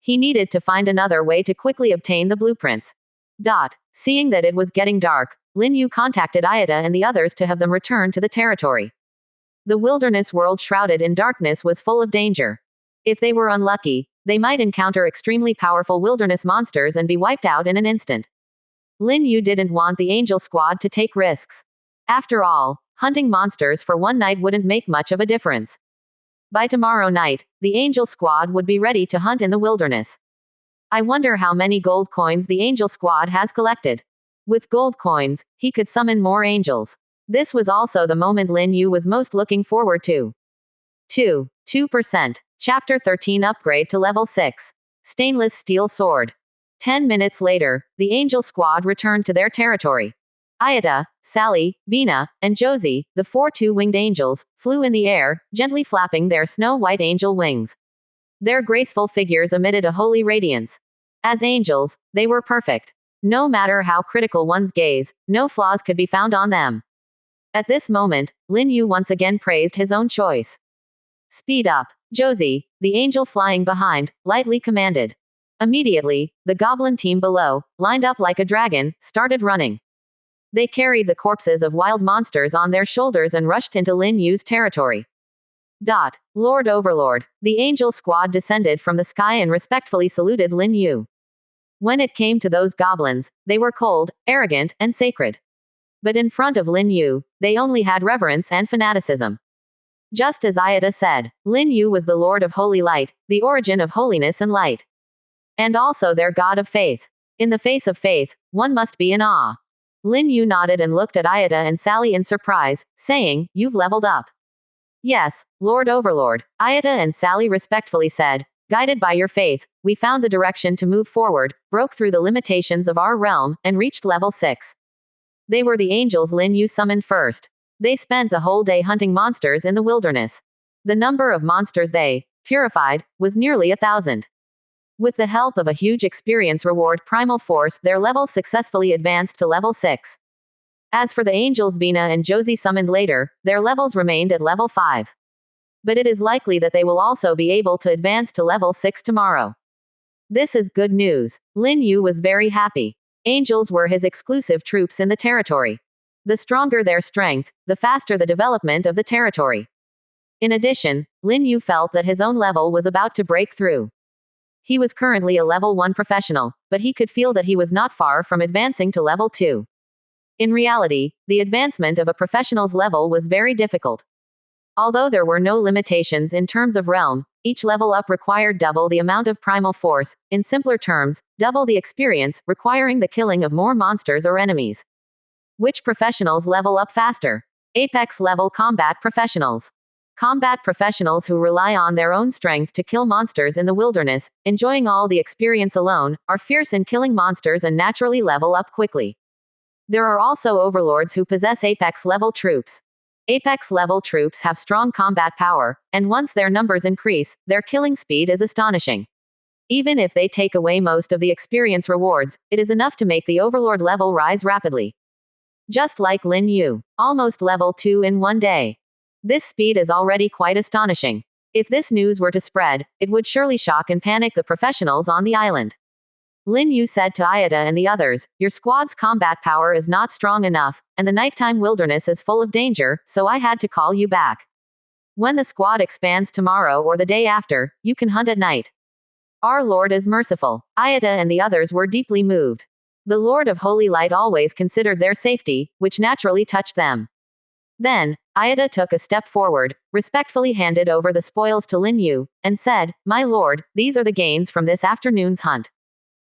He needed to find another way to quickly obtain the blueprints. Seeing that it was getting dark, Lin Yu contacted Ayata and the others to have them return to the territory. The wilderness world shrouded in darkness was full of danger. If they were unlucky, they might encounter extremely powerful wilderness monsters and be wiped out in an instant. Lin Yu didn't want the angel squad to take risks. After all, hunting monsters for one night wouldn't make much of a difference. By tomorrow night, the angel squad would be ready to hunt in the wilderness. I wonder how many gold coins the angel squad has collected. With gold coins, he could summon more angels. This was also the moment Lin Yu was most looking forward to. 2% Chapter 13 Upgrade to Level 6. Stainless Steel Sword. 10 minutes later, the angel squad returned to their territory. Ayata, Sally, Vina, and Josie, the 4 two-winged angels, flew in the air, gently flapping their snow-white angel wings. Their graceful figures emitted a holy radiance. As angels, they were perfect. No matter how critical one's gaze, no flaws could be found on them. At this moment, Lin Yu once again praised his own choice. Speed up, Josie, the angel flying behind, lightly commanded. Immediately, the goblin team below, lined up like a dragon, started running. They carried the corpses of wild monsters on their shoulders and rushed into Lin Yu's territory. Lord Overlord, the angel squad descended from the sky and respectfully saluted Lin Yu. When it came to those goblins, they were cold, arrogant, and sacred. But in front of Lin Yu, they only had reverence and fanaticism. Just as Ayata said, Lin Yu was the Lord of Holy Light, the origin of holiness and light. And also their god of faith. In the face of faith, one must be in awe. Lin Yu nodded and looked at Ayata and Sally in surprise, saying, "You've leveled up." "Yes, Lord Overlord," Ayata and Sally respectfully said. "Guided by your faith, we found the direction to move forward, broke through the limitations of our realm, and reached level 6. They were the angels Lin Yu summoned first. They spent the whole day hunting monsters in the wilderness. The number of monsters they purified was nearly 1,000. With the help of a huge experience reward primal force, their levels successfully advanced to level 6. As for the angels Vina and Josie summoned later, their levels remained at level 5. But it is likely that they will also be able to advance to level 6 tomorrow. This is good news. Lin Yu was very happy. Angels were his exclusive troops in the territory. The stronger their strength, the faster the development of the territory. In addition, Lin Yu felt that his own level was about to break through. He was currently a level 1 professional, but he could feel that he was not far from advancing to level 2. In reality, the advancement of a professional's level was very difficult. Although there were no limitations in terms of realm, each level up required double the amount of primal force, in simpler terms, double the experience, requiring the killing of more monsters or enemies. Which professionals level up faster? Apex level combat professionals. Combat professionals who rely on their own strength to kill monsters in the wilderness, enjoying all the experience alone, are fierce in killing monsters and naturally level up quickly. There are also overlords who possess apex level troops. Apex level troops have strong combat power, and once their numbers increase, their killing speed is astonishing. Even if they take away most of the experience rewards, it is enough to make the overlord level rise rapidly. Just like Lin Yu, almost level 2 in one day. This speed is already quite astonishing. If this news were to spread, it would surely shock and panic the professionals on the island. Lin Yu said to Ayata and the others, "Your squad's combat power is not strong enough, and the nighttime wilderness is full of danger, so I had to call you back. When the squad expands tomorrow or the day after, you can hunt at night. Our Lord is merciful." Ayata and the others were deeply moved. The Lord of Holy Light always considered their safety, which naturally touched them. Then, Ayada took a step forward, respectfully handed over the spoils to Lin Yu, and said, "My lord, these are the gains from this afternoon's hunt."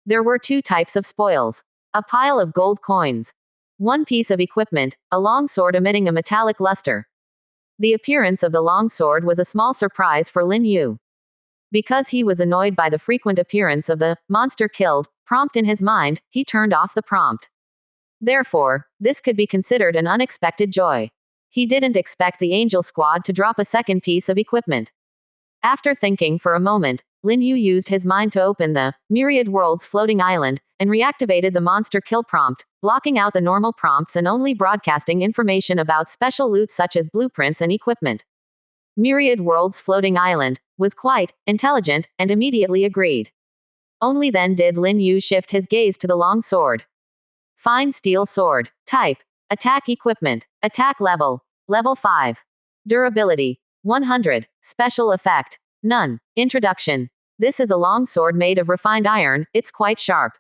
There were two types of spoils. A pile of gold coins. One piece of equipment, a long sword emitting a metallic luster. The appearance of the long sword was a small surprise for Lin Yu. Because he was annoyed by the frequent appearance of the monster killed prompt in his mind, he turned off the prompt. Therefore, this could be considered an unexpected joy. He didn't expect the angel squad to drop a second piece of equipment. After thinking for a moment, Lin Yu used his mind to open the Myriad Worlds floating island, and reactivated the monster kill prompt, blocking out the normal prompts and only broadcasting information about special loot such as blueprints and equipment. Myriad Worlds floating island was quite intelligent, and immediately agreed. Only then did Lin Yu shift his gaze to the long sword. Fine steel sword. Type: attack equipment. Attack level: level 5. Durability: 100. Special effect: none. Introduction: this is a long sword made of refined iron, it's quite sharp.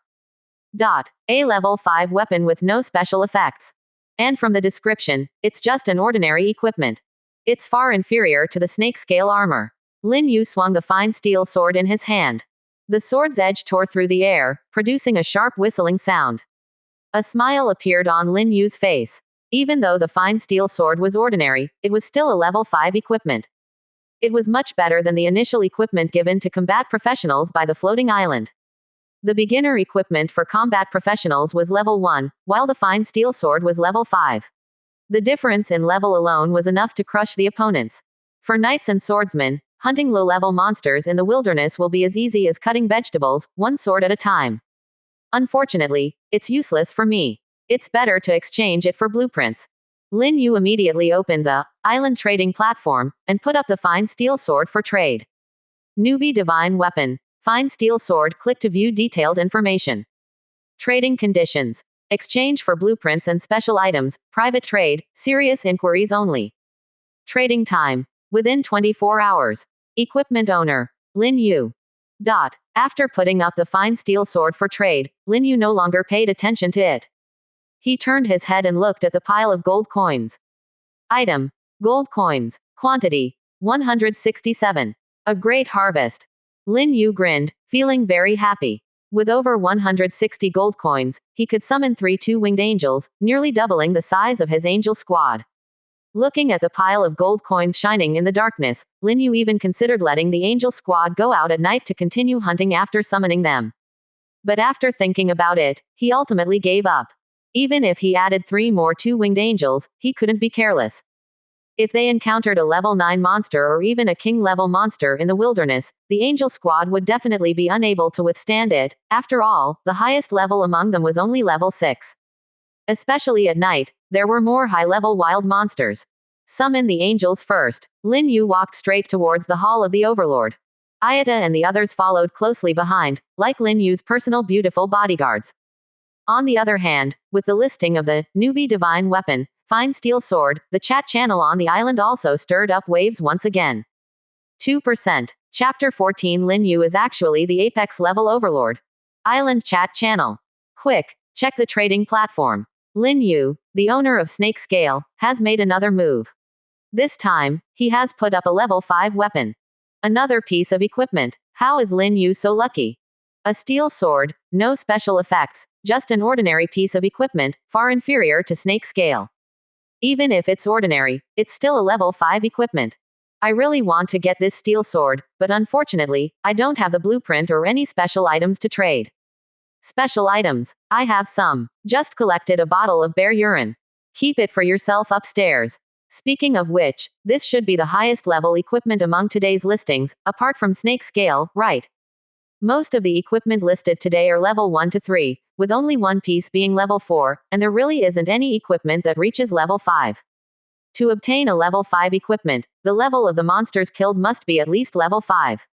A level 5 weapon with no special effects. And from the description, it's just an ordinary equipment. It's far inferior to the snake scale armor. Lin Yu swung the fine steel sword in his hand. The sword's edge tore through the air, producing a sharp whistling sound. A smile appeared on Lin Yu's face. Even though the fine steel sword was ordinary, it was still a level 5 equipment. It was much better than the initial equipment given to combat professionals by the floating island. The beginner equipment for combat professionals was level 1, while the fine steel sword was level 5. The difference in level alone was enough to crush the opponents. For knights and swordsmen, hunting low-level monsters in the wilderness will be as easy as cutting vegetables, one sword at a time. Unfortunately, it's useless for me. It's better to exchange it for blueprints. Lin Yu immediately opened the island trading platform, and put up the fine steel sword for trade. Newbie divine weapon. Fine steel sword. Click to view detailed information. Trading conditions. Exchange for blueprints and special items, private trade, serious inquiries only. Trading time: within 24 hours. Equipment owner: Lin Yu. After putting up the fine steel sword for trade, Lin Yu no longer paid attention to it. He turned his head and looked at the pile of gold coins. Item: gold coins. Quantity: 167. A great harvest. Lin Yu grinned, feeling very happy. With over 160 gold coins, he could summon 3 two-winged angels, nearly doubling the size of his angel squad. Looking at the pile of gold coins shining in the darkness, Lin Yu even considered letting the angel squad go out at night to continue hunting after summoning them. But after thinking about it, he ultimately gave up. Even if he added 3 more two-winged angels, he couldn't be careless. If they encountered a level 9 monster or even a king-level monster in the wilderness, the angel squad would definitely be unable to withstand it. After all, the highest level among them was only level 6. Especially at night, there were more high-level wild monsters. Summon the angels first. Lin Yu walked straight towards the hall of the Overlord. Ayada and the others followed closely behind, like Lin Yu's personal beautiful bodyguards. On the other hand, with the listing of the newbie divine weapon, fine steel sword, the chat channel on the island also stirred up waves once again. 2%. Chapter 14. Lin Yu is actually the apex level overlord. Island chat channel. Quick, check the trading platform. Lin Yu, the owner of Snake Scale, has made another move. This time, he has put up a level 5 weapon. Another piece of equipment. How is Lin Yu so lucky? A steel sword, no special effects, just an ordinary piece of equipment, far inferior to Snake Scale. Even if it's ordinary, it's still a level 5 equipment. I really want to get this steel sword, but unfortunately, I don't have the blueprint or any special items to trade. Special items. I have some. Just collected a bottle of bear urine. Keep it for yourself upstairs. Speaking of which, this should be the highest level equipment among today's listings, apart from Snake Scale, right? Most of the equipment listed today are level 1 to 3, with only one piece being level 4, and there really isn't any equipment that reaches level 5. To obtain a level 5 equipment, the level of the monsters killed must be at least level 5.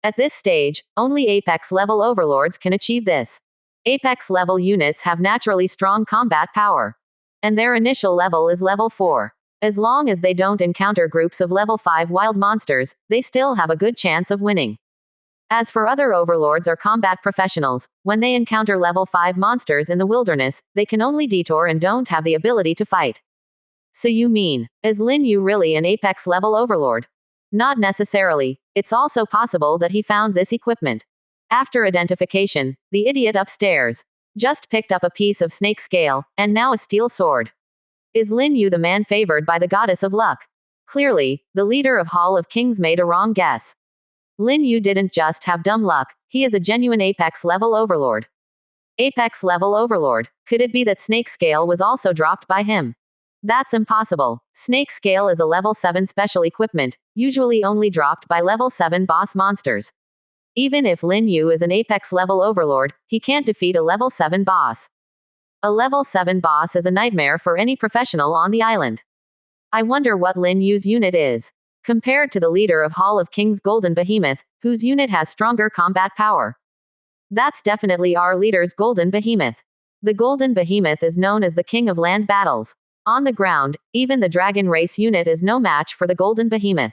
At this stage, only Apex level overlords can achieve this. Apex level units have naturally strong combat power. And their initial level is level 4. As long as they don't encounter groups of level 5 wild monsters, they still have a good chance of winning. As for other overlords or combat professionals, when they encounter level 5 monsters in the wilderness, they can only detour and don't have the ability to fight. So you mean, is Lin Yu really an apex level overlord? Not necessarily. It's also possible that he found this equipment after identification. The idiot upstairs just picked up a piece of snake scale, and now a steel sword. Is Lin Yu the man favored by the goddess of luck? Clearly, the leader of Hall of Kings made a wrong guess. Lin Yu didn't just have dumb luck, he is a genuine apex level overlord. Apex level overlord. Could it be that snake scale was also dropped by him? That's impossible. Snake scale is a level 7 special equipment, usually only dropped by level 7 boss monsters. Even if Lin Yu is an apex level overlord, he can't defeat a level 7 boss. A level 7 boss is a nightmare for any professional on the island. I wonder what Lin Yu's unit is compared to the leader of Hall of Kings Golden Behemoth, whose unit has stronger combat power. That's definitely our leader's Golden Behemoth. The Golden Behemoth is known as the king of land battles. On the ground, even the Dragon Race unit is no match for the Golden Behemoth.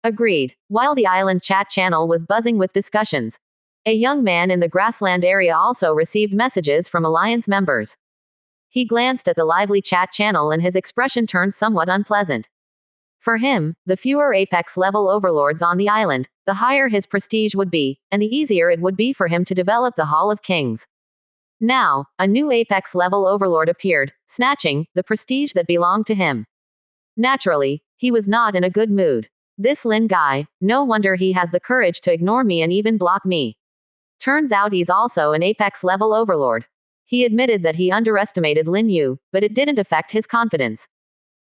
Agreed. While the island chat channel was buzzing with discussions, a young man in the grassland area also received messages from Alliance members. He glanced at the lively chat channel and his expression turned somewhat unpleasant. For him, the fewer apex level overlords on the island, the higher his prestige would be, and the easier it would be for him to develop the Hall of Kings. Now, a new apex level overlord appeared, snatching the prestige that belonged to him. Naturally, he was not in a good mood. This Lin guy, no wonder he has the courage to ignore me and even block me. Turns out he's also an apex level overlord. He admitted that he underestimated Lin Yu, but it didn't affect his confidence.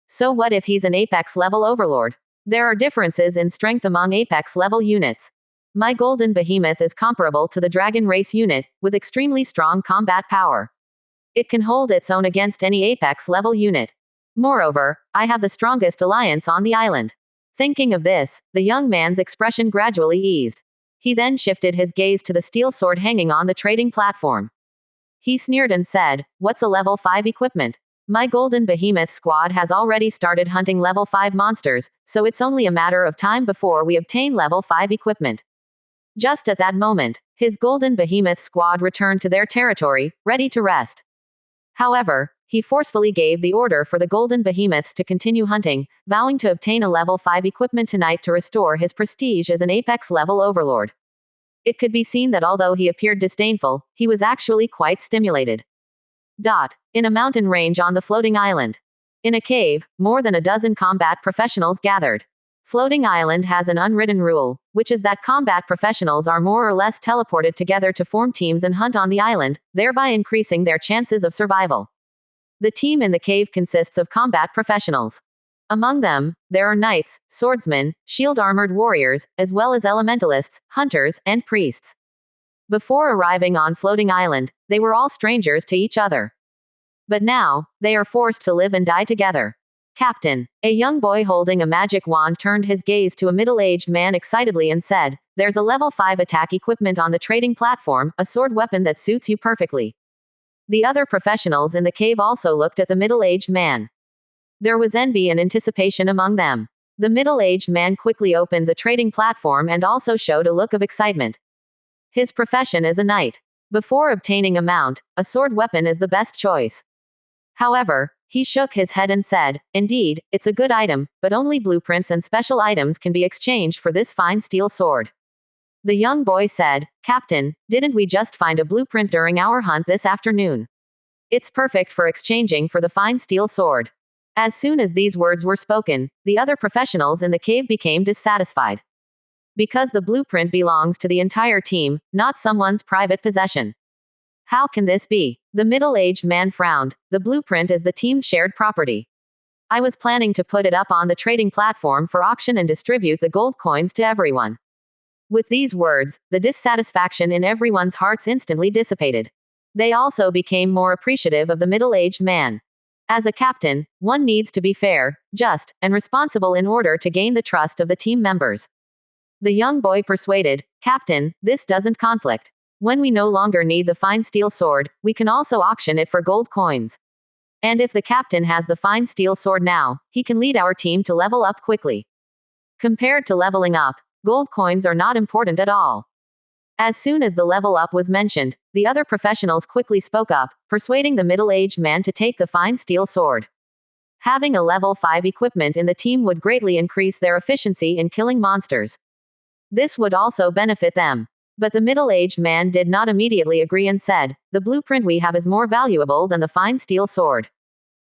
So what if he's an apex level overlord? There are differences in strength among apex level units. My Golden Behemoth is comparable to the Dragon Race unit, with extremely strong combat power. It can hold its own against any apex level unit. Moreover, I have the strongest alliance on the island. Thinking of this, the young man's expression gradually eased. He then shifted his gaze to the steel sword hanging on the trading platform. He sneered and said, "What's a level 5 equipment? My Golden Behemoth squad has already started hunting level 5 monsters, so it's only a matter of time before we obtain level 5 equipment." Just at that moment, his Golden Behemoth squad returned to their territory, ready to rest. However, he forcefully gave the order for the Golden Behemoths to continue hunting, vowing to obtain a level 5 equipment tonight to restore his prestige as an apex level overlord. It could be seen that although he appeared disdainful, he was actually quite stimulated. In a mountain range on the floating island. In a cave, more than a dozen combat professionals gathered. Floating Island has an unwritten rule, which is that combat professionals are more or less teleported together to form teams and hunt on the island, thereby increasing their chances of survival. The team in the cave consists of combat professionals. Among them, there are knights, swordsmen, shield-armored warriors, as well as elementalists, hunters, and priests. Before arriving on Floating Island, they were all strangers to each other. But now, they are forced to live and die together. Captain. A young boy holding a magic wand turned his gaze to a middle-aged man excitedly and said, "There's a level 5 attack equipment on the trading platform, a sword weapon that suits you perfectly." The other professionals in the cave also looked at the middle-aged man. There was envy and anticipation among them. The middle-aged man quickly opened the trading platform and also showed a look of excitement. His profession is a knight. Before obtaining a mount, a sword weapon is the best choice. However, he shook his head and said, "Indeed, it's a good item, but only blueprints and special items can be exchanged for this fine steel sword." The young boy said, "Captain, didn't we just find a blueprint during our hunt this afternoon? It's perfect for exchanging for the fine steel sword." As soon as these words were spoken, the other professionals in the cave became dissatisfied. Because the blueprint belongs to the entire team, not someone's private possession. How can this be? The middle-aged man frowned. The blueprint is the team's shared property. I was planning to put it up on the trading platform for auction and distribute the gold coins to everyone. With these words, the dissatisfaction in everyone's hearts instantly dissipated. They also became more appreciative of the middle-aged man. As a captain, one needs to be fair, just, and responsible in order to gain the trust of the team members. The young boy persuaded, "Captain, this doesn't conflict. When we no longer need the fine steel sword, we can also auction it for gold coins. And if the captain has the fine steel sword now, he can lead our team to level up quickly. Compared to leveling up, gold coins are not important at all." As soon as the level up was mentioned, the other professionals quickly spoke up, persuading the middle-aged man to take the fine steel sword. Having a level 5 equipment in the team would greatly increase their efficiency in killing monsters. This would also benefit them. But the middle-aged man did not immediately agree and said, "The blueprint we have is more valuable than the fine steel sword.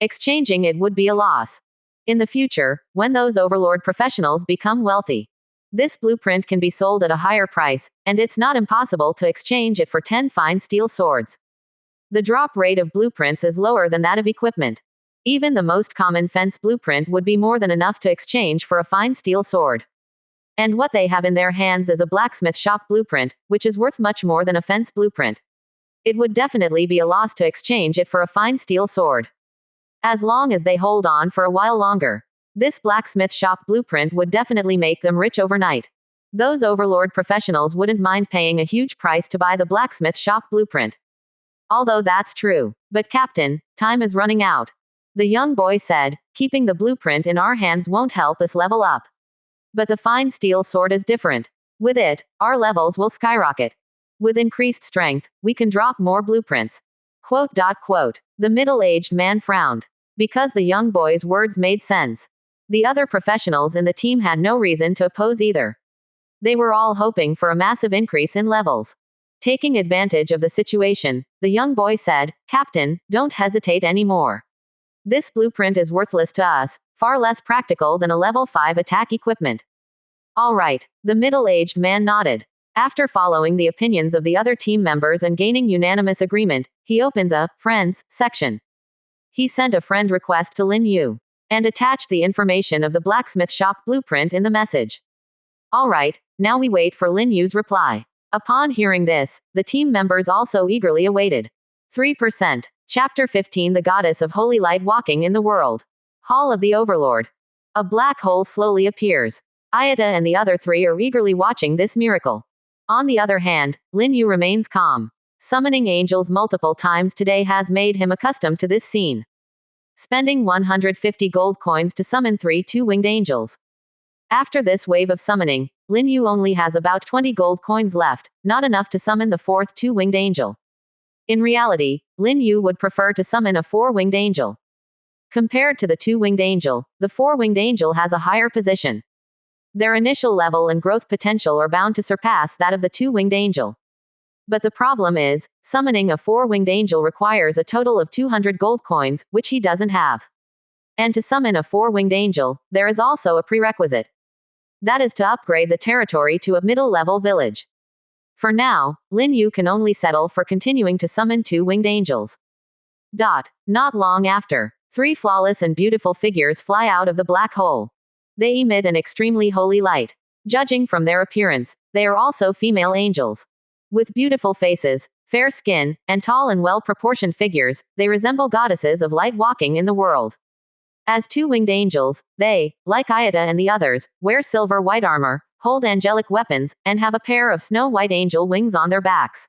Exchanging it would be a loss. In the future, when those Overlord professionals become wealthy, this blueprint can be sold at a higher price, and it's not impossible to exchange it for 10 fine steel swords. The drop rate of blueprints is lower than that of equipment. Even the most common fence blueprint would be more than enough to exchange for a fine steel sword. And what they have in their hands is a blacksmith shop blueprint, which is worth much more than a fence blueprint. It would definitely be a loss to exchange it for a fine steel sword. As long as they hold on for a while longer. This blacksmith shop blueprint would definitely make them rich overnight. Those Overlord professionals wouldn't mind paying a huge price to buy the blacksmith shop blueprint. Although that's true. But Captain, time is running out. The young boy said, keeping the blueprint in our hands won't help us level up. But the fine steel sword is different. With it, our levels will skyrocket. With increased strength, we can drop more blueprints. Quote. The middle-aged man frowned. Because the young boy's words made sense. The other professionals in the team had no reason to oppose either. They were all hoping for a massive increase in levels. Taking advantage of the situation, the young boy said, "Captain, don't hesitate anymore. This blueprint is worthless to us, far less practical than a level 5 attack equipment." All right, the middle-aged man nodded. After following the opinions of the other team members and gaining unanimous agreement, he opened the Friends section. He sent a friend request to Lin Yu and attached the information of the blacksmith shop blueprint in the message. All right, now we wait for Lin Yu's reply. Upon hearing this, the team members also eagerly awaited. 3%. Chapter 15. The Goddess of Holy Light walking in the world. Hall of the Overlord. A black hole slowly appears. Ayata and the other three are eagerly watching this miracle. On the other hand, Lin Yu remains calm. Summoning angels multiple times today has made him accustomed to this scene. Spending 150 gold coins to summon 3 two-winged angels. After this wave of summoning, Lin Yu only has about 20 gold coins left, not enough to summon the 4th two-winged angel. In reality, Lin Yu would prefer to summon a 4-winged angel. Compared to the 2-winged angel, the 4-winged angel has a higher position. Their initial level and growth potential are bound to surpass that of the 2-winged angel. But the problem is, summoning a 4-winged angel requires a total of 200 gold coins, which he doesn't have. And to summon a 4-winged angel, there is also a prerequisite. That is to upgrade the territory to a middle-level village. For now, Lin Yu can only settle for continuing to summon 2-winged angels. Not long after, 3 flawless and beautiful figures fly out of the black hole. They emit an extremely holy light. Judging from their appearance, they are also female angels. With beautiful faces, fair skin, and tall and well-proportioned figures, they resemble goddesses of light walking in the world. As 2-winged angels, they, like Ayata and the others, wear silver white armor, hold angelic weapons, and have a pair of snow-white angel wings on their backs.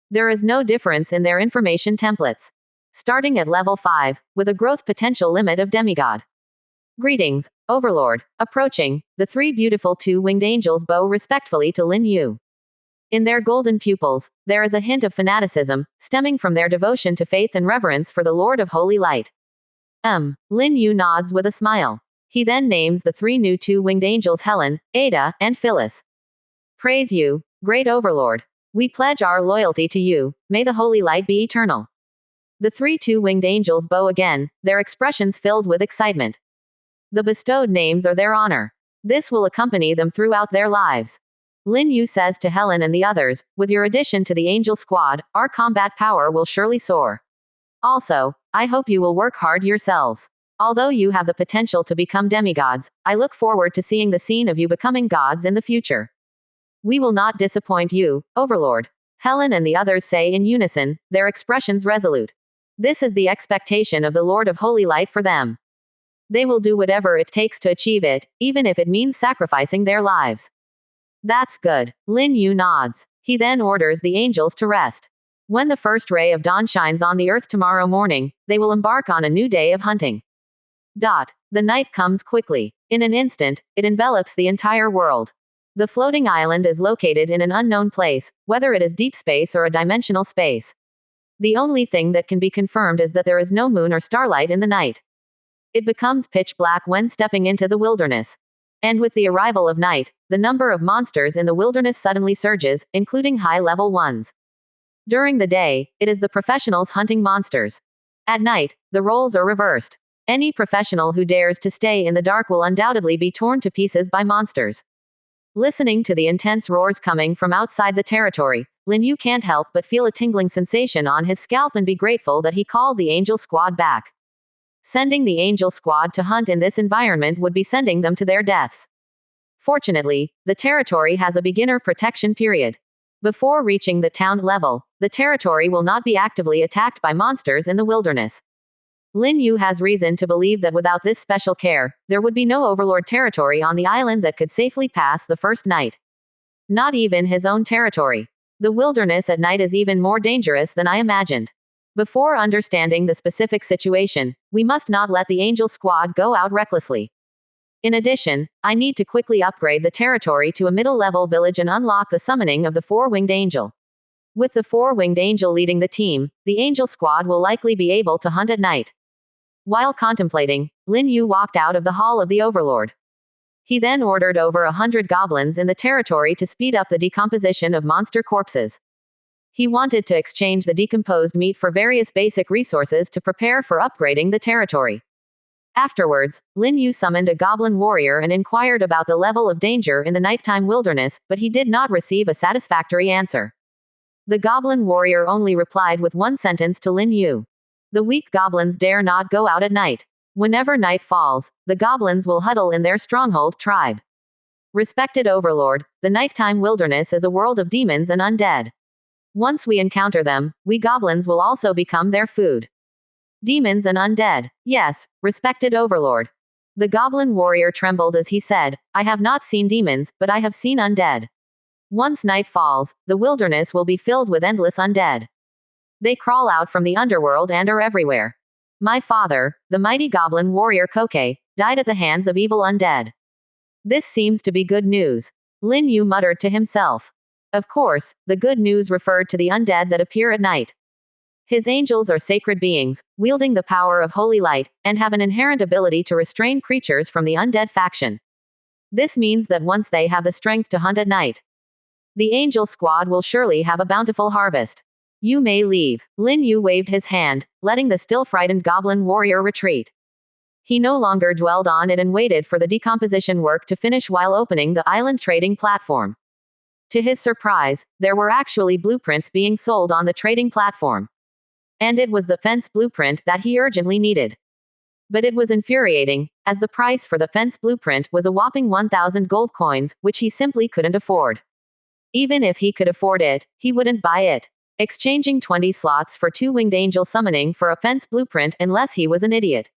There is no difference in their information templates. Starting at level 5, with a growth potential limit of demigod. Greetings, Overlord. Approaching, the 3 beautiful 2-winged angels bow respectfully to Lin Yu. In their golden pupils, there is a hint of fanaticism, stemming from their devotion to faith and reverence for the Lord of Holy Light. Lin Yu nods with a smile. He then names the 3 new 2-winged angels Helen, Ada, and Phyllis. Praise you, great Overlord. We pledge our loyalty to you, may the Holy Light be eternal. The 3 2-winged angels bow again, their expressions filled with excitement. The bestowed names are their honor. This will accompany them throughout their lives. Lin Yu says to Helen and the others, with your addition to the angel squad, our combat power will surely soar. Also, I hope you will work hard yourselves. Although you have the potential to become demigods, I look forward to seeing the scene of you becoming gods in the future. We will not disappoint you, Overlord. Helen and the others say in unison, their expressions resolute. This is the expectation of the Lord of Holy Light for them. They will do whatever it takes to achieve it, even if it means sacrificing their lives. That's good. Lin Yu nods. He then orders the angels to rest. When the first ray of dawn shines on the earth tomorrow morning, they will embark on a new day of hunting. The night comes quickly. In an instant, it envelops the entire world. The floating island is located in an unknown place, whether it is deep space or a dimensional space. The only thing that can be confirmed is that there is no moon or starlight in the night. It becomes pitch black when stepping into the wilderness. And with the arrival of night, the number of monsters in the wilderness suddenly surges, including high-level ones. During the day, it is the professionals hunting monsters. At night, the roles are reversed. Any professional who dares to stay in the dark will undoubtedly be torn to pieces by monsters. Listening to the intense roars coming from outside the territory, Lin Yu can't help but feel a tingling sensation on his scalp and be grateful that he called the Angel Squad back. Sending the Angel Squad to hunt in this environment would be sending them to their deaths. Fortunately, the territory has a beginner protection period. Before reaching the town level, the territory will not be actively attacked by monsters in the wilderness. Lin Yu has reason to believe that without this special care, there would be no Overlord territory on the island that could safely pass the first night. Not even his own territory. The wilderness at night is even more dangerous than I imagined. Before understanding the specific situation, we must not let the Angel Squad go out recklessly. In addition, I need to quickly upgrade the territory to a middle-level village and unlock the summoning of the Four-Winged Angel. With the Four-Winged Angel leading the team, the Angel Squad will likely be able to hunt at night. While contemplating, Lin Yu walked out of the Hall of the Overlord. He then ordered over 100 goblins in the territory to speed up the decomposition of monster corpses. He wanted to exchange the decomposed meat for various basic resources to prepare for upgrading the territory. Afterwards, Lin Yu summoned a goblin warrior and inquired about the level of danger in the nighttime wilderness, but he did not receive a satisfactory answer. The goblin warrior only replied with one sentence to Lin Yu. The weak goblins dare not go out at night. Whenever night falls, the goblins will huddle in their stronghold tribe. Respected Overlord, the nighttime wilderness is a world of demons and undead. Once we encounter them, we goblins will also become their food. Demons and undead. Yes, respected Overlord. The goblin warrior trembled as he said, I have not seen demons, but I have seen undead. Once night falls, the wilderness will be filled with endless undead. They crawl out from the underworld and are everywhere. My father, the mighty goblin warrior Koke, died at the hands of evil undead. This seems to be good news. Lin Yu muttered to himself. Of course, the good news referred to the undead that appear at night. His angels are sacred beings, wielding the power of holy light, and have an inherent ability to restrain creatures from the undead faction. This means that once they have the strength to hunt at night, the Angel Squad will surely have a bountiful harvest. You may leave. Lin Yu waved his hand, letting the still frightened goblin warrior retreat. He no longer dwelled on it and waited for the decomposition work to finish while opening the island trading platform. To his surprise, there were actually blueprints being sold on the trading platform. And it was the fence blueprint that he urgently needed. But it was infuriating, as the price for the fence blueprint was a whopping 1,000 gold coins, which he simply couldn't afford. Even if he could afford it, he wouldn't buy it. Exchanging 20 slots for 2 winged angel summoning for a fence blueprint unless he was an idiot.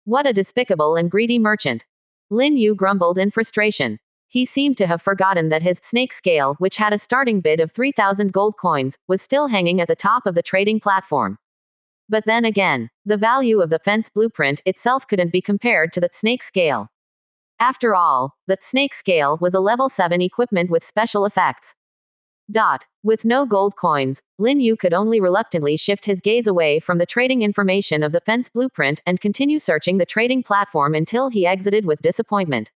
What a despicable and greedy merchant. Lin Yu grumbled in frustration. He seemed to have forgotten that his snake scale, which had a starting bid of 3,000 gold coins, was still hanging at the top of the trading platform. But then again, the value of the fence blueprint itself couldn't be compared to the snake scale. After all, the snake scale was a level 7 equipment with special effects. With no gold coins, Lin Yu could only reluctantly shift his gaze away from the trading information of the fence blueprint and continue searching the trading platform until he exited with disappointment.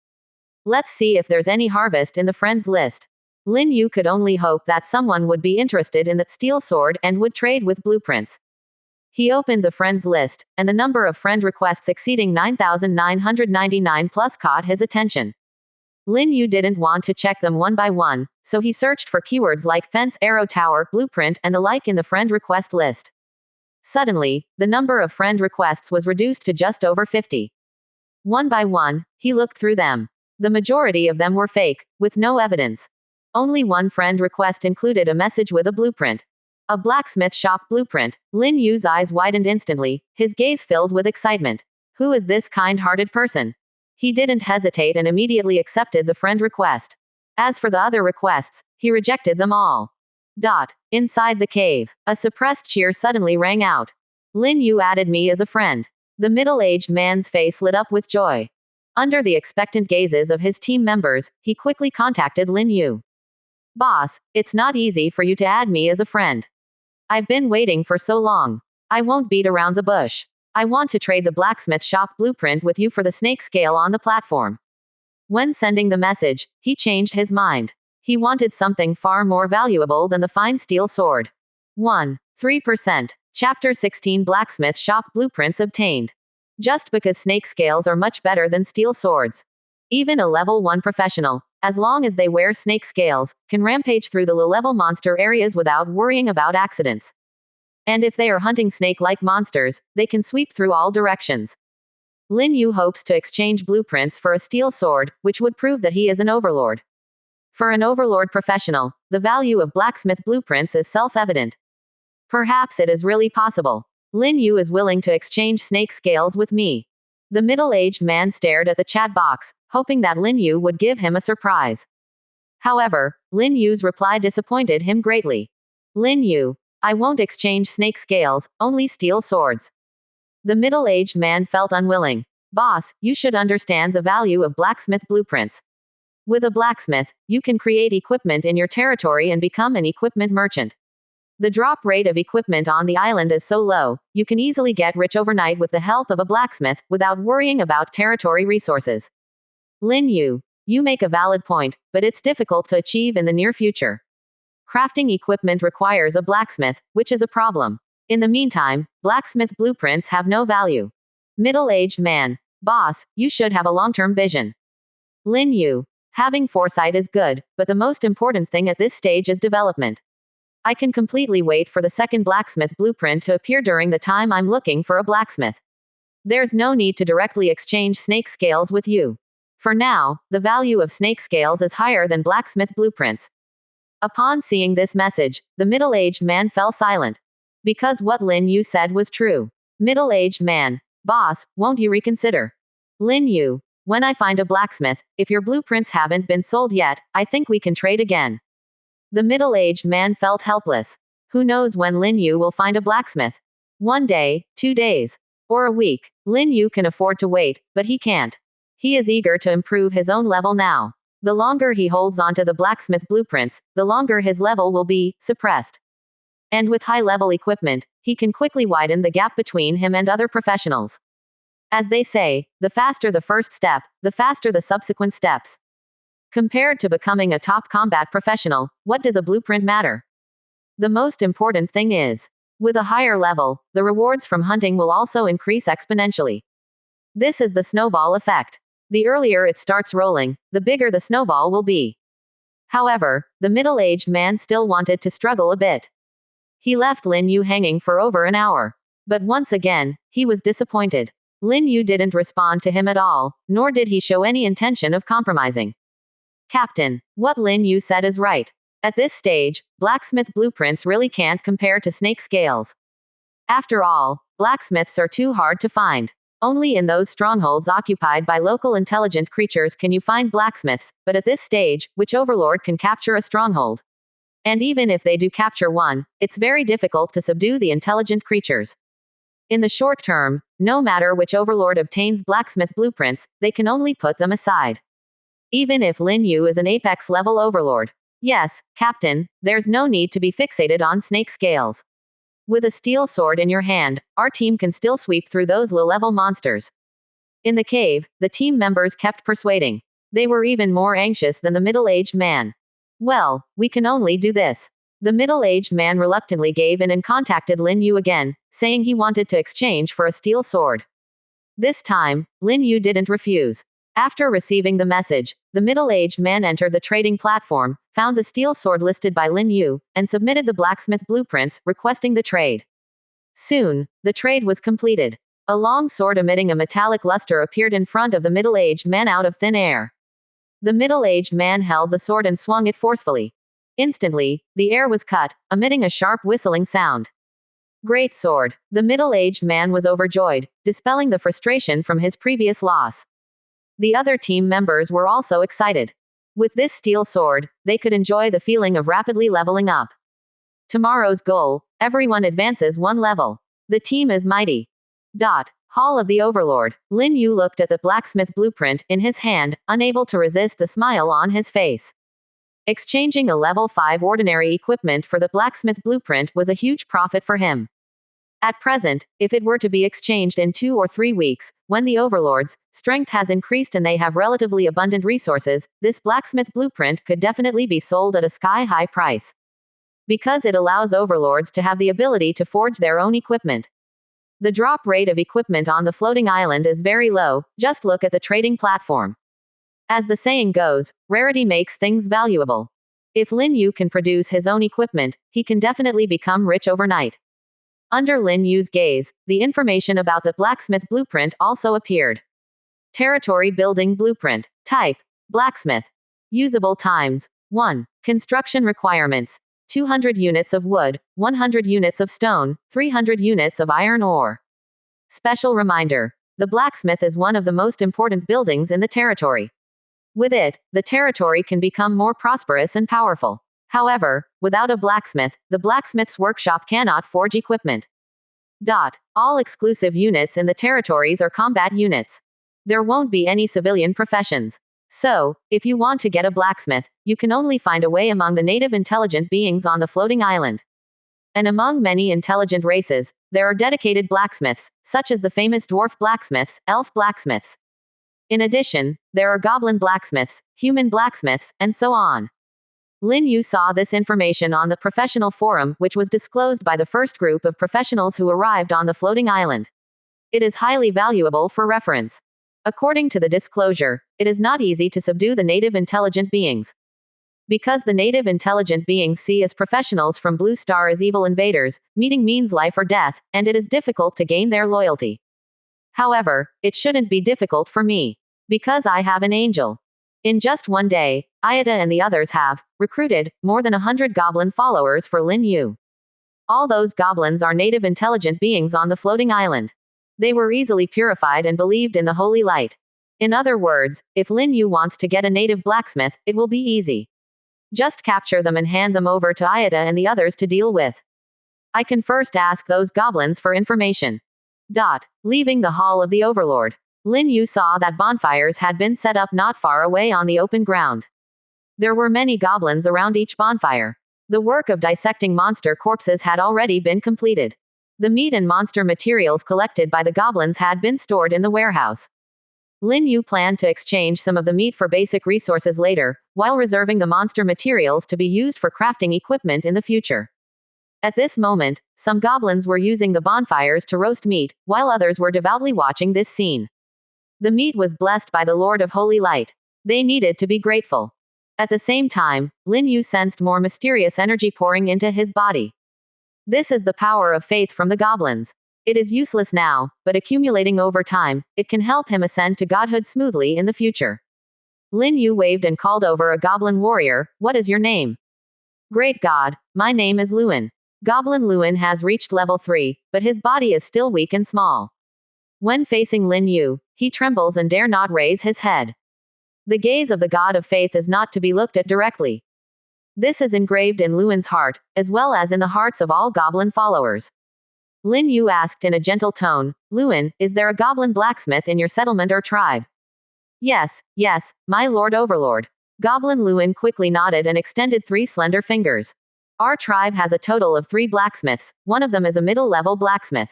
Let's see if there's any harvest in the friends list. Lin Yu could only hope that someone would be interested in the steel sword and would trade with blueprints. He opened the friends list, and the number of friend requests exceeding 9,999 plus caught his attention. Lin Yu didn't want to check them one by one, so he searched for keywords like fence, arrow tower, blueprint, and the like in the friend request list. Suddenly, the number of friend requests was reduced to just over 50. One by one, he looked through them. The majority of them were fake, with no evidence. Only one friend request included a message with a blueprint. A blacksmith shop blueprint. Lin Yu's eyes widened instantly, his gaze filled with excitement. Who is this kind-hearted person? He didn't hesitate and immediately accepted the friend request. As for the other requests, he rejected them all. Inside the cave, a suppressed cheer suddenly rang out. Lin Yu added me as a friend. The middle-aged man's face lit up with joy. Under the expectant gazes of his team members, he quickly contacted Lin Yu. Boss, it's not easy for you to add me as a friend. I've been waiting for so long. I won't beat around the bush. I want to trade the blacksmith shop blueprint with you for the snake scale on the platform. When sending the message, he changed his mind. He wanted something far more valuable than the fine steel sword. 3%. Chapter 16 Blacksmith Shop Blueprints Obtained. Just because snake scales are much better than steel swords. Even a level 1 professional, as long as they wear snake scales, can rampage through the low-level monster areas without worrying about accidents. And if they are hunting snake-like monsters, they can sweep through all directions. Lin Yu hopes to exchange blueprints for a steel sword, which would prove that he is an overlord. For an overlord professional, the value of blacksmith blueprints is self-evident. Perhaps it is really possible. Lin Yu is willing to exchange snake scales with me. The middle-aged man stared at the chat box, hoping that Lin Yu would give him a surprise. However, Lin Yu's reply disappointed him greatly. Lin Yu, I won't exchange snake scales, only steel swords. The middle-aged man felt unwilling. Boss, you should understand the value of blacksmith blueprints. With a blacksmith, you can create equipment in your territory and become an equipment merchant. The drop rate of equipment on the island is so low, you can easily get rich overnight with the help of a blacksmith, without worrying about territory resources. Lin Yu, you make a valid point, but it's difficult to achieve in the near future. Crafting equipment requires a blacksmith, which is a problem. In the meantime, blacksmith blueprints have no value. Middle-aged man, boss, you should have a long-term vision. Lin Yu, having foresight is good, but the most important thing at this stage is development. I can completely wait for the second blacksmith blueprint to appear during the time I'm looking for a blacksmith. There's no need to directly exchange snake scales with you. For now, the value of snake scales is higher than blacksmith blueprints. Upon seeing this message, the middle-aged man fell silent. Because what Lin Yu said was true. Middle-aged man, boss, won't you reconsider? Lin Yu, when I find a blacksmith, if your blueprints haven't been sold yet, I think we can trade again. The middle-aged man felt helpless. Who knows when Lin Yu will find a blacksmith? 1 day, 2 days, or a week. Lin Yu can afford to wait, but he can't. He is eager to improve his own level now. The longer he holds onto the blacksmith blueprints, the longer his level will be suppressed. And with high-level equipment, he can quickly widen the gap between him and other professionals. As they say, the faster the first step, the faster the subsequent steps. Compared to becoming a top combat professional, what does a blueprint matter? The most important thing is, with a higher level, the rewards from hunting will also increase exponentially. This is the snowball effect. The earlier it starts rolling, the bigger the snowball will be. However, the middle-aged man still wanted to struggle a bit. He left Lin Yu hanging for over an hour. But once again, he was disappointed. Lin Yu didn't respond to him at all, nor did he show any intention of compromising. Captain, what Lin Yu said is right. At this stage, blacksmith blueprints really can't compare to snake scales. After all, blacksmiths are too hard to find. Only in those strongholds occupied by local intelligent creatures can you find blacksmiths, but at this stage, which overlord can capture a stronghold? And even if they do capture one, it's very difficult to subdue the intelligent creatures. In the short term, no matter which overlord obtains blacksmith blueprints, they can only put them aside. Even if Lin Yu is an apex-level overlord. Yes, Captain, there's no need to be fixated on snake scales. With a steel sword in your hand, our team can still sweep through those low-level monsters. In the cave, the team members kept persuading. They were even more anxious than the middle-aged man. Well, we can only do this. The middle-aged man reluctantly gave in and contacted Lin Yu again, saying he wanted to exchange for a steel sword. This time, Lin Yu didn't refuse. After receiving the message, the middle-aged man entered the trading platform, found the steel sword listed by Lin Yu, and submitted the blacksmith blueprints, requesting the trade. Soon, the trade was completed. A long sword emitting a metallic luster appeared in front of the middle-aged man out of thin air. The middle-aged man held the sword and swung it forcefully. Instantly, the air was cut, emitting a sharp whistling sound. Great sword. The middle-aged man was overjoyed, dispelling the frustration from his previous loss. The other team members were also excited. With this steel sword, they could enjoy the feeling of rapidly leveling up. Tomorrow's goal, everyone advances 1 level. The team is mighty. Hall of the Overlord. Lin Yu looked at the blacksmith blueprint in his hand, unable to resist the smile on his face. Exchanging a level 5 ordinary equipment for the blacksmith blueprint was a huge profit for him. At present, if it were to be exchanged in 2 or 3 weeks, when the Overlord's strength has increased and they have relatively abundant resources, this blacksmith blueprint could definitely be sold at a sky-high price. Because it allows Overlords to have the ability to forge their own equipment. The drop rate of equipment on the floating island is very low, just look at the trading platform. As the saying goes, rarity makes things valuable. If Lin Yu can produce his own equipment, he can definitely become rich overnight. Under Lin Yu's gaze, the information about the blacksmith blueprint also appeared. Territory building blueprint. Type: blacksmith. Usable times: 1. Construction requirements: 200 units of wood, 100 units of stone, 300 units of iron ore. Special reminder: the blacksmith is one of the most important buildings in the territory. With it, the territory can become more prosperous and powerful. However, without a blacksmith, the blacksmith's workshop cannot forge equipment. All exclusive units in the territories are combat units. There won't be any civilian professions. So, if you want to get a blacksmith, you can only find a way among the native intelligent beings on the floating island. And among many intelligent races, there are dedicated blacksmiths, such as the famous dwarf blacksmiths, elf blacksmiths. In addition, there are goblin blacksmiths, human blacksmiths, and so on. Lin Yu saw this information on the professional forum, which was disclosed by the first group of professionals who arrived on the floating island. It is highly valuable for reference. According to the disclosure, it is not easy to subdue the native intelligent beings. Because the native intelligent beings see as professionals from Blue Star as evil invaders, meeting means life or death, and it is difficult to gain their loyalty. However, it shouldn't be difficult for me. Because I have an angel. In just one day, Ayata and the others have recruited more than 100 goblin followers for Lin Yu. All those goblins are native intelligent beings on the floating island. They were easily purified and believed in the holy light. In other words, if Lin Yu wants to get a native blacksmith, it will be easy. Just capture them and hand them over to Ayata and the others to deal with. I can first ask those goblins for information. Leaving the Hall of the Overlord, Lin Yu saw that bonfires had been set up not far away on the open ground. There were many goblins around each bonfire. The work of dissecting monster corpses had already been completed. The meat and monster materials collected by the goblins had been stored in the warehouse. Lin Yu planned to exchange some of the meat for basic resources later, while reserving the monster materials to be used for crafting equipment in the future. At this moment, some goblins were using the bonfires to roast meat, while others were devoutly watching this scene. The meat was blessed by the Lord of Holy Light. They needed to be grateful. At the same time, Lin Yu sensed more mysterious energy pouring into his body. This is the power of faith from the goblins. It is useless now, but accumulating over time, it can help him ascend to godhood smoothly in the future. Lin Yu waved and called over a goblin warrior. What is your name? Great God, my name is Luin. Goblin Luin has reached level 3, but his body is still weak and small. When facing Lin Yu, he trembles and dare not raise his head. The gaze of the god of faith is not to be looked at directly. This is engraved in Luin's heart, as well as in the hearts of all goblin followers. Lin Yu asked in a gentle tone, Luin, is there a goblin blacksmith in your settlement or tribe? Yes, my Lord Overlord. Goblin Luin quickly nodded and extended 3 slender fingers. Our tribe has a total of 3 blacksmiths, one of them is a middle-level blacksmith.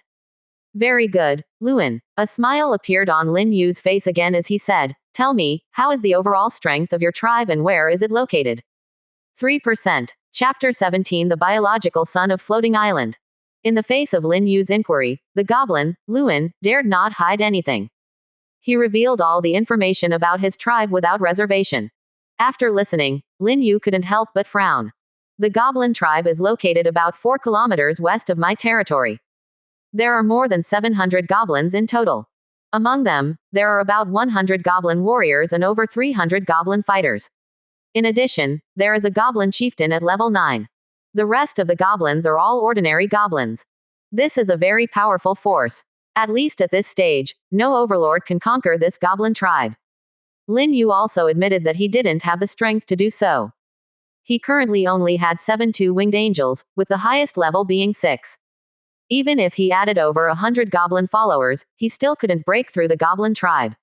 Very good, Luin. A smile appeared on Lin Yu's face again as he said, tell me, how is the overall strength of your tribe and where is it located? 3%. Chapter 17 The Biological Son of Floating Island. In the face of Lin Yu's inquiry, the goblin, Luin, dared not hide anything. He revealed all the information about his tribe without reservation. After listening, Lin Yu couldn't help but frown. The goblin tribe is located about 4 kilometers west of my territory. There are more than 700 goblins in total. Among them, there are about 100 goblin warriors and over 300 goblin fighters. In addition, there is a goblin chieftain at level 9. The rest of the goblins are all ordinary goblins. This is a very powerful force. At least at this stage, no overlord can conquer this goblin tribe. Lin Yu also admitted that he didn't have the strength to do so. He currently only had 7 two-winged angels, with the highest level being 6. Even if he added over 100 goblin followers, he still couldn't break through the goblin tribe.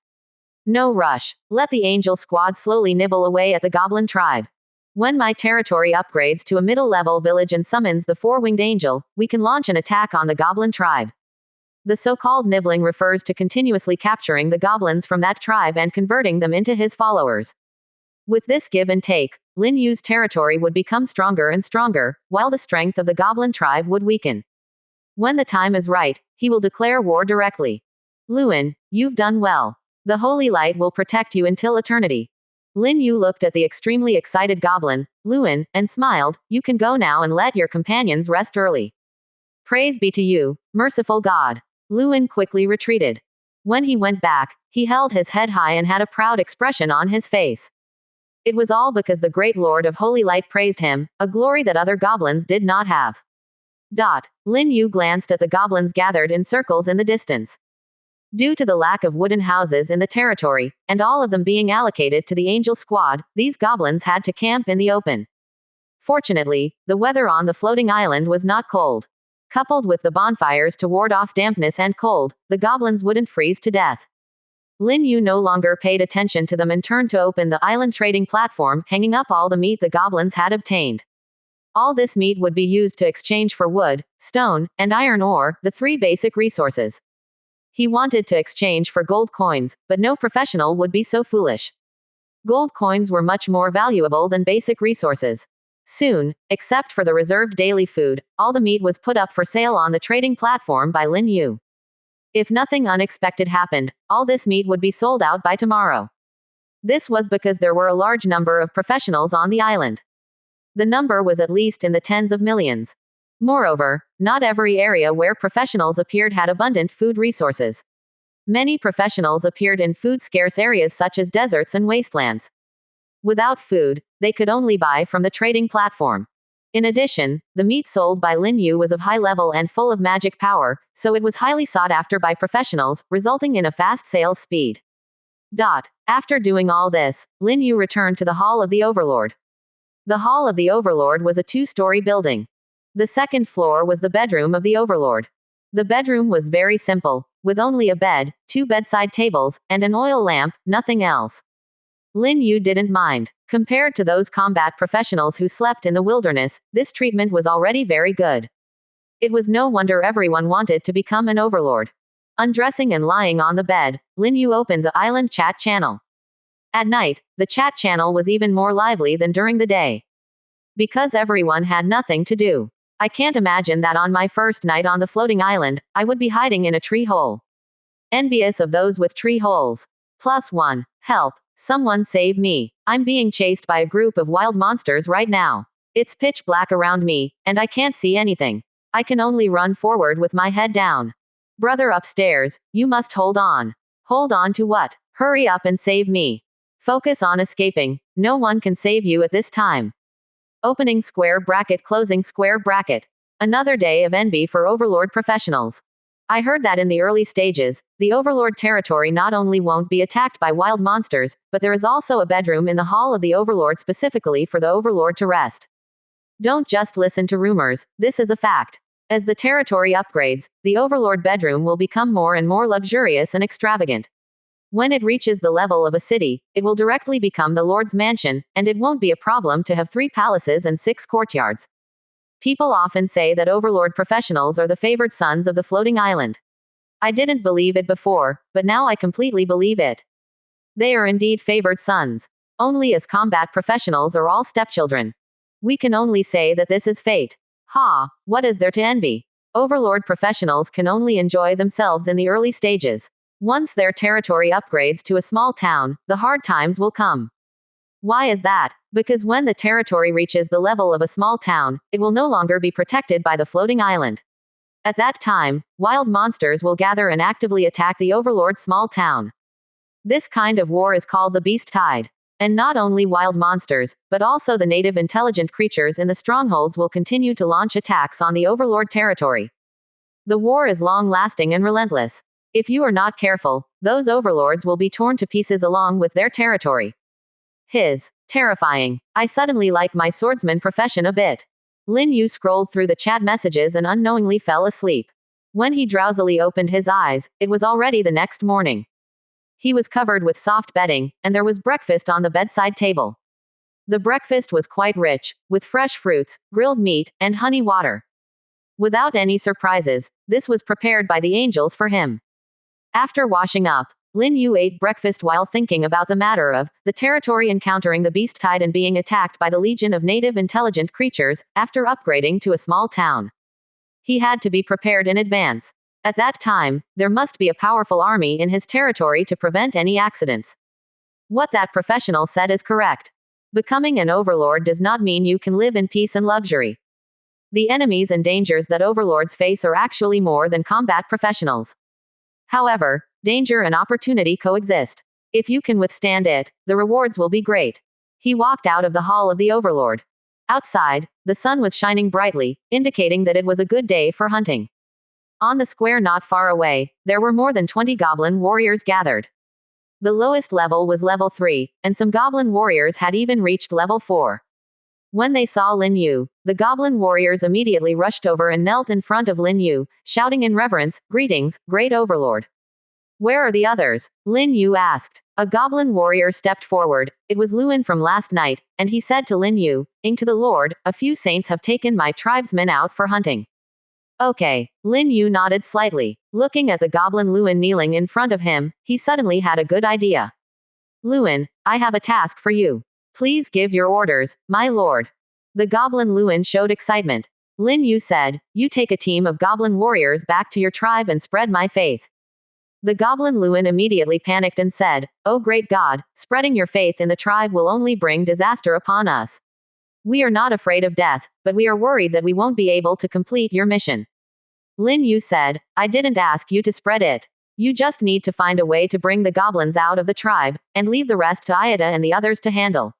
No rush. Let the angel squad slowly nibble away at the goblin tribe. When my territory upgrades to a middle-level village and summons the four-winged angel, we can launch an attack on the goblin tribe. The so-called nibbling refers to continuously capturing the goblins from that tribe and converting them into his followers. With this give and take, Lin Yu's territory would become stronger and stronger, while the strength of the goblin tribe would weaken. When the time is right, he will declare war directly. Luin, you've done well. The holy light will protect you until eternity. Lin Yu looked at the extremely excited goblin, Luin, and smiled. You can go now and let your companions rest early. Praise be to you, merciful God. Luin quickly retreated. When he went back, he held his head high and had a proud expression on his face. It was all because the great Lord of Holy Light praised him, a glory that other goblins did not have. Lin Yu glanced at the goblins gathered in circles in the distance. Due to the lack of wooden houses in the territory, and all of them being allocated to the angel squad, these goblins had to camp in the open. Fortunately, the weather on the floating island was not cold. Coupled with the bonfires to ward off dampness and cold, the goblins wouldn't freeze to death. Lin Yu no longer paid attention to them and turned to open the island trading platform, hanging up all the meat the goblins had obtained. All this meat would be used to exchange for wood, stone, and iron ore, the three basic resources. He wanted to exchange for gold coins, but no professional would be so foolish. Gold coins were much more valuable than basic resources. Soon, except for the reserved daily food, all the meat was put up for sale on the trading platform by Lin Yu. If nothing unexpected happened, all this meat would be sold out by tomorrow. This was because there were a large number of professionals on the island. The number was at least in the tens of millions. Moreover, not every area where professionals appeared had abundant food resources. Many professionals appeared in food-scarce areas such as deserts and wastelands. Without food, they could only buy from the trading platform. In addition, the meat sold by Lin Yu was of high level and full of magic power, so it was highly sought after by professionals, resulting in a fast sales speed. After doing all this, Lin Yu returned to the Hall of the Overlord. The Hall of the Overlord was a two-story building. The second floor was the bedroom of the Overlord. The bedroom was very simple, with only a bed, two bedside tables, and an oil lamp, nothing else. Lin Yu didn't mind. Compared to those combat professionals who slept in the wilderness, this treatment was already very good. It was no wonder everyone wanted to become an overlord. Undressing and lying on the bed, Lin Yu opened the island chat channel. At night, the chat channel was even more lively than during the day. Because everyone had nothing to do. I can't imagine that on my first night on the floating island, I would be hiding in a tree hole. Envious of those with tree holes. +1. Help. Someone save me. I'm being chased by a group of wild monsters right now. It's pitch black around me, and I can't see anything. I can only run forward with my head down. Brother upstairs, you must hold on. Hold on to what? Hurry up and save me. Focus on escaping. No one can save you at this time. Opening square bracket, closing square bracket. Another day of envy for Overlord professionals. I heard that in the early stages, the Overlord territory not only won't be attacked by wild monsters, but there is also a bedroom in the Hall of the Overlord specifically for the Overlord to rest. Don't just listen to rumors, this is a fact. As the territory upgrades, the Overlord bedroom will become more and more luxurious and extravagant. When it reaches the level of a city, it will directly become the Lord's mansion, and it won't be a problem to have 3 palaces and 6 courtyards. People often say that Overlord professionals are the favored sons of the floating island. I didn't believe it before, but now I completely believe it. They are indeed favored sons. Only as combat professionals are all stepchildren. We can only say that this is fate. What is there to envy? Overlord professionals can only enjoy themselves in the early stages. Once their territory upgrades to a small town, the hard times will come. Why is that? Because when the territory reaches the level of a small town, it will no longer be protected by the floating island. At that time, wild monsters will gather and actively attack the Overlord's small town. This kind of war is called the Beast Tide. And not only wild monsters, but also the native intelligent creatures in the strongholds will continue to launch attacks on the Overlord territory. The war is long-lasting and relentless. If you are not careful, those overlords will be torn to pieces along with their territory. Terrifying. I suddenly like my swordsman profession a bit. Lin Yu scrolled through the chat messages and unknowingly fell asleep. When he drowsily opened his eyes, it was already the next morning. He was covered with soft bedding, and there was breakfast on the bedside table. The breakfast was quite rich, with fresh fruits, grilled meat, and honey water. Without any surprises, this was prepared by the angels for him. After washing up, Lin Yu ate breakfast while thinking about the matter of the territory encountering the beast tide and being attacked by the legion of native intelligent creatures, after upgrading to a small town. He had to be prepared in advance. At that time, there must be a powerful army in his territory to prevent any accidents. What that professional said is correct. Becoming an overlord does not mean you can live in peace and luxury. The enemies and dangers that overlords face are actually more than combat professionals. However, danger and opportunity coexist. If you can withstand it, the rewards will be great. He walked out of the hall of the overlord. Outside, the sun was shining brightly, indicating that it was a good day for hunting. On the square not far away, there were more than 20 goblin warriors gathered. The lowest level was level 3, and some goblin warriors had even reached level 4. When they saw Lin Yu, the goblin warriors immediately rushed over and knelt in front of Lin Yu, shouting in reverence, "Greetings, great overlord." "Where are the others?" Lin Yu asked. A goblin warrior stepped forward. It was Luin from last night, and he said to Lin Yu, "Ing to the Lord, a few saints have taken my tribesmen out for hunting." "Okay." Lin Yu nodded slightly. Looking at the goblin Luin kneeling in front of him, he suddenly had a good idea. "Luin, I have a task for you. Please give your orders, my lord." The goblin Luin showed excitement. Lin Yu said, "You take a team of goblin warriors back to your tribe and spread my faith." The goblin Luin immediately panicked and said, "Oh great God, spreading your faith in the tribe will only bring disaster upon us. We are not afraid of death, but we are worried that we won't be able to complete your mission." Lin Yu said, "I didn't ask you to spread it. You just need to find a way to bring the goblins out of the tribe, and leave the rest to Ida and the others to handle.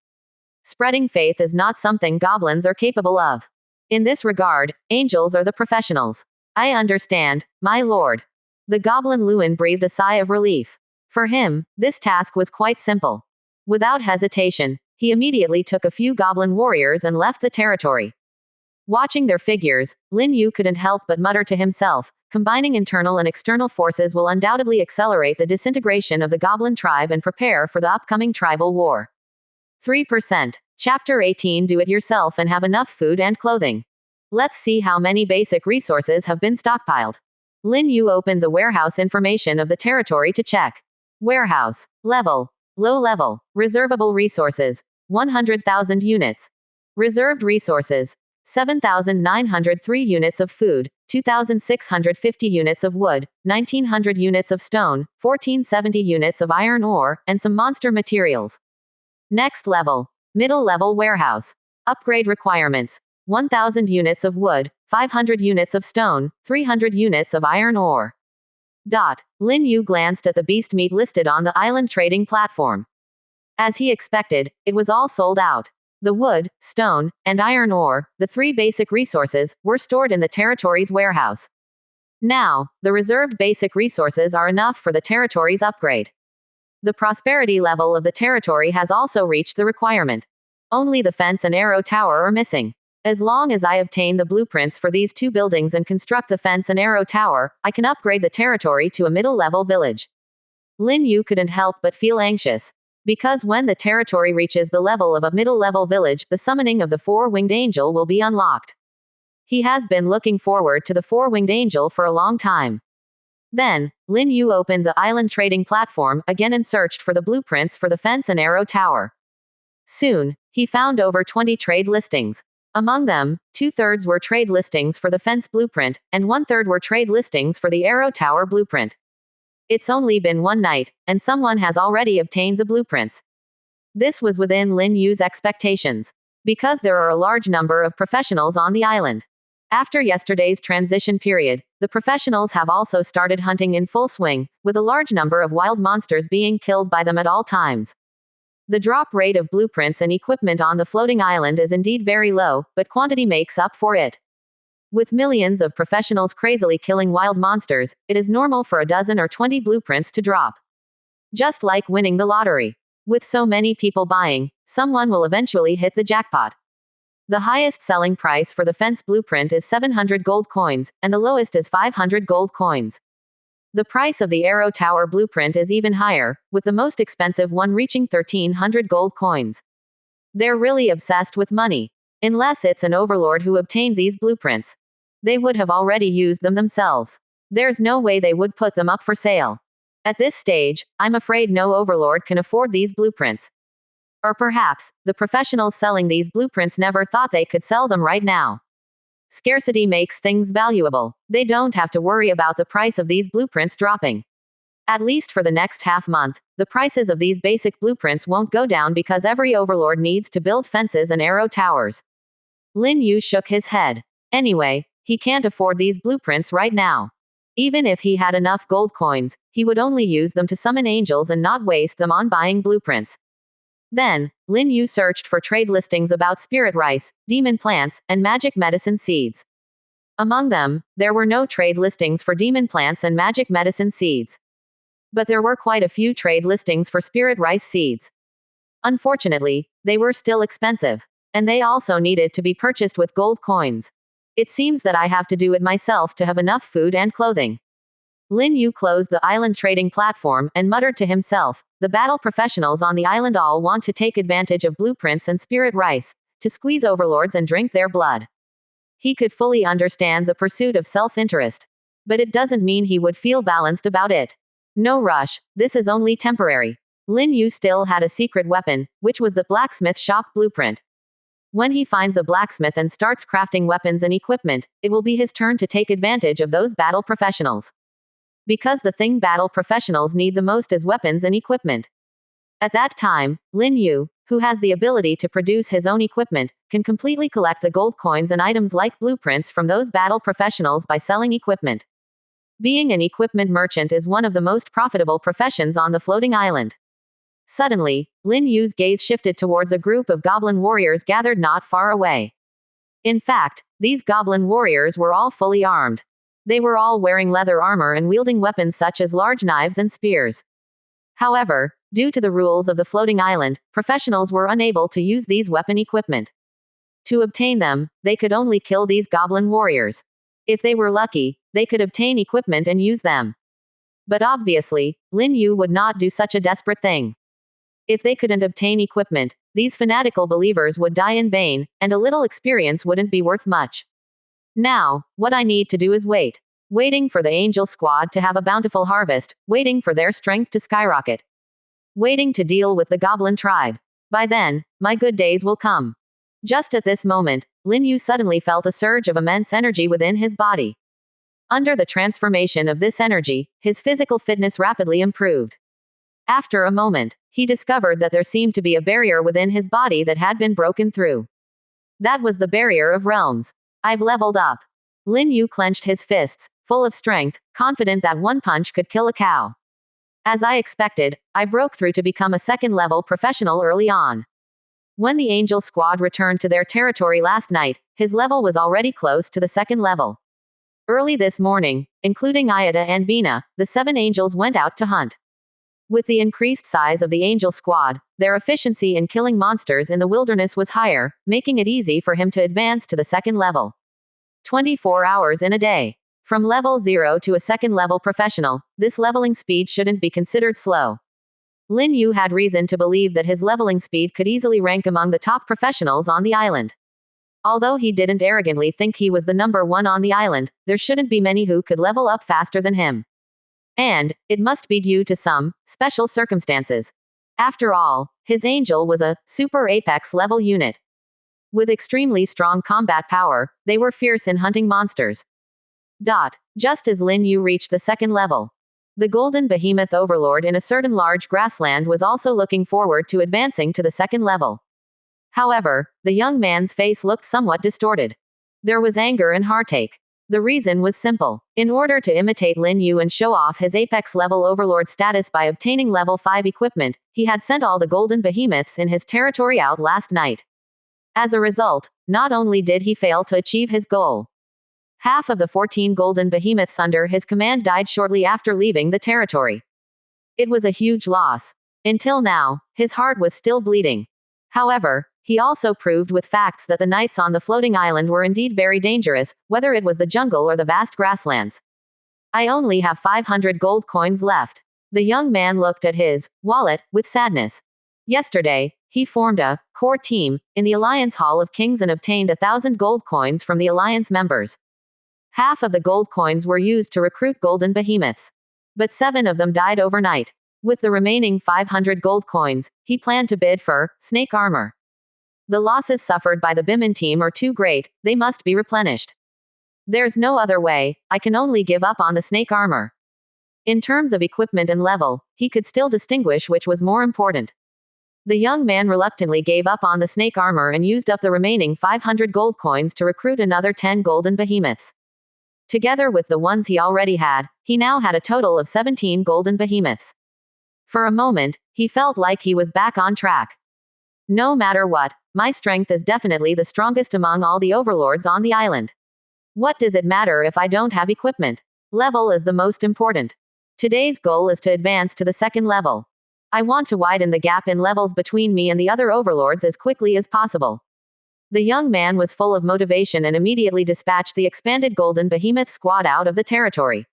Spreading faith is not something goblins are capable of. In this regard, angels are the professionals." "I understand, my lord." The goblin Luin breathed a sigh of relief. For him, this task was quite simple. Without hesitation, he immediately took a few goblin warriors and left the territory. Watching their figures, Lin Yu couldn't help but mutter to himself, combining internal and external forces will undoubtedly accelerate the disintegration of the goblin tribe and prepare for the upcoming tribal war. 3%. Chapter 18. Do it yourself and have enough food and clothing. Let's see how many basic resources have been stockpiled. Lin Yu opened the warehouse information of the territory to check. Warehouse. Level. Low level. Reservable resources. 100,000 units. Reserved resources. 7,903 units of food, 2,650 units of wood, 1,900 units of stone, 1,470 units of iron ore, and some monster materials. Next level. Middle level warehouse. Upgrade requirements. 1,000 units of wood, 500 units of stone, 300 units of iron ore. Lin Yu glanced at the beast meat listed on the island trading platform. As he expected, it was all sold out. The wood, stone, and iron ore, the three basic resources, were stored in the territory's warehouse. Now, the reserved basic resources are enough for the territory's upgrade. The prosperity level of the territory has also reached the requirement. Only the fence and arrow tower are missing. As long as I obtain the blueprints for these two buildings and construct the fence and arrow tower, I can upgrade the territory to a middle-level village. Lin Yu couldn't help but feel anxious. Because when the territory reaches the level of a middle-level village, the summoning of the four-winged angel will be unlocked. He has been looking forward to the four-winged angel for a long time. Then, Lin Yu opened the island trading platform again and searched for the blueprints for the fence and arrow tower. Soon, he found over 20 trade listings. Among them, 2/3 were trade listings for the fence blueprint, and 1/3 were trade listings for the arrow tower blueprint. It's only been one night, and someone has already obtained the blueprints. This was within Lin Yu's expectations, because there are a large number of professionals on the island. After yesterday's transition period, the professionals have also started hunting in full swing, with a large number of wild monsters being killed by them at all times. The drop rate of blueprints and equipment on the floating island is indeed very low, but quantity makes up for it. With millions of professionals crazily killing wild monsters, it is normal for a dozen or 20 blueprints to drop. Just like winning the lottery. With so many people buying, someone will eventually hit the jackpot. The highest selling price for the fence blueprint is 700 gold coins, and the lowest is 500 gold coins. The price of the arrow tower blueprint is even higher, with the most expensive one reaching 1,300 gold coins. They're really obsessed with money. Unless it's an overlord who obtained these blueprints. They would have already used them themselves. There's no way they would put them up for sale. At this stage, I'm afraid no overlord can afford these blueprints. Or perhaps, the professionals selling these blueprints never thought they could sell them right now. Scarcity makes things valuable. They don't have to worry about the price of these blueprints dropping. At least for the next half month, the prices of these basic blueprints won't go down because every overlord needs to build fences and arrow towers. Lin Yu shook his head. Anyway, he can't afford these blueprints right now. Even if he had enough gold coins, he would only use them to summon angels and not waste them on buying blueprints. Then, Lin Yu searched for trade listings about spirit rice, demon plants, and magic medicine seeds. Among them, there were no trade listings for demon plants and magic medicine seeds. But there were quite a few trade listings for spirit rice seeds. Unfortunately, they were still expensive. And they also needed to be purchased with gold coins. It seems that I have to do it myself to have enough food and clothing. Lin Yu closed the island trading platform and muttered to himself, the battle professionals on the island all want to take advantage of blueprints and spirit rice, to squeeze overlords and drink their blood. He could fully understand the pursuit of self-interest. But it doesn't mean he would feel balanced about it. No rush, this is only temporary. Lin Yu still had a secret weapon, which was the blacksmith shop blueprint. When he finds a blacksmith and starts crafting weapons and equipment, it will be his turn to take advantage of those battle professionals. Because the thing battle professionals need the most is weapons and equipment. At that time, Lin Yu, who has the ability to produce his own equipment, can completely collect the gold coins and items like blueprints from those battle professionals by selling equipment. Being an equipment merchant is one of the most profitable professions on the floating island. Suddenly, Lin Yu's gaze shifted towards a group of goblin warriors gathered not far away. In fact, these goblin warriors were all fully armed. They were all wearing leather armor and wielding weapons such as large knives and spears. However, due to the rules of the floating island, professionals were unable to use these weapon equipment. To obtain them, they could only kill these goblin warriors. If they were lucky, they could obtain equipment and use them. But obviously, Lin Yu would not do such a desperate thing. If they couldn't obtain equipment, these fanatical believers would die in vain, and a little experience wouldn't be worth much. Now, what I need to do is wait. Waiting for the angel squad to have a bountiful harvest, waiting for their strength to skyrocket. Waiting to deal with the goblin tribe. By then, my good days will come. Just at this moment, Lin Yu suddenly felt a surge of immense energy within his body. Under the transformation of this energy, his physical fitness rapidly improved. After a moment, he discovered that there seemed to be a barrier within his body that had been broken through. That was the barrier of realms. I've leveled up. Lin Yu clenched his fists, full of strength, confident that one punch could kill a cow. As I expected, I broke through to become a second-level professional early on. When the angel squad returned to their territory last night, his level was already close to the second level. Early this morning, including Ayada and Vina, the 7 angels went out to hunt. With the increased size of the angel squad, their efficiency in killing monsters in the wilderness was higher, making it easy for him to advance to the second level. 24 hours in a day. From level 0 to a second level professional, this leveling speed shouldn't be considered slow. Lin Yu had reason to believe that his leveling speed could easily rank among the top professionals on the island. Although he didn't arrogantly think he was the number 1 on the island, there shouldn't be many who could level up faster than him. And, it must be due to some special circumstances. After all, his angel was a super apex level unit. With extremely strong combat power, they were fierce in hunting monsters. Just as Lin Yu reached the second level, the golden behemoth overlord in a certain large grassland was also looking forward to advancing to the second level. However, the young man's face looked somewhat distorted. There was anger and heartache. The reason was simple. In order to imitate Lin Yu and show off his apex level overlord status by obtaining level 5 equipment, he had sent all the golden behemoths in his territory out last night. As a result, not only did he fail to achieve his goal, half of the 14 golden behemoths under his command died shortly after leaving the territory. It was a huge loss. Until now, his heart was still bleeding. However, he also proved with facts that the nights on the floating island were indeed very dangerous, whether it was the jungle or the vast grasslands. I only have 500 gold coins left. The young man looked at his wallet with sadness. Yesterday, He formed a core team in the Alliance Hall of Kings and obtained 1,000 gold coins from the Alliance members. Half of the gold coins were used to recruit golden behemoths. But 7 of them died overnight. With the remaining 500 gold coins, he planned to bid for snake armor. The losses suffered by the Bimin team are too great, they must be replenished. There's no other way, I can only give up on the snake armor. In terms of equipment and level, he could still distinguish which was more important. The young man reluctantly gave up on the snake armor and used up the remaining 500 gold coins to recruit another 10 golden behemoths. Together with the ones he already had, he now had a total of 17 golden behemoths. For a moment, he felt like he was back on track. No matter what, my strength is definitely the strongest among all the overlords on the island. What does it matter if I don't have equipment? Level is the most important. Today's goal is to advance to the second level. I want to widen the gap in levels between me and the other overlords as quickly as possible. The young man was full of motivation and immediately dispatched the expanded Golden Behemoth squad out of the territory.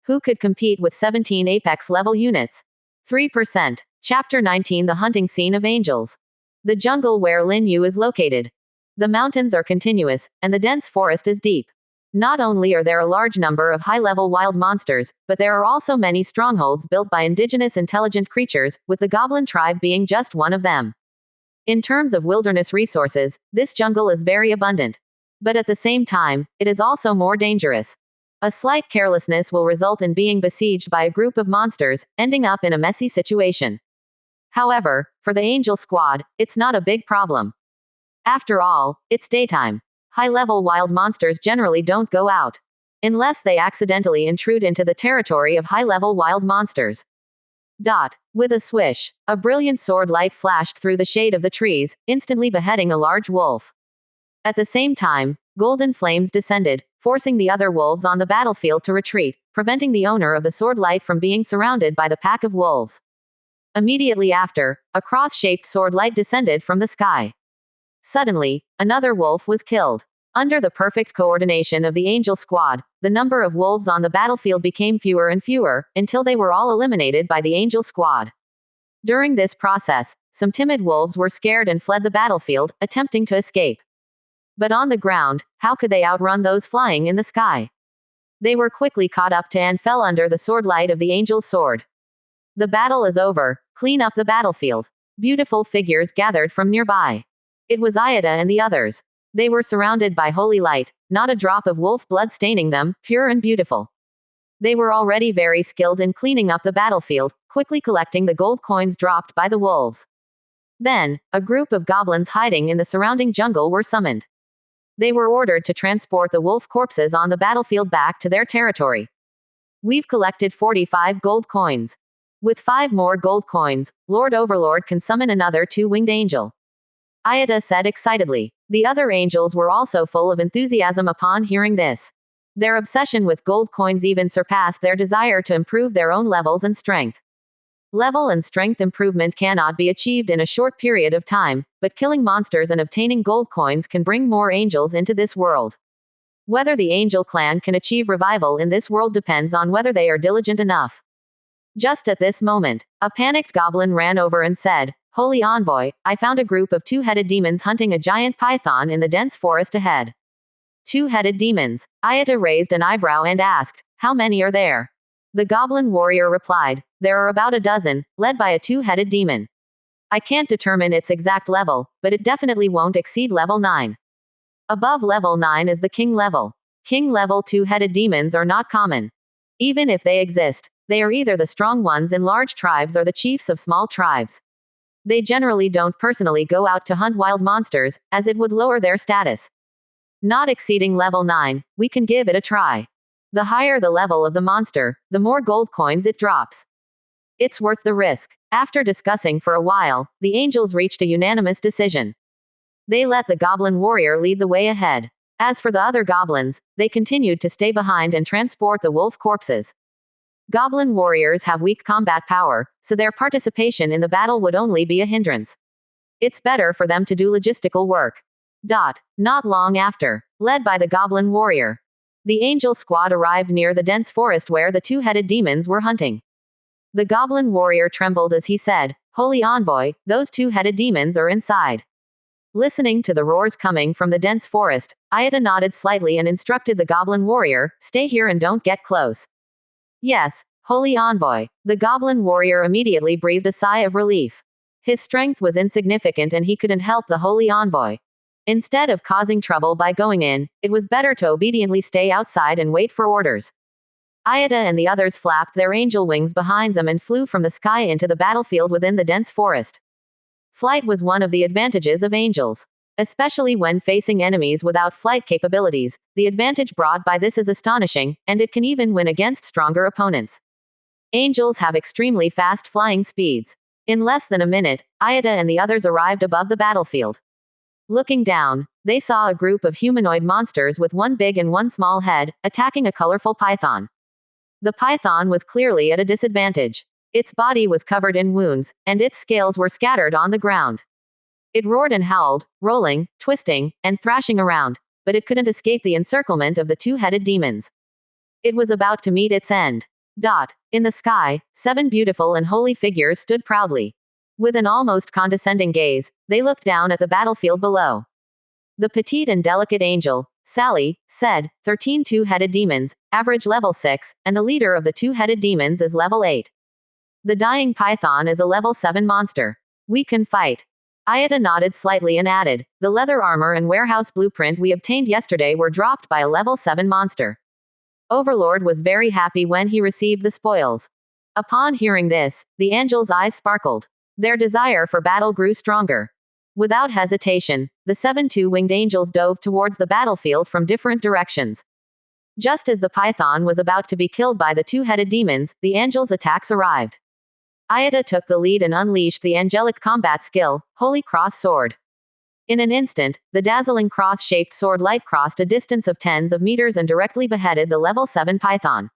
Who could compete with 17 Apex level units? 3%. Chapter 19 The Hunting Scene of Angels. The jungle where Lin Yu is located. The mountains are continuous, and the dense forest is deep. Not only are there a large number of high-level wild monsters, but there are also many strongholds built by indigenous intelligent creatures, with the goblin tribe being just one of them. In terms of wilderness resources, this jungle is very abundant. But at the same time, it is also more dangerous. A slight carelessness will result in being besieged by a group of monsters, ending up in a messy situation. However, for the Angel Squad, it's not a big problem. After all, it's daytime. High-level wild monsters generally don't go out. Unless they accidentally intrude into the territory of high-level wild monsters. With a swish, a brilliant sword light flashed through the shade of the trees, instantly beheading a large wolf. At the same time, golden flames descended, forcing the other wolves on the battlefield to retreat, preventing the owner of the sword light from being surrounded by the pack of wolves. Immediately after, a cross-shaped sword light descended from the sky. Suddenly, another wolf was killed. Under the perfect coordination of the Angel Squad, the number of wolves on the battlefield became fewer and fewer, until they were all eliminated by the Angel Squad. During this process, some timid wolves were scared and fled the battlefield, attempting to escape. But on the ground, how could they outrun those flying in the sky? They were quickly caught up to and fell under the sword light of the Angel's sword. The battle is over, clean up the battlefield. Beautiful figures gathered from nearby. It was Ayada and the others. They were surrounded by holy light, not a drop of wolf blood staining them, pure and beautiful. They were already very skilled in cleaning up the battlefield, quickly collecting the gold coins dropped by the wolves. Then, a group of goblins hiding in the surrounding jungle were summoned. They were ordered to transport the wolf corpses on the battlefield back to their territory. We've collected 45 gold coins. With 5 more gold coins, Lord Overlord can summon another 2-winged angel. Ayada said excitedly. The other angels were also full of enthusiasm upon hearing this. Their obsession with gold coins even surpassed their desire to improve their own levels and strength. Level and strength improvement cannot be achieved in a short period of time, but killing monsters and obtaining gold coins can bring more angels into this world. Whether the angel clan can achieve revival in this world depends on whether they are diligent enough. Just at this moment, a panicked goblin ran over and said, "Holy Envoy, I found a group of 2-headed demons hunting a giant python in the dense forest ahead." 2-headed demons. Ayata raised an eyebrow and asked, "How many are there?" The goblin warrior replied, "There are about a dozen, led by a 2-headed demon. I can't determine its exact level, but it definitely won't exceed level 9. Above level 9 is the king level. King level 2-headed demons are not common. Even if they exist, they are either the strong ones in large tribes or the chiefs of small tribes. They generally don't personally go out to hunt wild monsters, as it would lower their status. Not exceeding level 9, we can give it a try. The higher the level of the monster, the more gold coins it drops. It's worth the risk." After discussing for a while, the angels reached a unanimous decision. They let the goblin warrior lead the way ahead. As for the other goblins, they continued to stay behind and transport the wolf corpses. Goblin warriors have weak combat power, so their participation in the battle would only be a hindrance. It's better for them to do logistical work. Not long after, led by the goblin warrior, the angel squad arrived near the dense forest where the 2-headed demons were hunting. The goblin warrior trembled as he said, "Holy envoy, those two-headed demons are inside." Listening to the roars coming from the dense forest, Ayata nodded slightly and instructed the goblin warrior, "Stay here and don't get close." "Yes, holy envoy." The goblin warrior immediately breathed a sigh of relief. His strength was insignificant and he couldn't help the holy envoy. Instead of causing trouble by going in, it was better to obediently stay outside and wait for orders. Ayata and the others flapped their angel wings behind them and flew from the sky into the battlefield within the dense forest. Flight was one of the advantages of angels. Especially when facing enemies without flight capabilities, the advantage brought by this is astonishing, and it can even win against stronger opponents. Angels have extremely fast flying speeds. In less than a minute, Ayata and the others arrived above the battlefield. Looking down, they saw a group of humanoid monsters with one big and one small head, attacking a colorful python. The python was clearly at a disadvantage. Its body was covered in wounds, and its scales were scattered on the ground. It roared and howled, rolling, twisting, and thrashing around, but it couldn't escape the encirclement of the two-headed demons. It was about to meet its end. In the sky, 7 beautiful and holy figures stood proudly. With an almost condescending gaze, they looked down at the battlefield below. The petite and delicate angel, Sally, said, 13 two-headed demons, average level 6, and the leader of the two-headed demons is level 8. The dying python is a level 7 monster. We can fight. Ayata nodded slightly and added, the leather armor and warehouse blueprint we obtained yesterday were dropped by a level 7 monster. Overlord was very happy when he received the spoils. Upon hearing this, the angel's eyes sparkled. Their desire for battle grew stronger. Without hesitation, the 7 two-winged angels dove towards the battlefield from different directions. Just as the python was about to be killed by the two-headed demons, the angel's attacks arrived. Ayata took the lead and unleashed the angelic combat skill, Holy Cross Sword. In an instant, the dazzling cross-shaped sword light crossed a distance of tens of meters and directly beheaded the level 7 python.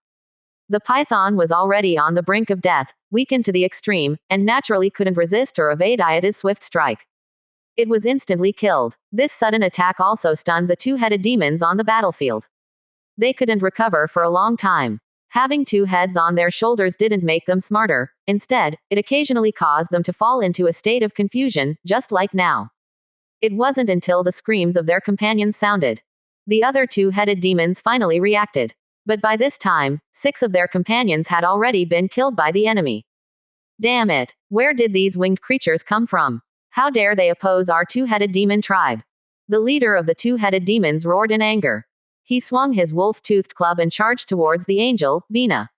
The python was already on the brink of death, weakened to the extreme, and naturally couldn't resist or evade Ayata's swift strike. It was instantly killed. This sudden attack also stunned the two-headed demons on the battlefield. They couldn't recover for a long time. Having 2 heads on their shoulders didn't make them smarter. Instead, it occasionally caused them to fall into a state of confusion, just like now. It wasn't until the screams of their companions sounded. The other two-headed demons finally reacted. But by this time, 6 of their companions had already been killed by the enemy. Damn it! Where did these winged creatures come from? How dare they oppose our two-headed demon tribe? The leader of the two-headed demons roared in anger. He swung his wolf-toothed club and charged towards the angel, Vina.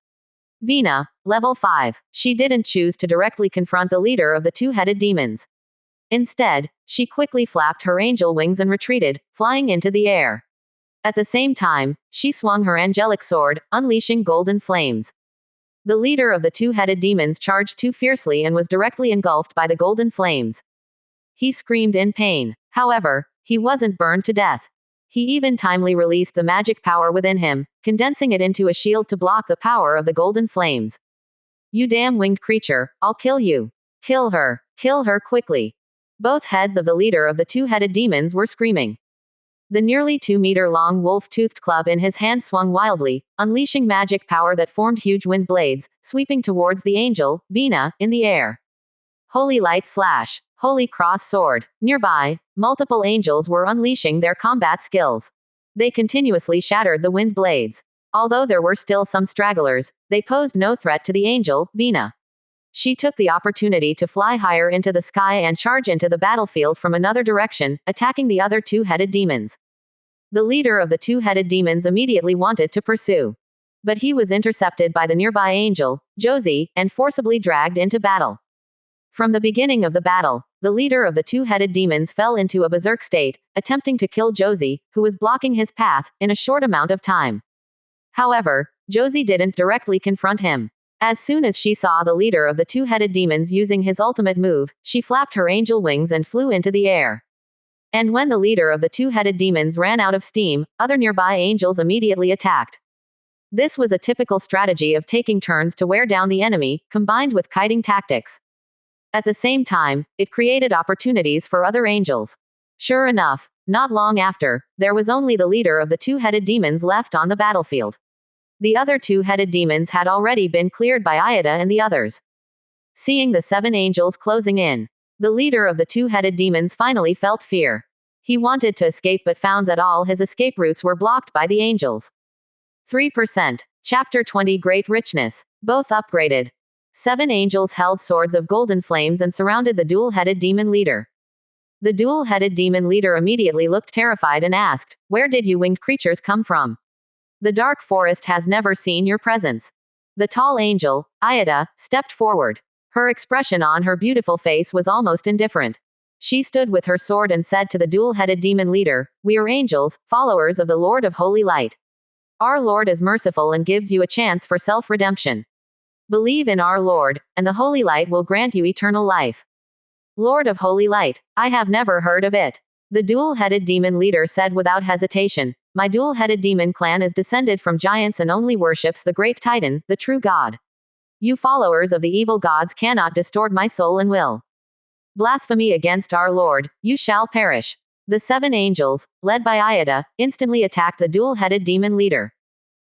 Vina, level 5. She didn't choose to directly confront the leader of the two-headed demons. Instead, she quickly flapped her angel wings and retreated, flying into the air. At the same time, she swung her angelic sword, unleashing golden flames. The leader of the two-headed demons charged too fiercely and was directly engulfed by the golden flames. He screamed in pain. However, he wasn't burned to death. He even timely released the magic power within him, condensing it into a shield to block the power of the golden flames. You damn winged creature, I'll kill you. Kill her quickly. Both heads of the leader of the two-headed demons were screaming. The nearly 2-meter-long wolf-toothed club in his hand swung wildly, unleashing magic power that formed huge wind blades, sweeping towards the angel, Vina, in the air. Holy light slash. Holy cross sword. Nearby, multiple angels were unleashing their combat skills. They continuously shattered the wind blades. Although there were still some stragglers, they posed no threat to the angel, Vina. She took the opportunity to fly higher into the sky and charge into the battlefield from another direction, attacking the other two-headed demons. The leader of the two-headed demons immediately wanted to pursue. But he was intercepted by the nearby angel, Josie, and forcibly dragged into battle. From the beginning of the battle, the leader of the two-headed demons fell into a berserk state, attempting to kill Josie, who was blocking his path, in a short amount of time. However, Josie didn't directly confront him. As soon as she saw the leader of the two-headed demons using his ultimate move, she flapped her angel wings and flew into the air. And when the leader of the two-headed demons ran out of steam, other nearby angels immediately attacked. This was a typical strategy of taking turns to wear down the enemy, combined with kiting tactics. At the same time, it created opportunities for other angels. Sure enough, not long after, there was only the leader of the two-headed demons left on the battlefield. The other two-headed demons had already been cleared by Ayada and the others. Seeing the 7 angels closing in, the leader of the two-headed demons finally felt fear. He wanted to escape but found that all his escape routes were blocked by the angels. 3%. Chapter 20 Great Richness. Both upgraded. 7 angels held swords of golden flames and surrounded the dual-headed demon leader. The dual-headed demon leader immediately looked terrified and asked, "Where did you winged creatures come from? The dark forest has never seen your presence." The tall angel, Ayada, stepped forward. Her expression on her beautiful face was almost indifferent. She stood with her sword and said to the dual-headed demon leader, "We are angels, followers of the Lord of Holy Light. Our Lord is merciful and gives you a chance for self-redemption. Believe in our Lord, and the Holy Light will grant you eternal life." "Lord of Holy Light, I have never heard of it," the dual-headed demon leader said without hesitation. "My dual-headed demon clan is descended from giants and only worships the great Titan, the true God. You followers of the evil gods cannot distort my soul and will. Blasphemy against our Lord, you shall perish." The 7 angels, led by Ayada, instantly attacked the dual-headed demon leader.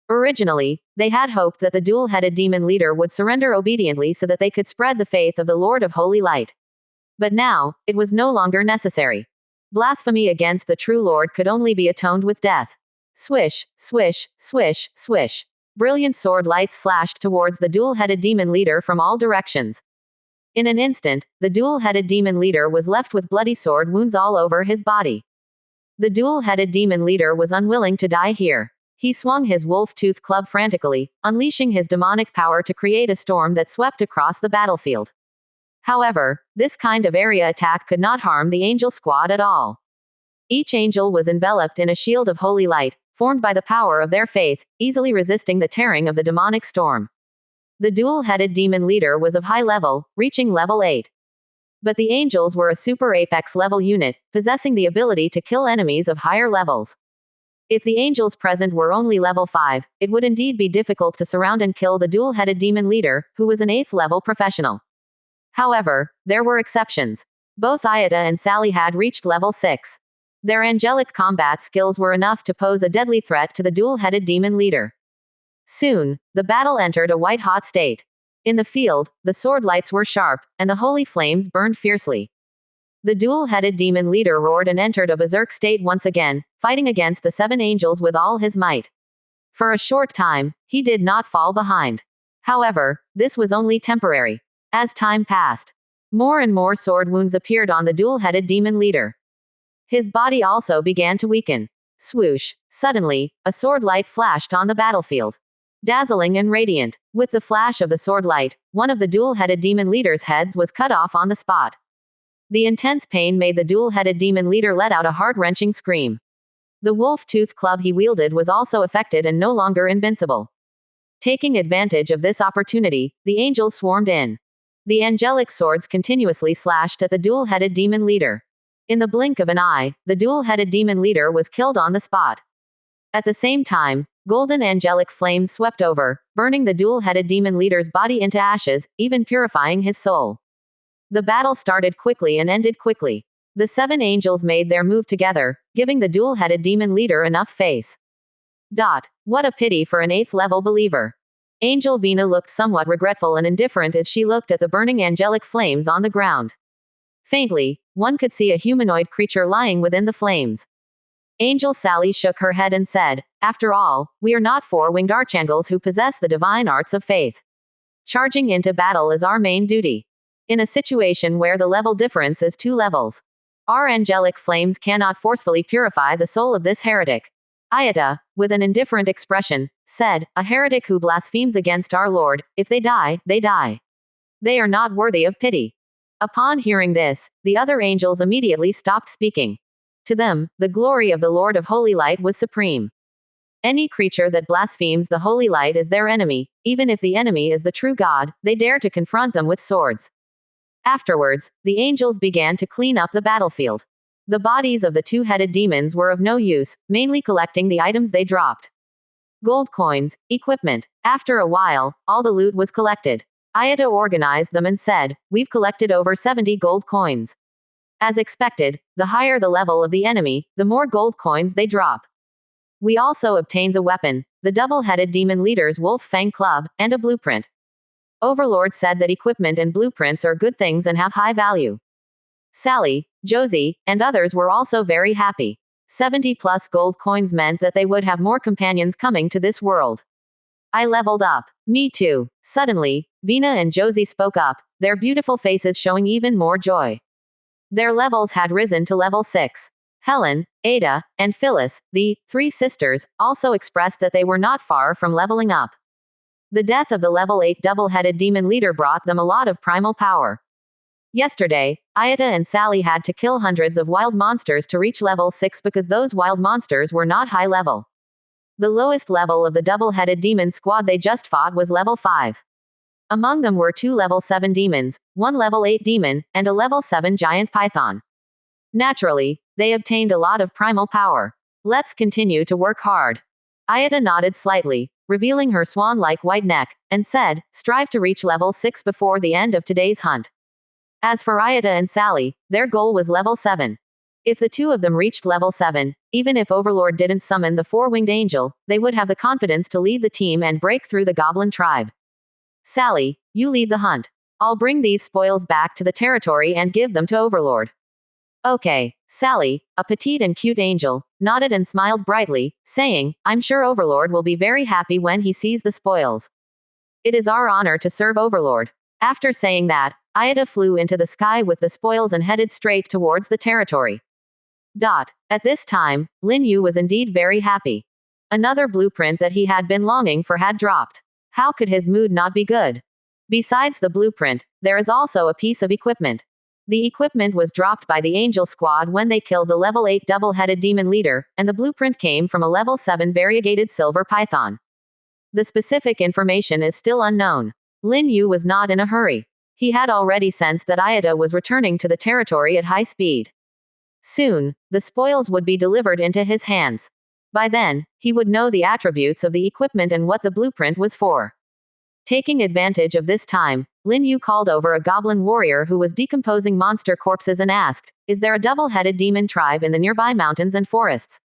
Originally, they had hoped that the dual-headed demon leader would surrender obediently so that they could spread the faith of the Lord of Holy Light. But now, it was no longer necessary. Blasphemy against the true Lord could only be atoned with death. Swish, swish, swish, swish. Brilliant sword lights slashed towards the dual-headed demon leader from all directions. In an instant, the dual-headed demon leader was left with bloody sword wounds all over his body. The dual-headed demon leader was unwilling to die here. He swung his wolf-tooth club frantically, unleashing his demonic power to create a storm that swept across the battlefield. However, this kind of area attack could not harm the angel squad at all. Each angel was enveloped in a shield of holy light, formed by the power of their faith, easily resisting the tearing of the demonic storm. The dual-headed demon leader was of high level, reaching level 8. But the angels were a super apex level unit, possessing the ability to kill enemies of higher levels. If the angels present were only level 5, it would indeed be difficult to surround and kill the dual-headed demon leader, who was an 8th level professional. However, there were exceptions. Both Ayada and Sally had reached level 6. Their angelic combat skills were enough to pose a deadly threat to the dual-headed demon leader. Soon, the battle entered a white-hot state. In the field, the sword lights were sharp, and the holy flames burned fiercely. The dual-headed demon leader roared and entered a berserk state once again, fighting against the 7 angels with all his might. For a short time, he did not fall behind. However, this was only temporary. As time passed, more and more sword wounds appeared on the dual-headed demon leader. His body also began to weaken. Swoosh! Suddenly, a sword light flashed on the battlefield. Dazzling and radiant, with the flash of the sword light, one of the dual-headed demon leader's heads was cut off on the spot. The intense pain made the dual-headed demon leader let out a heart-wrenching scream. The wolf-tooth club he wielded was also affected and no longer invincible. Taking advantage of this opportunity, the angels swarmed in. The angelic swords continuously slashed at the dual-headed demon leader. In the blink of an eye, the dual-headed demon leader was killed on the spot. At the same time, golden angelic flames swept over, burning the dual-headed demon leader's body into ashes, even purifying his soul. The battle started quickly and ended quickly. The 7 angels made their move together, giving the dual-headed demon leader enough face. What a pity for an 8th level believer. Angel Vina looked somewhat regretful and indifferent as she looked at the burning angelic flames on the ground. Faintly, one could see a humanoid creature lying within the flames. Angel Sally shook her head and said, "After all, we are not 4-winged archangels who possess the divine arts of faith. Charging into battle is our main duty. In a situation where the level difference is 2 levels, our angelic flames cannot forcefully purify the soul of this heretic." Ayada, with an indifferent expression, said, "A heretic who blasphemes against our Lord, if they die, they die. They are not worthy of pity." Upon hearing this, the other angels immediately stopped speaking. To them, the glory of the Lord of Holy Light was supreme. Any creature that blasphemes the Holy Light is their enemy, even if the enemy is the true God, they dare to confront them with swords. Afterwards, the angels began to clean up the battlefield. The bodies of the 2-headed demons were of no use, mainly collecting the items they dropped. Gold coins, equipment. After a while, all the loot was collected. Ayada organized them and said, "We've collected over 70 gold coins. As expected, the higher the level of the enemy, the more gold coins they drop. We also obtained the weapon, the double-headed demon leader's Wolf Fang Club, and a blueprint. Overlord said that equipment and blueprints are good things and have high value. Sally, Josie, and others were also very happy. 70 plus gold coins meant that they would have more companions coming to this world. I leveled up. Me too. Suddenly, Vina and Josie spoke up, their beautiful faces showing even more joy. Their levels had risen to level 6. Helen, Ada, and Phyllis, the 3 sisters, also expressed that they were not far from leveling up. The death of the level 8 double-headed demon leader brought them a lot of primal power. Yesterday, Ayata and Sally had to kill hundreds of wild monsters to reach level 6 because those wild monsters were not high level. The lowest level of the double-headed demon squad they just fought was level 5. Among them were 2 level 7 demons, 1 level 8 demon, and a level 7 giant python. Naturally, they obtained a lot of primal power. Let's continue to work hard. Ayata nodded slightly, revealing her swan-like white neck, and said, strive to reach level 6 before the end of today's hunt. As for Ayata and Sally, their goal was level 7. If the 2 of them reached level 7, even if Overlord didn't summon the 4-winged angel, they would have the confidence to lead the team and break through the goblin tribe. Sally, you lead the hunt. I'll bring these spoils back to the territory and give them to Overlord. Okay. Sally, a petite and cute angel, nodded and smiled brightly, saying, I'm sure Overlord will be very happy when he sees the spoils. It is our honor to serve Overlord. After saying that, Ayata flew into the sky with the spoils and headed straight towards the territory. At this time, Lin Yu was indeed very happy. Another blueprint that he had been longing for had dropped. How could his mood not be good? Besides the blueprint, there is also a piece of equipment. The equipment was dropped by the Angel Squad when they killed the level 8 double-headed demon leader, and the blueprint came from a level 7 variegated silver python. The specific information is still unknown. Lin Yu was not in a hurry. He had already sensed that Ayata was returning to the territory at high speed. Soon, the spoils would be delivered into his hands. By then, he would know the attributes of the equipment and what the blueprint was for. Taking advantage of this time, Lin Yu called over a goblin warrior who was decomposing monster corpses and asked, is there a double-headed demon tribe in the nearby mountains and forests?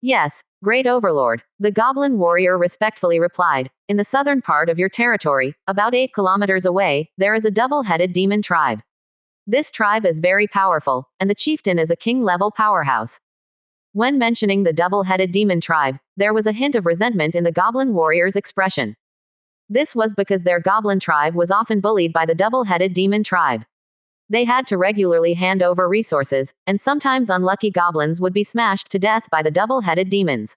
Yes, Great Overlord, the goblin warrior respectfully replied. In the southern part of your territory, about 8 kilometers away, there is a double-headed demon tribe. This tribe is very powerful, and the chieftain is a king-level powerhouse. When mentioning the double-headed demon tribe, there was a hint of resentment in the goblin warrior's expression. This was because their goblin tribe was often bullied by the double-headed demon tribe. They had to regularly hand over resources, and sometimes unlucky goblins would be smashed to death by the double-headed demons.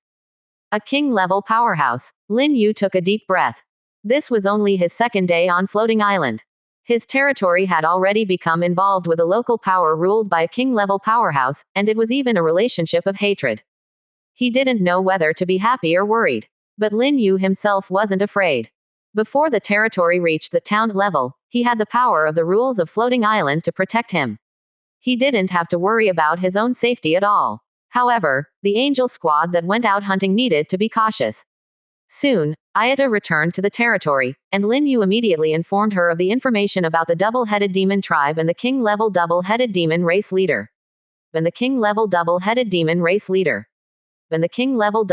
A king-level powerhouse. Lin Yu took a deep breath. This was only his second day on Floating Island. His territory had already become involved with a local power ruled by a king-level powerhouse, and it was even a relationship of hatred. He didn't know whether to be happy or worried. But Lin Yu himself wasn't afraid. Before the territory reached the town level, he had the power of the rules of Floating Island to protect him. He didn't have to worry about his own safety at all. However, the angel squad that went out hunting needed to be cautious. Soon, Ayata returned to the territory, and Lin Yu immediately informed her of the information about the double-headed demon tribe and the king-level double-headed demon race leader. And the king-level double-headed demon race leader. And the king-level double